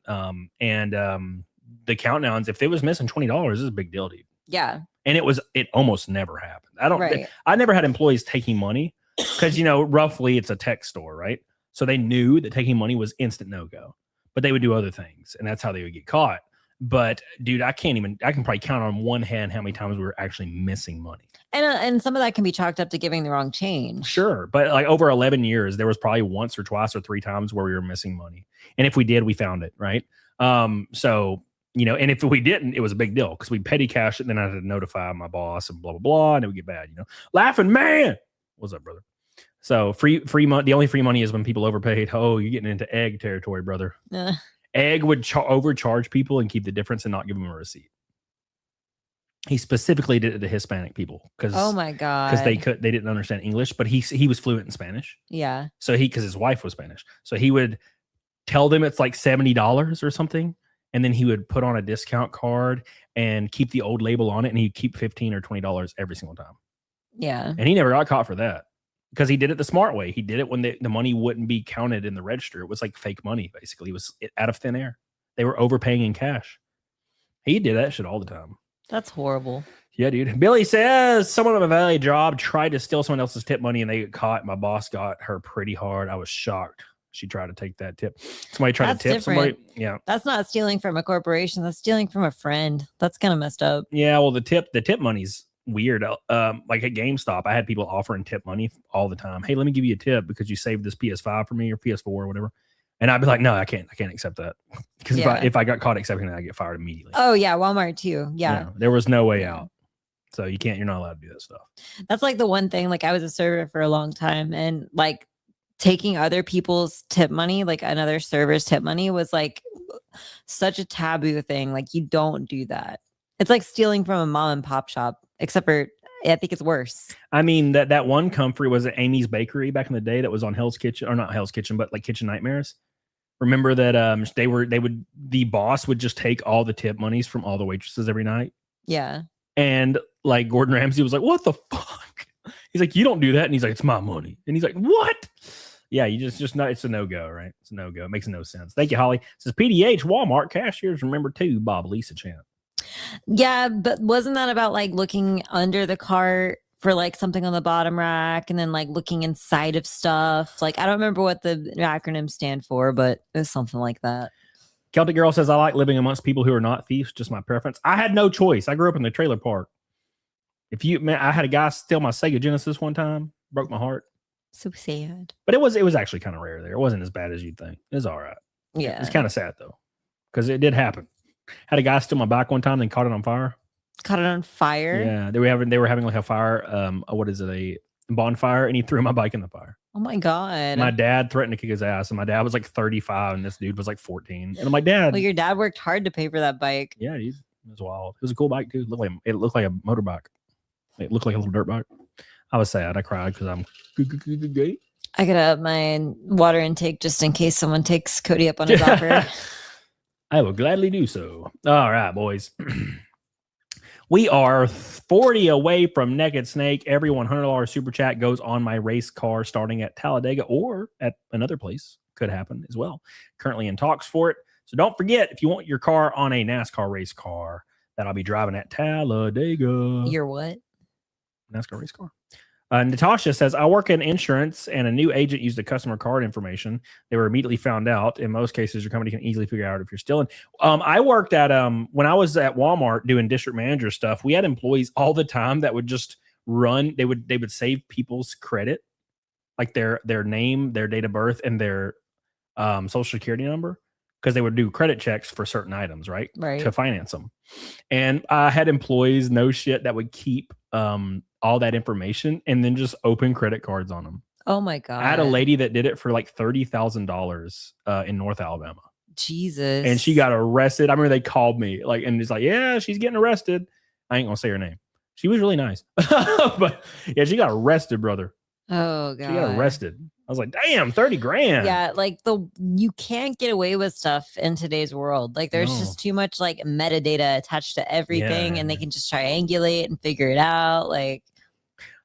The countdowns, if it was missing $20, is a big deal, dude. yeah. And it almost never happened. Right. I never had employees taking money because, roughly it's a tech store, right? So they knew that taking money was instant no-go, but they would do other things, and that's how they would get caught. But dude, I can probably count on one hand how many times we were actually missing money. And some of that can be chalked up to giving the wrong change. Sure. But like over 11 years, there was probably once or twice or 3 times where we were missing money. And if we did, we found it. Right. So, and if we didn't, it was a big deal because we petty cash it. And then I had to notify my boss and blah, blah, blah. And it would get bad, laughing, man. What's up, brother? So free money. The only free money is when people overpaid. Oh, you're getting into egg territory, brother. Egg would overcharge people and keep the difference and not give them a receipt. He specifically did it to Hispanic people because oh my god, because they didn't understand English, but he was fluent in Spanish. Yeah. So because his wife was Spanish, so he would tell them it's like $70 or something, and then he would put on a discount card and keep the old label on it, and he'd keep $15 or $20 every single time. Yeah. And he never got caught for that because he did it the smart way. He did it when the money wouldn't be counted in the register. It was like fake money, basically. It was out of thin air. They were overpaying in cash. He did that shit all the time. That's horrible. Yeah, dude. Billy says someone on a valet job tried to steal someone else's tip money and they got caught. My boss got her pretty hard. I was shocked. She tried to take that tip. Somebody tried to tip somebody. Yeah. That's not stealing from a corporation. That's stealing from a friend. That's kind of messed up. Yeah. Well, the tip money's weird. Like at GameStop, I had people offering tip money all the time. Hey, let me give you a tip because you saved this PS5 for me or PS4 or whatever. And I'd be like, no, I can't accept that. Because if I got caught accepting that, I get fired immediately. Oh yeah, Walmart too. Yeah. There was no way out. So you're not allowed to do that stuff. That's like the one thing, like I was a server for a long time and like taking other people's tip money, like another server's tip money was like such a taboo thing. Like you don't do that. It's like stealing from a mom and pop shop, except for I think it's worse. I mean, that one comfrey was at Amy's Bakery back in the day that was on Hell's Kitchen, or not Hell's Kitchen, but like Kitchen Nightmares. Remember that the boss would just take all the tip monies from all the waitresses every night. Yeah. And like Gordon Ramsay was like, what the fuck? He's like, you don't do that. And he's like, it's my money. And he's like, what? Yeah, you just not, it's a no-go, right? It's a no-go. It makes no sense. Thank you, Holly. It says PDH Walmart cashiers remember too, Bob Lisa chant. Yeah, but wasn't that about like looking under the cart for like something on the bottom rack and then like looking inside of stuff? Like I don't remember what the acronyms stand for, but it was something like that. Celtic Girl says, I like living amongst people who are not thieves, just my preference. I had no choice. I grew up in the trailer park. I had a guy steal my Sega Genesis one time, broke my heart. So sad. But it was actually kind of rare there. It wasn't as bad as you'd think. It was all right. Yeah. It's kind of sad though, because it did happen. Had a guy steal my bike one time and caught it on fire. Caught it on fire? Yeah. They were having like a fire, a bonfire, and he threw my bike in the fire. Oh my God. My dad threatened to kick his ass, and my dad was like 35 and this dude was like 14. And I'm like, Dad. Well, your dad worked hard to pay for that bike. Yeah, dude. It was wild. It was a cool bike, dude. It looked like a motorbike. It looked like a little dirt bike. I was sad. I cried because I'm gay. I gotta up my water intake just in case someone takes Cody up on his offer. I will gladly do so. All right, boys. We are 40 away from Naked Snake. Every $100 super chat goes on my race car starting at Talladega or at another place. Could happen as well. Currently in talks for it. So don't forget, if you want your car on a NASCAR race car that I'll be driving at Talladega. Your what? NASCAR race car. Natasha says, I work in insurance and a new agent used the customer card information. They were immediately found out. In most cases, your company can easily figure out if you're stealing. I worked at, when I was at Walmart doing district manager stuff, we had employees all the time that would just they would save people's credit, like their name, their date of birth, and their social security number, because they would do credit checks for certain items, right? Right. To finance them. And I had employees, no shit, that would keep all that information and then just open credit cards on them. Oh my God. I had a lady that did it for like $30,000 in North Alabama. Jesus. And she got arrested. I remember they called me and it's like, yeah, she's getting arrested. I ain't gonna say her name. She was really nice. But yeah, she got arrested, brother. Oh God. She got arrested. I was like, damn, 30 grand. Yeah, like you can't get away with stuff in today's world. Like there's just too much like metadata attached to everything, and they can just triangulate and figure it out. Like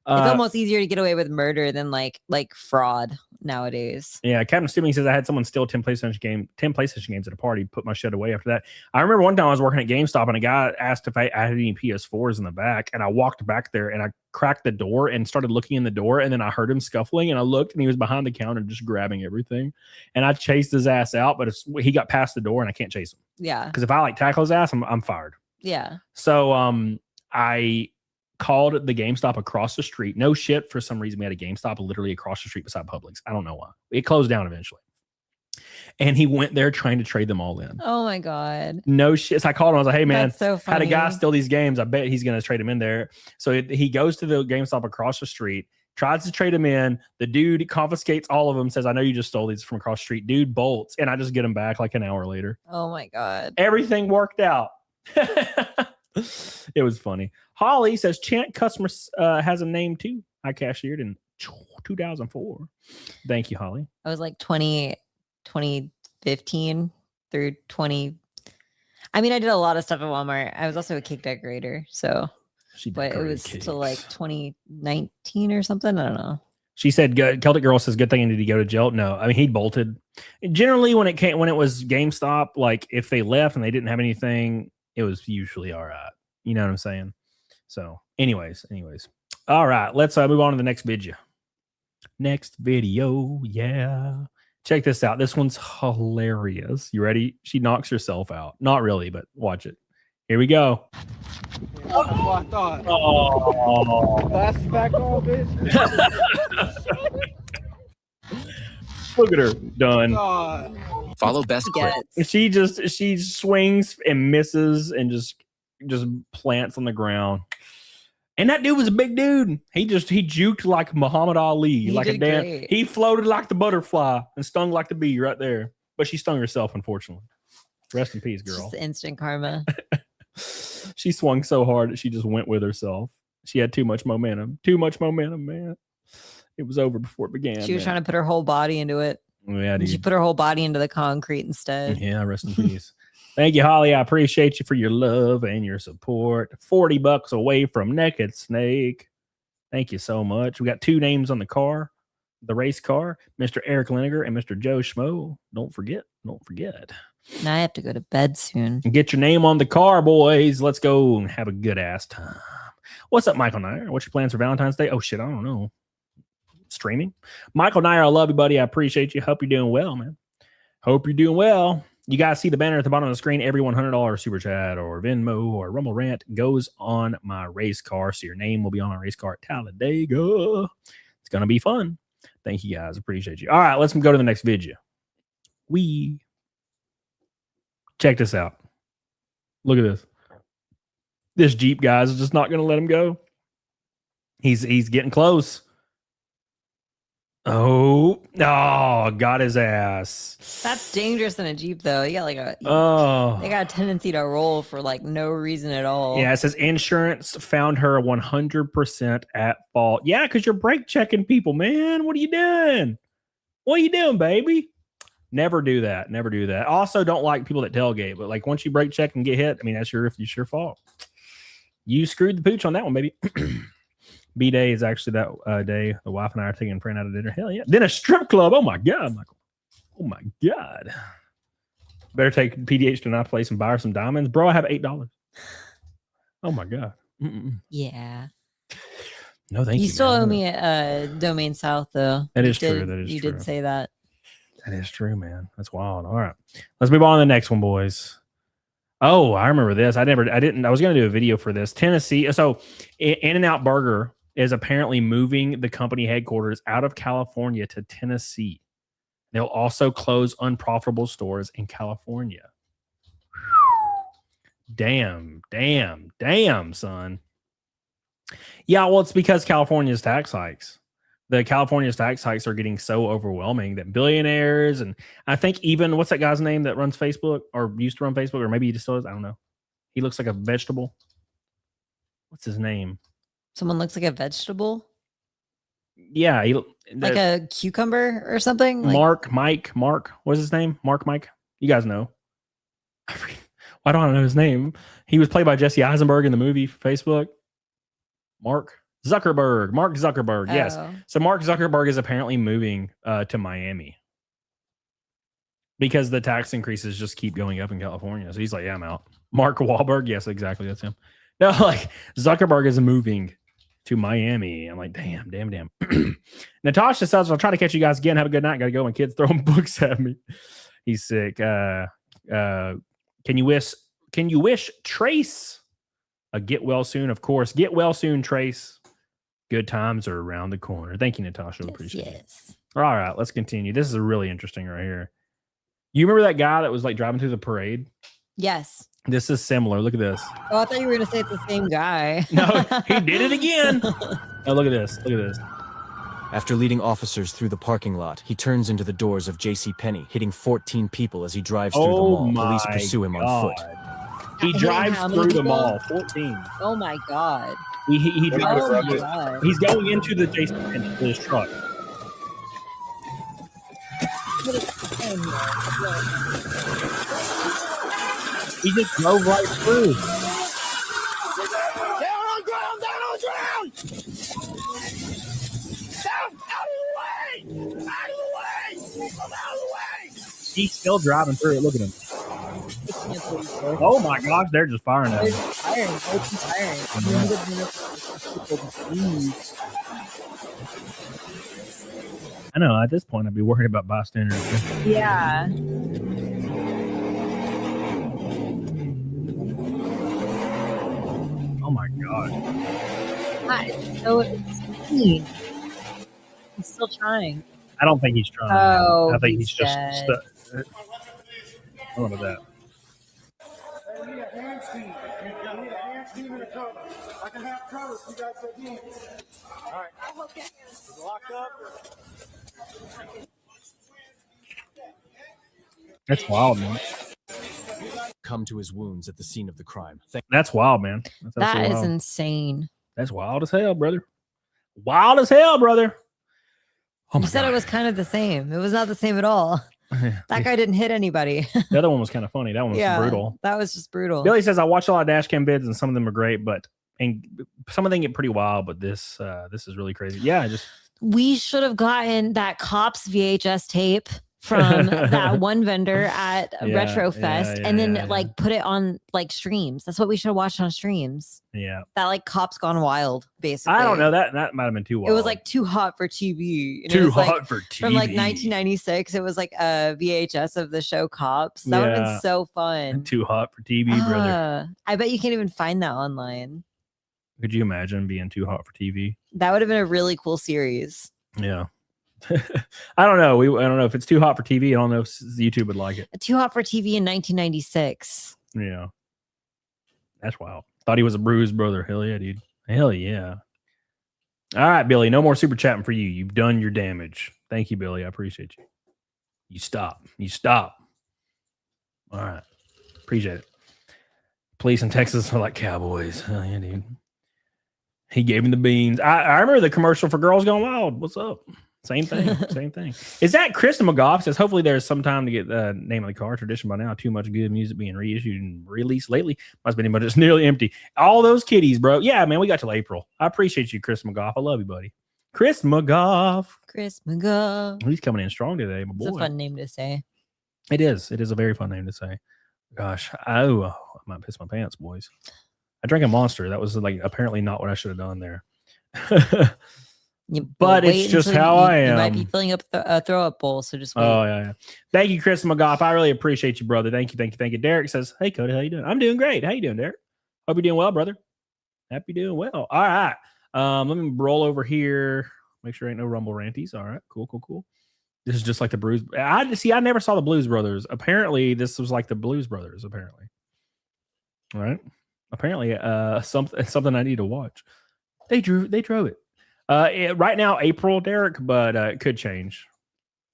it's almost easier to get away with murder than like fraud nowadays. Yeah, Captain Stimming says I had someone steal 10 PlayStation games at a party, put my shit away after that. I remember one time I was working at GameStop and a guy asked if I had any PS4s in the back, and I walked back there and I cracked the door and started looking in the door, and then I heard him scuffling and I looked and he was behind the counter just grabbing everything, and I chased his ass out, but he got past the door and I can't chase him. Yeah. Because if I like tackle his ass, I'm fired. Yeah. So I called the GameStop across the street. No shit, for some reason we had a GameStop literally across the street beside Publix. I don't know why. It closed down eventually. And he went there trying to trade them all in. Oh my God. No shit. So I called him. I was like, hey man, That's so had a guy funny. steal these games. I bet he's going to trade them in there. So he goes to the GameStop across the street, tries to trade them in. The dude confiscates all of them, says, I know you just stole these from across the street. Dude bolts, and I just get them back like an hour later. Oh my God. Everything worked out. It was funny. Holly says Chant customer has a name too. I cashiered in 2004. Thank you, Holly. I was like 2015 through 20. I mean, I did a lot of stuff at Walmart. I was also a cake decorator. So, but it was till like 2019 or something. I don't know. She said, Celtic Girl says, good thing did he go to jail? No, I mean, he bolted. Generally, when it was GameStop, like if they left and they didn't have anything, it was usually all right. You know what I'm saying? So anyways. All right, let's move on to the next video. Next video. Yeah. Check this out. This one's hilarious. You ready? She knocks herself out. Not really, but watch it. Here we go. That's what I thought. Oh. That's back on, bitch. Look at her. Done. Follow best clip. She swings and misses and just plants on the ground. And that dude was a big dude. He juked like Muhammad Ali, like a damn. Great. He floated like the butterfly and stung like the bee right there. But she stung herself, unfortunately. Rest in peace, girl. Just instant karma. She swung so hard that she just went with herself. She had too much momentum. Too much momentum, man. It was over before it began. She was trying to put her whole body into it. Yeah, She put her whole body into the concrete instead. Yeah, rest in peace. Thank you, Holly. I appreciate you for your love and your support. $40 away from Naked Snake. Thank you so much. We got 2 names on the car, the race car, Mr. Eric Liniger and Mr. Joe Schmo. Don't forget. Now I have to go to bed soon. Get your name on the car, boys. Let's go and have a good ass time. What's up, Michael Nair? What's your plans for Valentine's Day? Oh shit, I don't know. Streaming. Michael Nair, I love you, buddy. I appreciate you. Hope you're doing well, man. Hope you're doing well. You guys see the banner at the bottom of the screen. Every $100 super chat or Venmo or Rumble Rant goes on my race car. So your name will be on my race car at Talladega. It's going to be fun. Thank you guys. Appreciate you. All right, let's go to the next video. Check this out. Look at this. This Jeep, guys, is just not going to let him go. He's getting close. Oh, got his ass. That's dangerous in a Jeep, though. You got like they got a tendency to roll for like no reason at all. Yeah, it says insurance found her 100% at fault. Yeah, because you're brake checking people, man. What are you doing? What are you doing, baby? Never do that. Never do that. Also, don't like people that tailgate, but like once you brake check and get hit, I mean, that's your fault. You screwed the pooch on that one, baby. B-Day is actually that day the wife and I are taking a friend out of dinner. Hell yeah. Then a strip club. Oh my God, Michael. Oh my God. Better take PDH to an place and buy her some diamonds. Bro, I have $8. Oh my God. Yeah. No, thank you. You still owe me a Domain South, though. That is true. That is you true. did say that. That is true, man. That's wild. All right. Let's move on to the next one, boys. Oh, I remember this. I was going to do a video for this. Tennessee. So In-N-Out Burger is apparently moving the company headquarters out of California to Tennessee. They'll also close unprofitable stores in California. Damn, son. Yeah, well, it's because California's tax hikes. The California's tax hikes are getting so overwhelming that billionaires, and I think even, what's that guy's name that runs Facebook or used to run Facebook, or maybe he just still is? I don't know. He looks like a vegetable. What's his name? Someone looks like a vegetable? Yeah. Like a cucumber or something? Mark. What's his name? Mike. You guys know. Why don't I know his name? He was played by Jesse Eisenberg in the movie Facebook. Mark Zuckerberg. Yes. So Mark Zuckerberg is apparently moving to Miami because the tax increases just keep going up in California. So he's like, yeah, I'm out. Mark Wahlberg. Yes, exactly. That's him. No, like Zuckerberg is moving to Miami. I'm like, damn. Natasha says, I'll try to catch you guys again. Have a good night. Gotta go. My kid's throwing books at me. He's sick. Can you wish Trace a get well soon? Of course. Get well soon, Trace. Good times are around the corner. Thank you, Natasha. Appreciate it. All right, let's continue. This is really interesting right here. You remember that guy that was like driving through the parade? Yes. This is similar. Look at this. Oh, I thought you were going to say it's the same guy. No, he did it again. Oh, look at this. After leading officers through the parking lot, he turns into the doors of JCPenney, hitting 14 people as he drives through the mall. Police pursue him on foot. He drives through the mall. 14. Oh my God. He drives through it. He's going into the JCPenney with his truck. He just drove right through. Down on ground! Out of the way! He's still driving through it. Look at him. Oh my gosh, they're just firing at him. I know, at this point I'd be worried about bystanders. Yeah. Oh my god. So insane. He's still trying. I don't think he's trying. Oh, I think he's just dead. Look at that. I can have colors. You guys said hands. All right. Locked up. That's wild, man. Come to his wounds at the scene of the crime. That's wild, man. That is wild. insane. That's wild as hell, brother. Wild as hell, brother. Oh my You said God. it was kind of the same. It was not the same at all. That guy didn't hit anybody. The other one was kind of funny. That one was brutal. That was just brutal. Billy says, I watch a lot of dash cam vids and some of them are great, and some of them get pretty wild, but this is really crazy. Yeah, We should have gotten that Cops VHS tape from that one vendor at Retrofest and then like put it on like streams. That's what we should have watched on streams. Yeah. That like Cops Gone Wild, basically. I don't know. That might have been too wild. It was like Too Hot for TV. And Too it was, Hot like, for TV. From like 1996. It was like a VHS of the show Cops. That would have been so fun. Too Hot for TV, brother. I bet you can't even find that online. Could you imagine being Too Hot for TV? That would have been a really cool series. Yeah. I don't know. I don't know if it's Too Hot for TV. I don't know if YouTube would like it. Too Hot for TV in 1996. Yeah. That's wild. Thought he was a bruised brother. Hell yeah, dude. Hell yeah. All right, Billy. No more super chatting for you. You've done your damage. Thank you, Billy. I appreciate you. You stop. All right. Appreciate it. Police in Texas are like cowboys. Hell yeah, dude. He gave him the beans. I remember the commercial for Girls Gone Wild. What's up? Same thing. Is that Kristen McGough says, hopefully there's some time to get the name of the car. Tradition by now. Too much good music being reissued and released lately. Must be anybody. It's nearly empty. All those kitties, bro. Yeah, man, we got till April. I appreciate you, Chris McGough. I love you, buddy. Chris McGough. He's coming in strong today, my boy. It's a fun name to say. It is. It is a very fun name to say. Gosh. I might piss my pants, boys. I drank a Monster. That was like apparently not what I should have done there. But it's just how I am. You might be filling up a throw up bowl, so just wait. Oh yeah. Thank you, Chris McGough. I really appreciate you, brother. Thank you. Derek says, "Hey, Cody, how you doing? I'm doing great. How you doing, Derek? Hope you're doing well, brother. Happy doing well. All right. Let me roll over here. Make sure ain't no Rumble Ranties. All right, cool. This is just like the Blues. I never saw the Blues Brothers. Apparently, this was like the Blues Brothers. Apparently, all right. Apparently, something I need to watch. They drove it. Right now, April, Derek, but it could change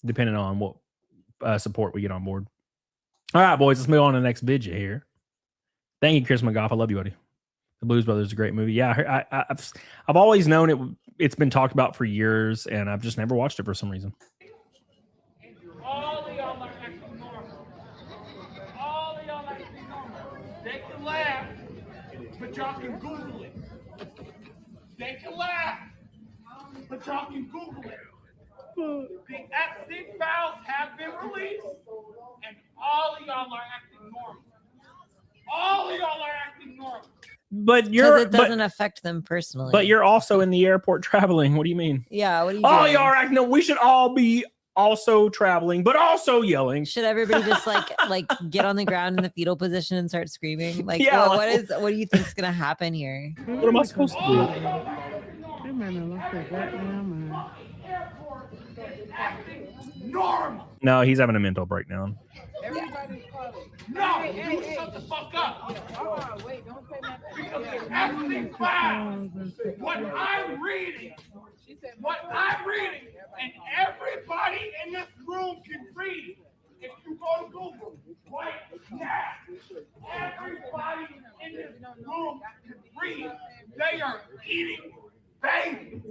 depending on what support we get on board. All right, boys, let's move on to the next video here. Thank you, Chris McGough. I love you, buddy. The Blues Brothers is a great movie. Yeah, I've always known it's been talked about for years, and I've just never watched it for some reason. All of y'all are acting normal. All of y'all are acting normal. They can laugh, but y'all can Google it. They can laugh, but y'all can Google it. The Epstein files have been released, and all of y'all are acting normal. All of y'all are acting normal. But it doesn't affect them personally. But you're also in the airport traveling. What do you mean? Yeah, what are you all doing? y'all are acting. No, we should all be also traveling, but also yelling. Should everybody just like get on the ground in the fetal position and start screaming? Like, Yeah, what do you think is gonna happen here? What am I supposed to do? Normal. No, he's having a mental breakdown. No, you shut the fuck up. Wait, don't say nothing. Because the Epstein files, what I'm reading, and everybody in this room can read. If you go to Google right now, everybody in this room can read. They are eating babies.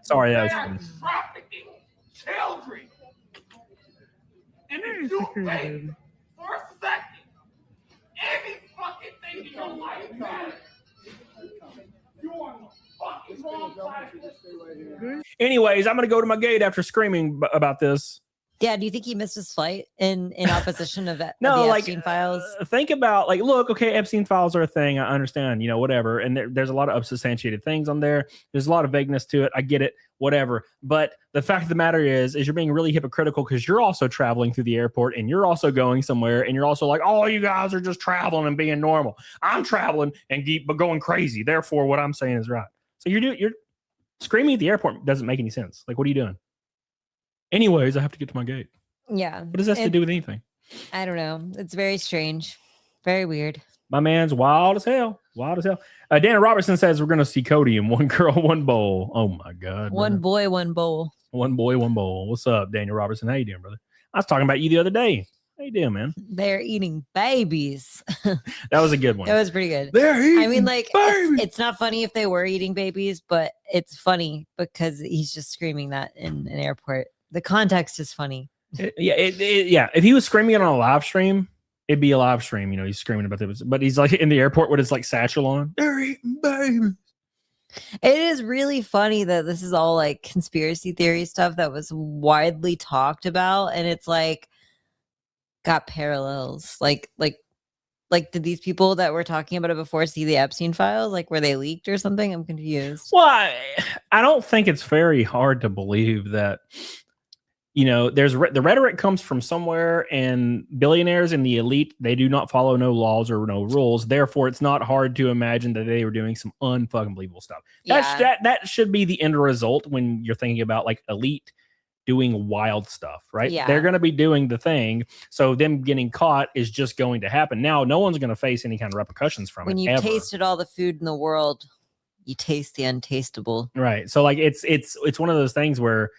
Sorry, They that was are funny. trafficking children. And if you think for a second any fucking thing in your life matters, you are on the fucking wrong side of this. Anyways, I'm gonna go to my gate after screaming about this. Yeah, do you think he missed his flight in opposition of the No, like Epstein files? think about look, okay, Epstein files are a thing. I understand, whatever. And there's a lot of unsubstantiated things on there. There's a lot of vagueness to it. I get it, whatever. But the fact of the matter is you're being really hypocritical because you're also traveling through the airport and you're also going somewhere and you're also like, oh, you guys are just traveling and being normal. I'm traveling and going crazy. Therefore, what I'm saying is right. So you're screaming at the airport doesn't make any sense. Like, what are you doing? Anyways, I have to get to my gate. Yeah. What does that have to do with anything? I don't know. It's very strange. Very weird. My man's wild as hell. Wild as hell. Dana Robertson says we're going to see Cody in One Girl, One Bowl. Oh, my God. One boy, one bowl. One boy, one bowl. What's up, Daniel Robertson? How you doing, brother? I was talking about you the other day. How you doing, man? They're eating babies. That was a good one. It was pretty good. They're eating I mean, like, it's not funny if they were eating babies, but it's funny because he's just screaming that in an airport. The context is funny. Yeah. If he was screaming it on a live stream, it'd be a live stream. He's screaming about this, but he's like in the airport with his like satchel on. They're eating babies. It is really funny that this is all like conspiracy theory stuff that was widely talked about, and it's like got parallels. Like did these people that were talking about it before see the Epstein files? Like, were they leaked or something? I'm confused. Well, I don't think it's very hard to believe that. The rhetoric comes from somewhere, and billionaires and the elite, they do not follow no laws or no rules. Therefore, it's not hard to imagine that they were doing some unfucking believable stuff. That should be the end result when you're thinking about like elite doing wild stuff, right? Yeah. They're going to be doing the thing. So them getting caught is just going to happen. Now, no one's going to face any kind of repercussions from when it. you ever. tasted all the food in the world, you taste the untastable. Right. So like it's one of those things where,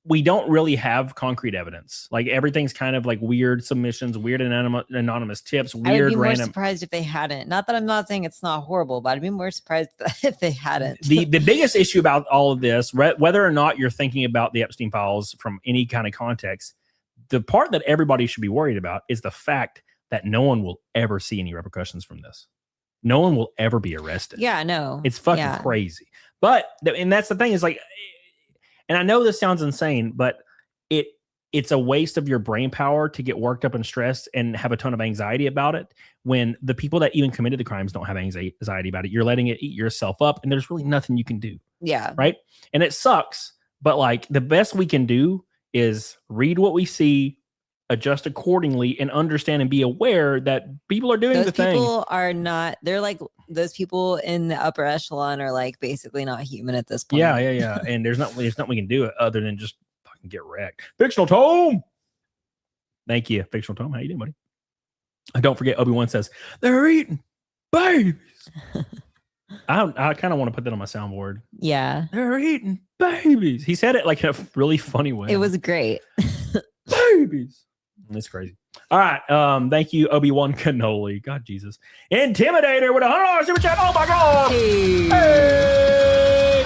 we don't really have concrete evidence. Like everything's kind of like weird submissions, weird anonymous tips, I weird would be more random. surprised if they hadn't. Not that I'm not saying it's not horrible, but I'd be more surprised if they hadn't. The biggest issue about all of this, whether or not you're thinking about the Epstein files from any kind of context, the part that everybody should be worried about is the fact that no one will ever see any repercussions from this. No one will ever be arrested. Yeah, no. It's fucking crazy. But, and that's the thing is like, and I know this sounds insane, but it's a waste of your brain power to get worked up and stressed and have a ton of anxiety about it when the people that even committed the crimes don't have anxiety about it. You're letting it eat yourself up, and there's really nothing you can do. Yeah. Right? And it sucks, but like the best we can do is read what we see, adjust accordingly, and understand and be aware that people are doing Those the thing. people are not, they're like those people in the upper echelon are like basically not human at this point. Yeah. And there's nothing we can do other than just fucking get wrecked. Fictional Tome. Thank you, Fictional Tome. How you doing, buddy? And don't forget, Obi-Wan says they're eating babies. I kind of want to put that on my soundboard. Yeah. They're eating babies. He said it like in a really funny way. It was great. Babies. It's crazy. All right. Thank you, Obi-Wan Cannoli. God, Jesus. Intimidator with $100 super chat. Oh my God. Hey.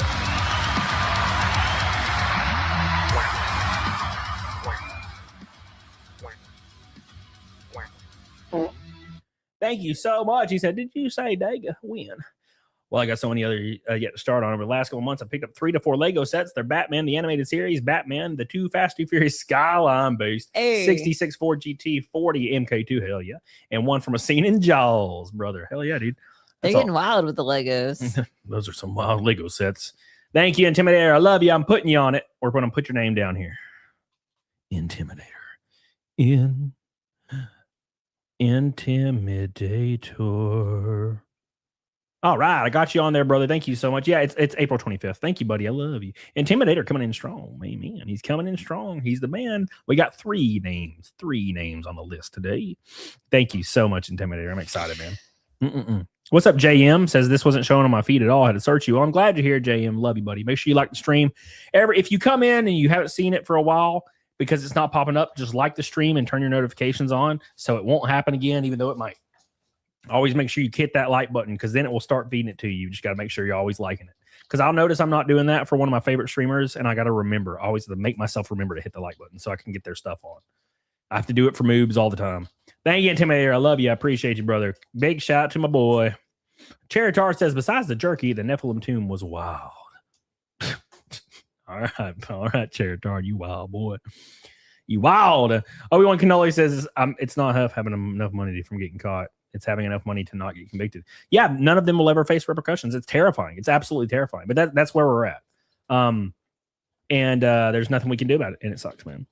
Thank you so much. He said, did you say Dega win? Well, I got so many other yet to start on. Over the last couple months, I picked up 3 to 4 Lego sets. They're Batman, the animated series, Batman, the 2 Fast 2 Furious Skyline Boost, 66 Ford GT 40 MK2, hell yeah, and 1 from a scene in Jaws, brother. Hell yeah, dude. They're getting wild with the Legos. Those are some wild Lego sets. Thank you, Intimidator. I love you. I'm putting you on it. We're going to put your name down here. Intimidator. Intimidator. All right, I got you on there, brother. Thank you so much. Yeah, it's April 25th. Thank you, buddy. I love you. Intimidator coming in strong. Amen. He's coming in strong. He's the man. We got 3 names on the list today. Thank you so much, Intimidator. I'm excited, man. What's up, JM? Says this wasn't showing on my feed at all. I had to search you. Well, I'm glad you're here, JM. Love you, buddy. Make sure you like the stream. If you come in and you haven't seen it for a while because it's not popping up, just like the stream and turn your notifications on so it won't happen again, even though it might. Always make sure you hit that like button because then it will start feeding it to you. You just got to make sure you're always liking it. Because I'll notice I'm not doing that for one of my favorite streamers, and I got to remember, always to make myself remember to hit the like button so I can get their stuff on. I have to do it for moobs all the time. Thank you, Intimidator. I love you. I appreciate you, brother. Big shout out to my boy. Cheritar says, besides the jerky, the Nephilim tomb was wild. All right, Cheritar, you wild boy. You wild. Obi-Wan Cannoli says, it's not having enough money from getting caught. It's having enough money to not get convicted. Yeah, none of them will ever face repercussions. It's terrifying. It's absolutely terrifying. But that's where we're at. And there's nothing we can do about it. And it sucks, man.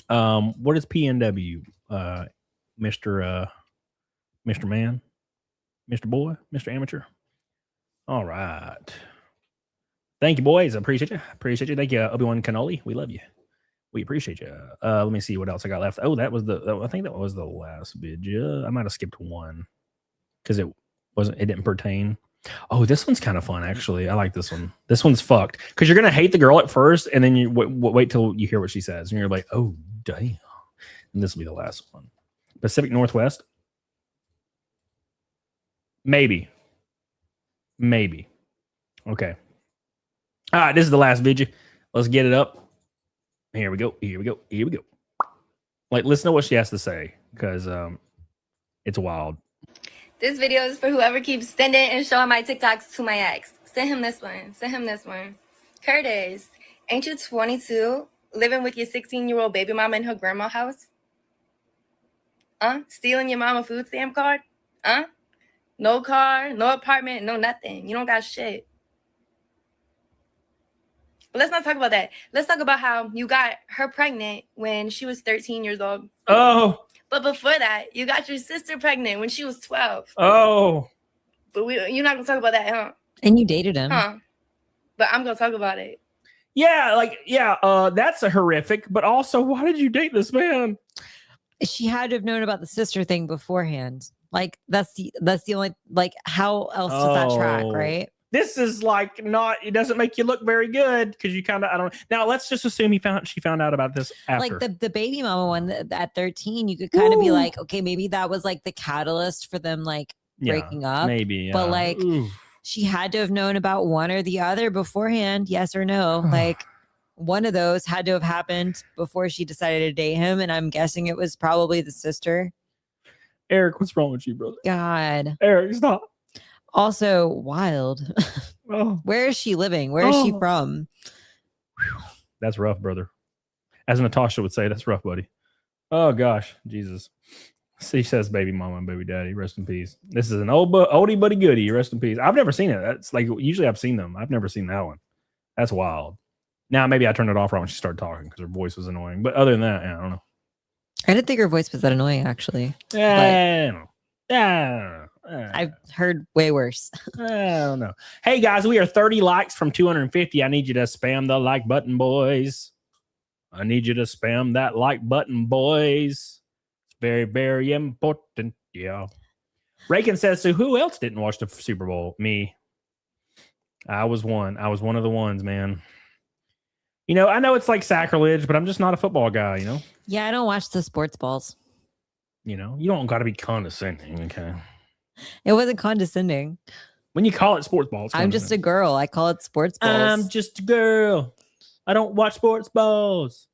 What is PNW? Mr. Man? Mr. Boy? Mr. Amateur? All right. Thank you, boys. I appreciate you. Thank you, Obi-Wan Cannoli. We love you. We appreciate you. Let me see what else I got left. Oh, I think that was the last video. I might have skipped one because it didn't pertain. Oh, this one's kind of fun, actually. I like this one. This one's fucked because you're going to hate the girl at first and then you wait till you hear what she says and you're like, oh, damn. And this will be the last one. Pacific Northwest. Maybe. Okay. All right, this is the last video. Let's get it up. Here we go. Like, listen to what she has to say because it's wild. This video is for whoever keeps sending and showing my TikToks to my ex. Send him this one. Curtis, ain't you 22 living with your 16-year-old baby mama in her grandma's house? Stealing your mama food stamp card? No car, no apartment, no nothing. You don't got shit. But let's not talk about that. Let's talk about how you got her pregnant when she was 13 years old. Oh. But before that, you got your sister pregnant when she was 12. Oh. But you're not going to talk about that, huh? And you dated him. Huh? But I'm going to talk about it. Yeah, that's a horrific. But also, why did you date this man? She had to have known about the sister thing beforehand. Like, that's the only, like, how else does that track, right? This is like it doesn't make you look very good because you kind of, I don't know. Now let's just assume she found out about this after. Like the baby mama one at 13, you could kind of be like, okay, maybe that was like the catalyst for them like breaking up. Maybe. But like she had to have known about one or the other beforehand. Yes or no? Like one of those had to have happened before she decided to date him. And I'm guessing it was probably the sister. Eric, what's wrong with you, brother? God. Eric, stop. Also wild. Where is she living? Where is she from? That's rough, brother. As Natasha would say, that's rough, buddy. Oh gosh, Jesus. She says baby mama and baby daddy, rest in peace. This is an oldie buddy goodie, rest in peace. I've never seen it. That's like usually I've seen them. I've never seen that one. That's wild. Now maybe I turned it off right when she started talking because her voice was annoying. But other than that, I don't know. I didn't think her voice was that annoying, actually. Yeah, I've heard way worse. I don't know. Hey guys, we are 30 likes from 250. I need you to spam the like button, boys. I need you to spam that like button, boys. It's very, very important. Yeah. Reagan says, so who else didn't watch the Super Bowl? Me. I was one. I was one of the ones, man. You know, I know it's like sacrilege, but I'm just not a football guy, you know? Yeah, I don't watch the sports balls. You know, you don't got to be condescending, okay? It wasn't condescending. When you call it sports balls, I'm just a girl. I call it sports balls. I'm just a girl. I don't watch sports balls.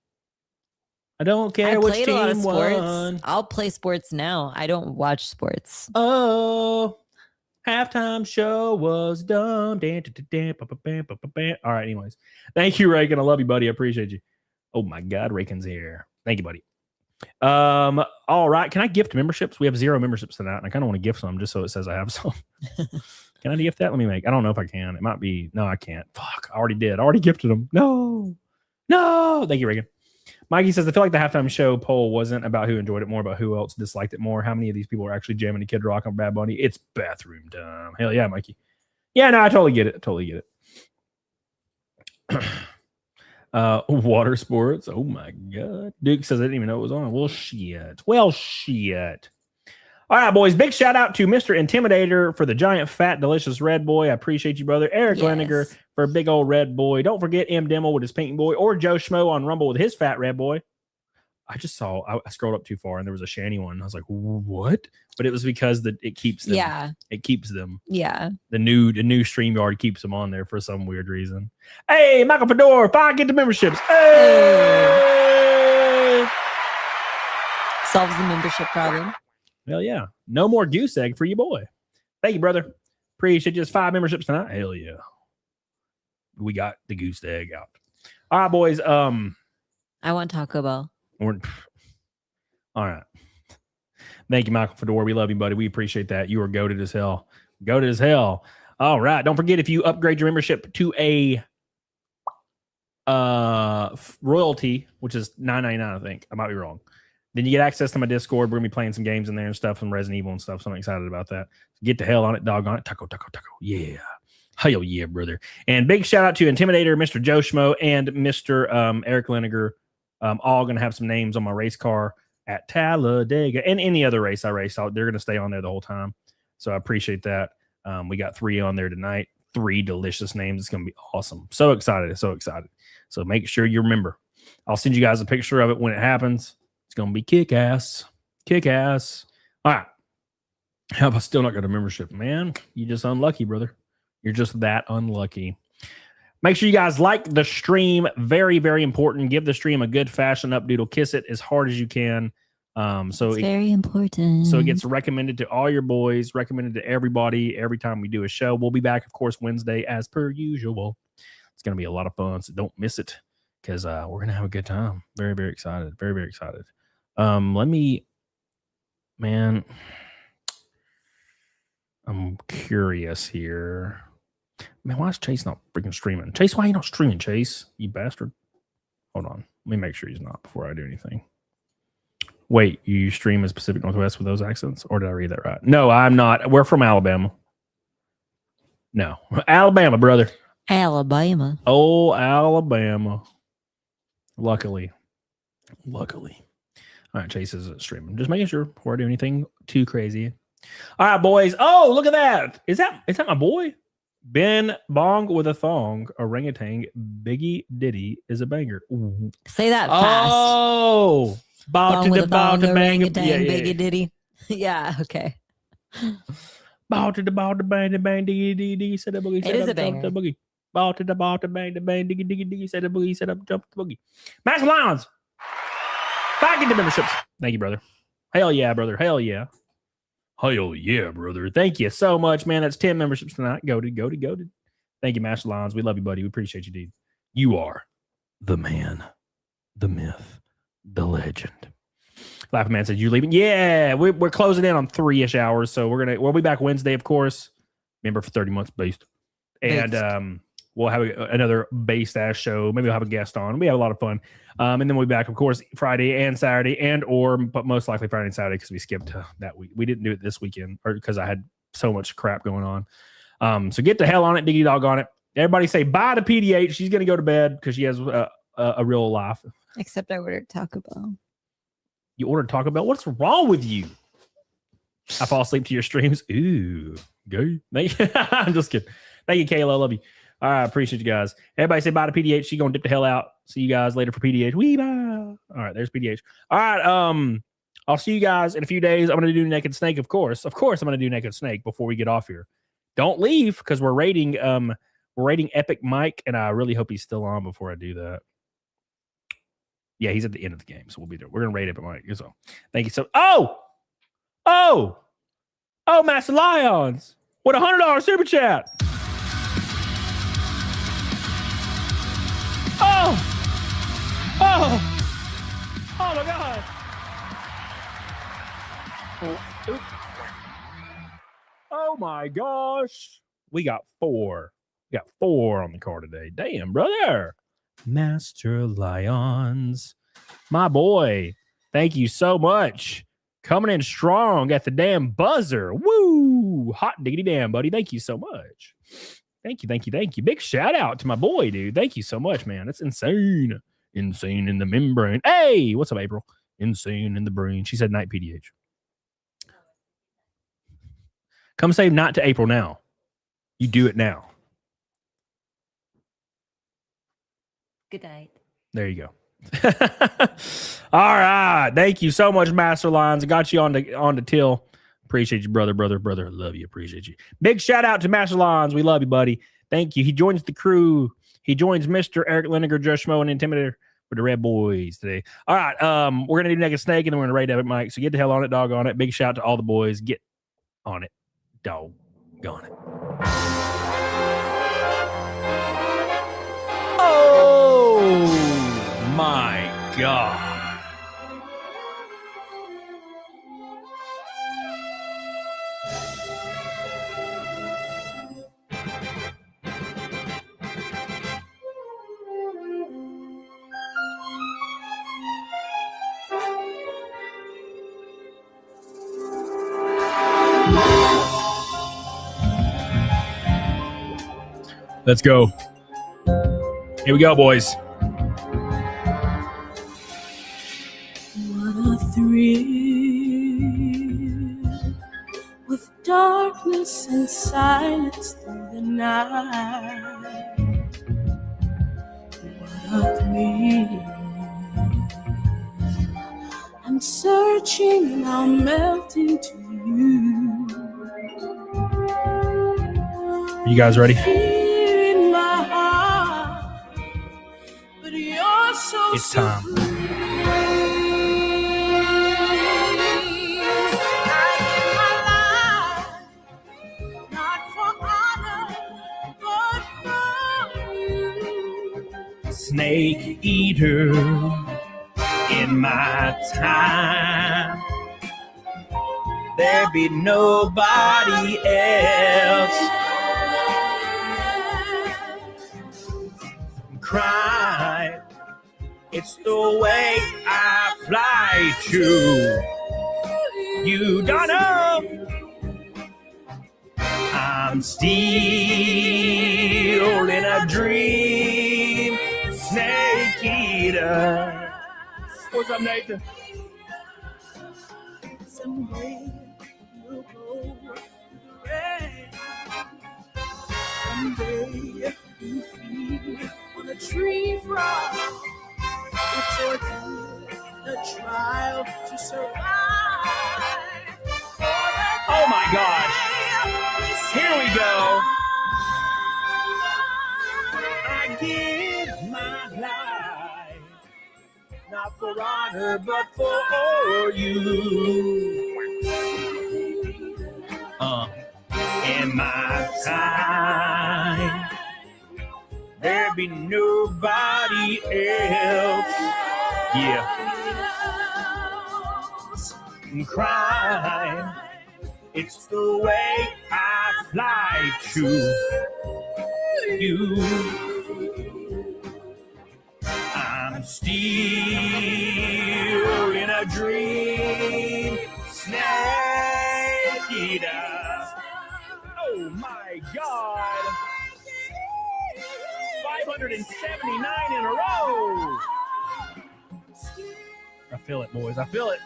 I don't care which played a lot of team sports. won. I'll play sports now. I don't watch sports. Oh, halftime show was dumb. All right, anyways. Thank you, Reagan. I love you, buddy. I appreciate you. Oh my God, Reagan's here. Thank you, buddy. All right. Can I gift memberships? We have 0 memberships tonight, and I kind of want to gift some just so it says I have some. Can I gift that? Let me make. I don't know if I can. It might be. No, I can't. Fuck. I already did. I already gifted them. No. Thank you, Reagan. Mikey says, I feel like the halftime show poll wasn't about who enjoyed it more, but who else disliked it more. How many of these people are actually jamming to Kid Rock on Bad Bunny? It's bathroom time. Hell yeah, Mikey. Yeah, no, I totally get it. Water sports. Oh my God. Duke says I didn't even know it was on. Well, shit. All right, boys. Big shout out to Mr. Intimidator for the giant, fat, delicious red boy. I appreciate you, brother. Eric Leniger for a big old red boy. Don't forget M. Dimmel with his pink boy, or Joe Schmo on Rumble with his fat red boy. I just saw, I scrolled up too far and there was a Shanny one. I was like, what? But it was because it keeps them. Yeah. It keeps them. Yeah. The new StreamYard keeps them on there for some weird reason. Hey, Michael Fedor, 5 get the memberships. Hey! Solves the membership problem. Hell yeah. No more goose egg for you, boy. Thank you, brother. Appreciate just 5 memberships tonight. Hell yeah. We got the goose egg out. All right, boys. I want Taco Bell. All right. Thank you, Michael Fedor. We love you, buddy. We appreciate that. You are goated as hell. Goated as hell. All right. Don't forget, if you upgrade your membership to a royalty, which is $9.99, I think. I might be wrong. Then you get access to my Discord. We're going to be playing some games in there and stuff, some Resident Evil and stuff. So I'm excited about that. Get the hell on it, dog on it. Taco. Yeah. Hell yeah, brother. And big shout out to Intimidator, Mr. Joe Schmo, and Mr. Eric Leniger. All going to have some names on my race car at Talladega and any other race I race out. They're going to stay on there the whole time. So I appreciate that. We got 3 on there tonight. 3 delicious names. It's going to be awesome. So excited. So make sure you remember. I'll send you guys a picture of it when it happens. It's going to be kick-ass. Kick-ass. All right. How about still not got a membership? Man, you just unlucky, brother. You're just that unlucky. Make sure you guys like the stream. Very, very important. Give the stream a good fashion updoodle. Kiss it as hard as you can. It's very important. So it gets recommended to all your boys, recommended to everybody every time we do a show. We'll be back, of course, Wednesday as per usual. It's going to be a lot of fun, so don't miss it because we're going to have a good time. Very, very excited. Very, very excited. I'm curious here. Man, why is Chase not freaking streaming? Chase, why are you not streaming, Chase? You bastard. Hold on. Let me make sure he's not before I do anything. Wait, you stream in Pacific Northwest with those accents? Or did I read that right? No, I'm not. We're from Alabama. No. Alabama, brother. Alabama. Oh, Alabama. Luckily. All right, Chase is streaming. Just making sure before I do anything too crazy. All right, boys. Oh, look at that. Is that my boy? Ben Bong with a thong, orangutan, Biggie Diddy is a banger. Ooh. Say that fast. Oh, bong to the bong to bang. Biggie Diddy. Yeah, okay. Ball to the ball to bang to bang diggy diggy. Set up boogie. It is a banger. Boogie. Ball to the ball to bang diggy diggy diggy. Set up boogie. Set up jump the boogie. Max Lions. 5 get the memberships. Thank you, brother. Hell yeah, brother. Hell yeah. Hell yeah, brother. Thank you so much, man. That's 10 memberships tonight. Goated. Thank you, Master Lions. We love you, buddy. We appreciate you, dude. You are the man, the myth, the legend. Laughing Man said, you leaving? Yeah, we're closing in on 3-ish hours. So we'll be back Wednesday, of course. Member for 30 months based. And we'll have another based ass show. Maybe we'll have a guest on. We have a lot of fun. And then we'll be back, of course, Friday and Saturday, but most likely Friday and Saturday because we skipped that week. We didn't do it this weekend or because I had so much crap going on. So get the hell on it, diggy dog on it. Everybody say bye to PDH. She's gonna go to bed because she has a real life. Except I ordered Taco Bell. You ordered Taco Bell? What's wrong with you? I fall asleep to your streams. Ooh, gay. I'm just kidding. Thank you, Kayla. I love you. All right, appreciate you guys. Everybody say bye to PDH. She's gonna dip the hell out. See you guys later for PDH. Wee bye. All right, there's PDH. All right, I'll see you guys in a few days. I'm gonna do Naked Snake, of course. Of course, I'm gonna do Naked Snake before we get off here. Don't leave because we're rating Epic Mike, and I really hope he's still on before I do that. Yeah, he's at the end of the game, so we'll be there. We're gonna rate Epic Mike. So thank you so. Oh, Master Lions with $100 super chat. Oh my God. Oh my gosh. We got 4. We got 4 on the card today. Damn, brother. Master Lions. My boy. Thank you so much. Coming in strong at the damn buzzer. Woo! Hot diggity damn, buddy. Thank you so much. Thank you. Big shout out to my boy, dude. Thank you so much, man. That's insane. Insane in the membrane. Hey, what's up, April? Insane in the brain. She said night, PDH. Come say not to April now. You do it now. Good night. There you go. All right. Thank you so much, Master Lions. I got you on the till. Appreciate you, brother. Love you. Appreciate you. Big shout out to Master Lions. We love you, buddy. Thank you. He joins the crew. He joins Mr. Eric Lineker, Josh Schmo, and Intimidator for the Red Boys today. All right. We're going to do Naked Snake, and then we're going to rate Epic Mike. So get the hell on it, dog on it. Big shout out to all the boys. Get on it, dog on it. Oh, my God. Let's go. Here we go, boys. What a thrill with darkness and silence through the night. What a thrill. I'm searching, now melting to you. Are you guys ready? Fear in my heart, but you're so It's time. Snake eater in my time. There be nobody else. Cry. It's the way I fly to you. Don't know. I'm still in a dream. Snake eater. What's up, Nathan? Someday we'll go red. Someday you feel on a tree frog. It's a trial to survive. Oh my gosh. Here we go. I give my life, not for honor, but for you. In my time, there be nobody else. Yeah. Cry. It's the way I fly to you. I'm still in a dream. Snake eater. 279 in a row. I feel it, boys. I feel it.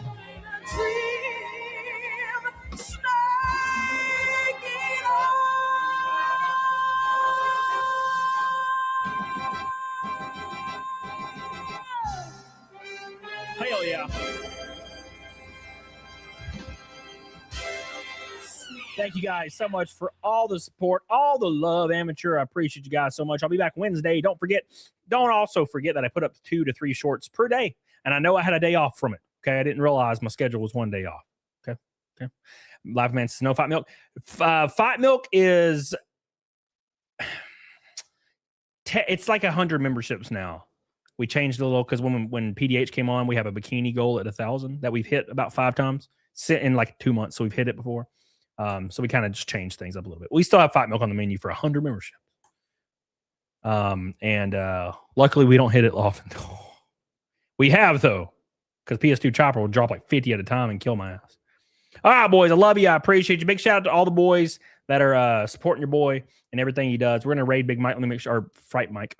Hell yeah. Thank you guys so much for all the support, all the love, amateur. I appreciate you guys so much. I'll be back Wednesday. Don't also forget that I put up 2 to 3 shorts per day. And I know I had a day off from it. Okay. I didn't realize my schedule was one day off. Okay. Live Man says no Fight Milk. Fight Milk is it's like 100 memberships now. We changed a little because when PDH came on, we have a bikini goal at 1,000 that we've hit about 5 times in like 2 months. So we've hit it before. So we kind of just changed things up a little bit. We still have Fight Milk on the menu for 100 memberships. Luckily we don't hit it often. We have though, because PS2 Chopper will drop like 50 at a time and kill my ass. All right, boys. I love you. I appreciate you. Big shout out to all the boys that are supporting your boy and everything he does. We're gonna raid Big Mike. Let me make sure. Or Fright Mike.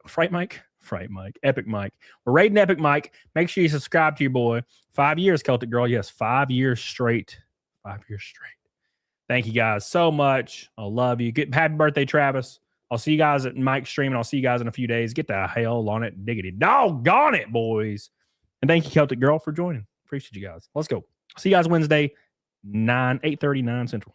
Epic Mike. We're raiding Epic Mike. Make sure you subscribe to your boy. 5 years, Celtic Girl. Yes, 5 years straight. 5 years straight. Thank you guys so much. I love you. Happy birthday, Travis. I'll see you guys at Mike's stream, and I'll see you guys in a few days. Get the hell on it. Diggity. Doggone it, boys. And thank you, Celtic Girl, for joining. Appreciate you guys. Let's go. See you guys Wednesday, 8:39 Central.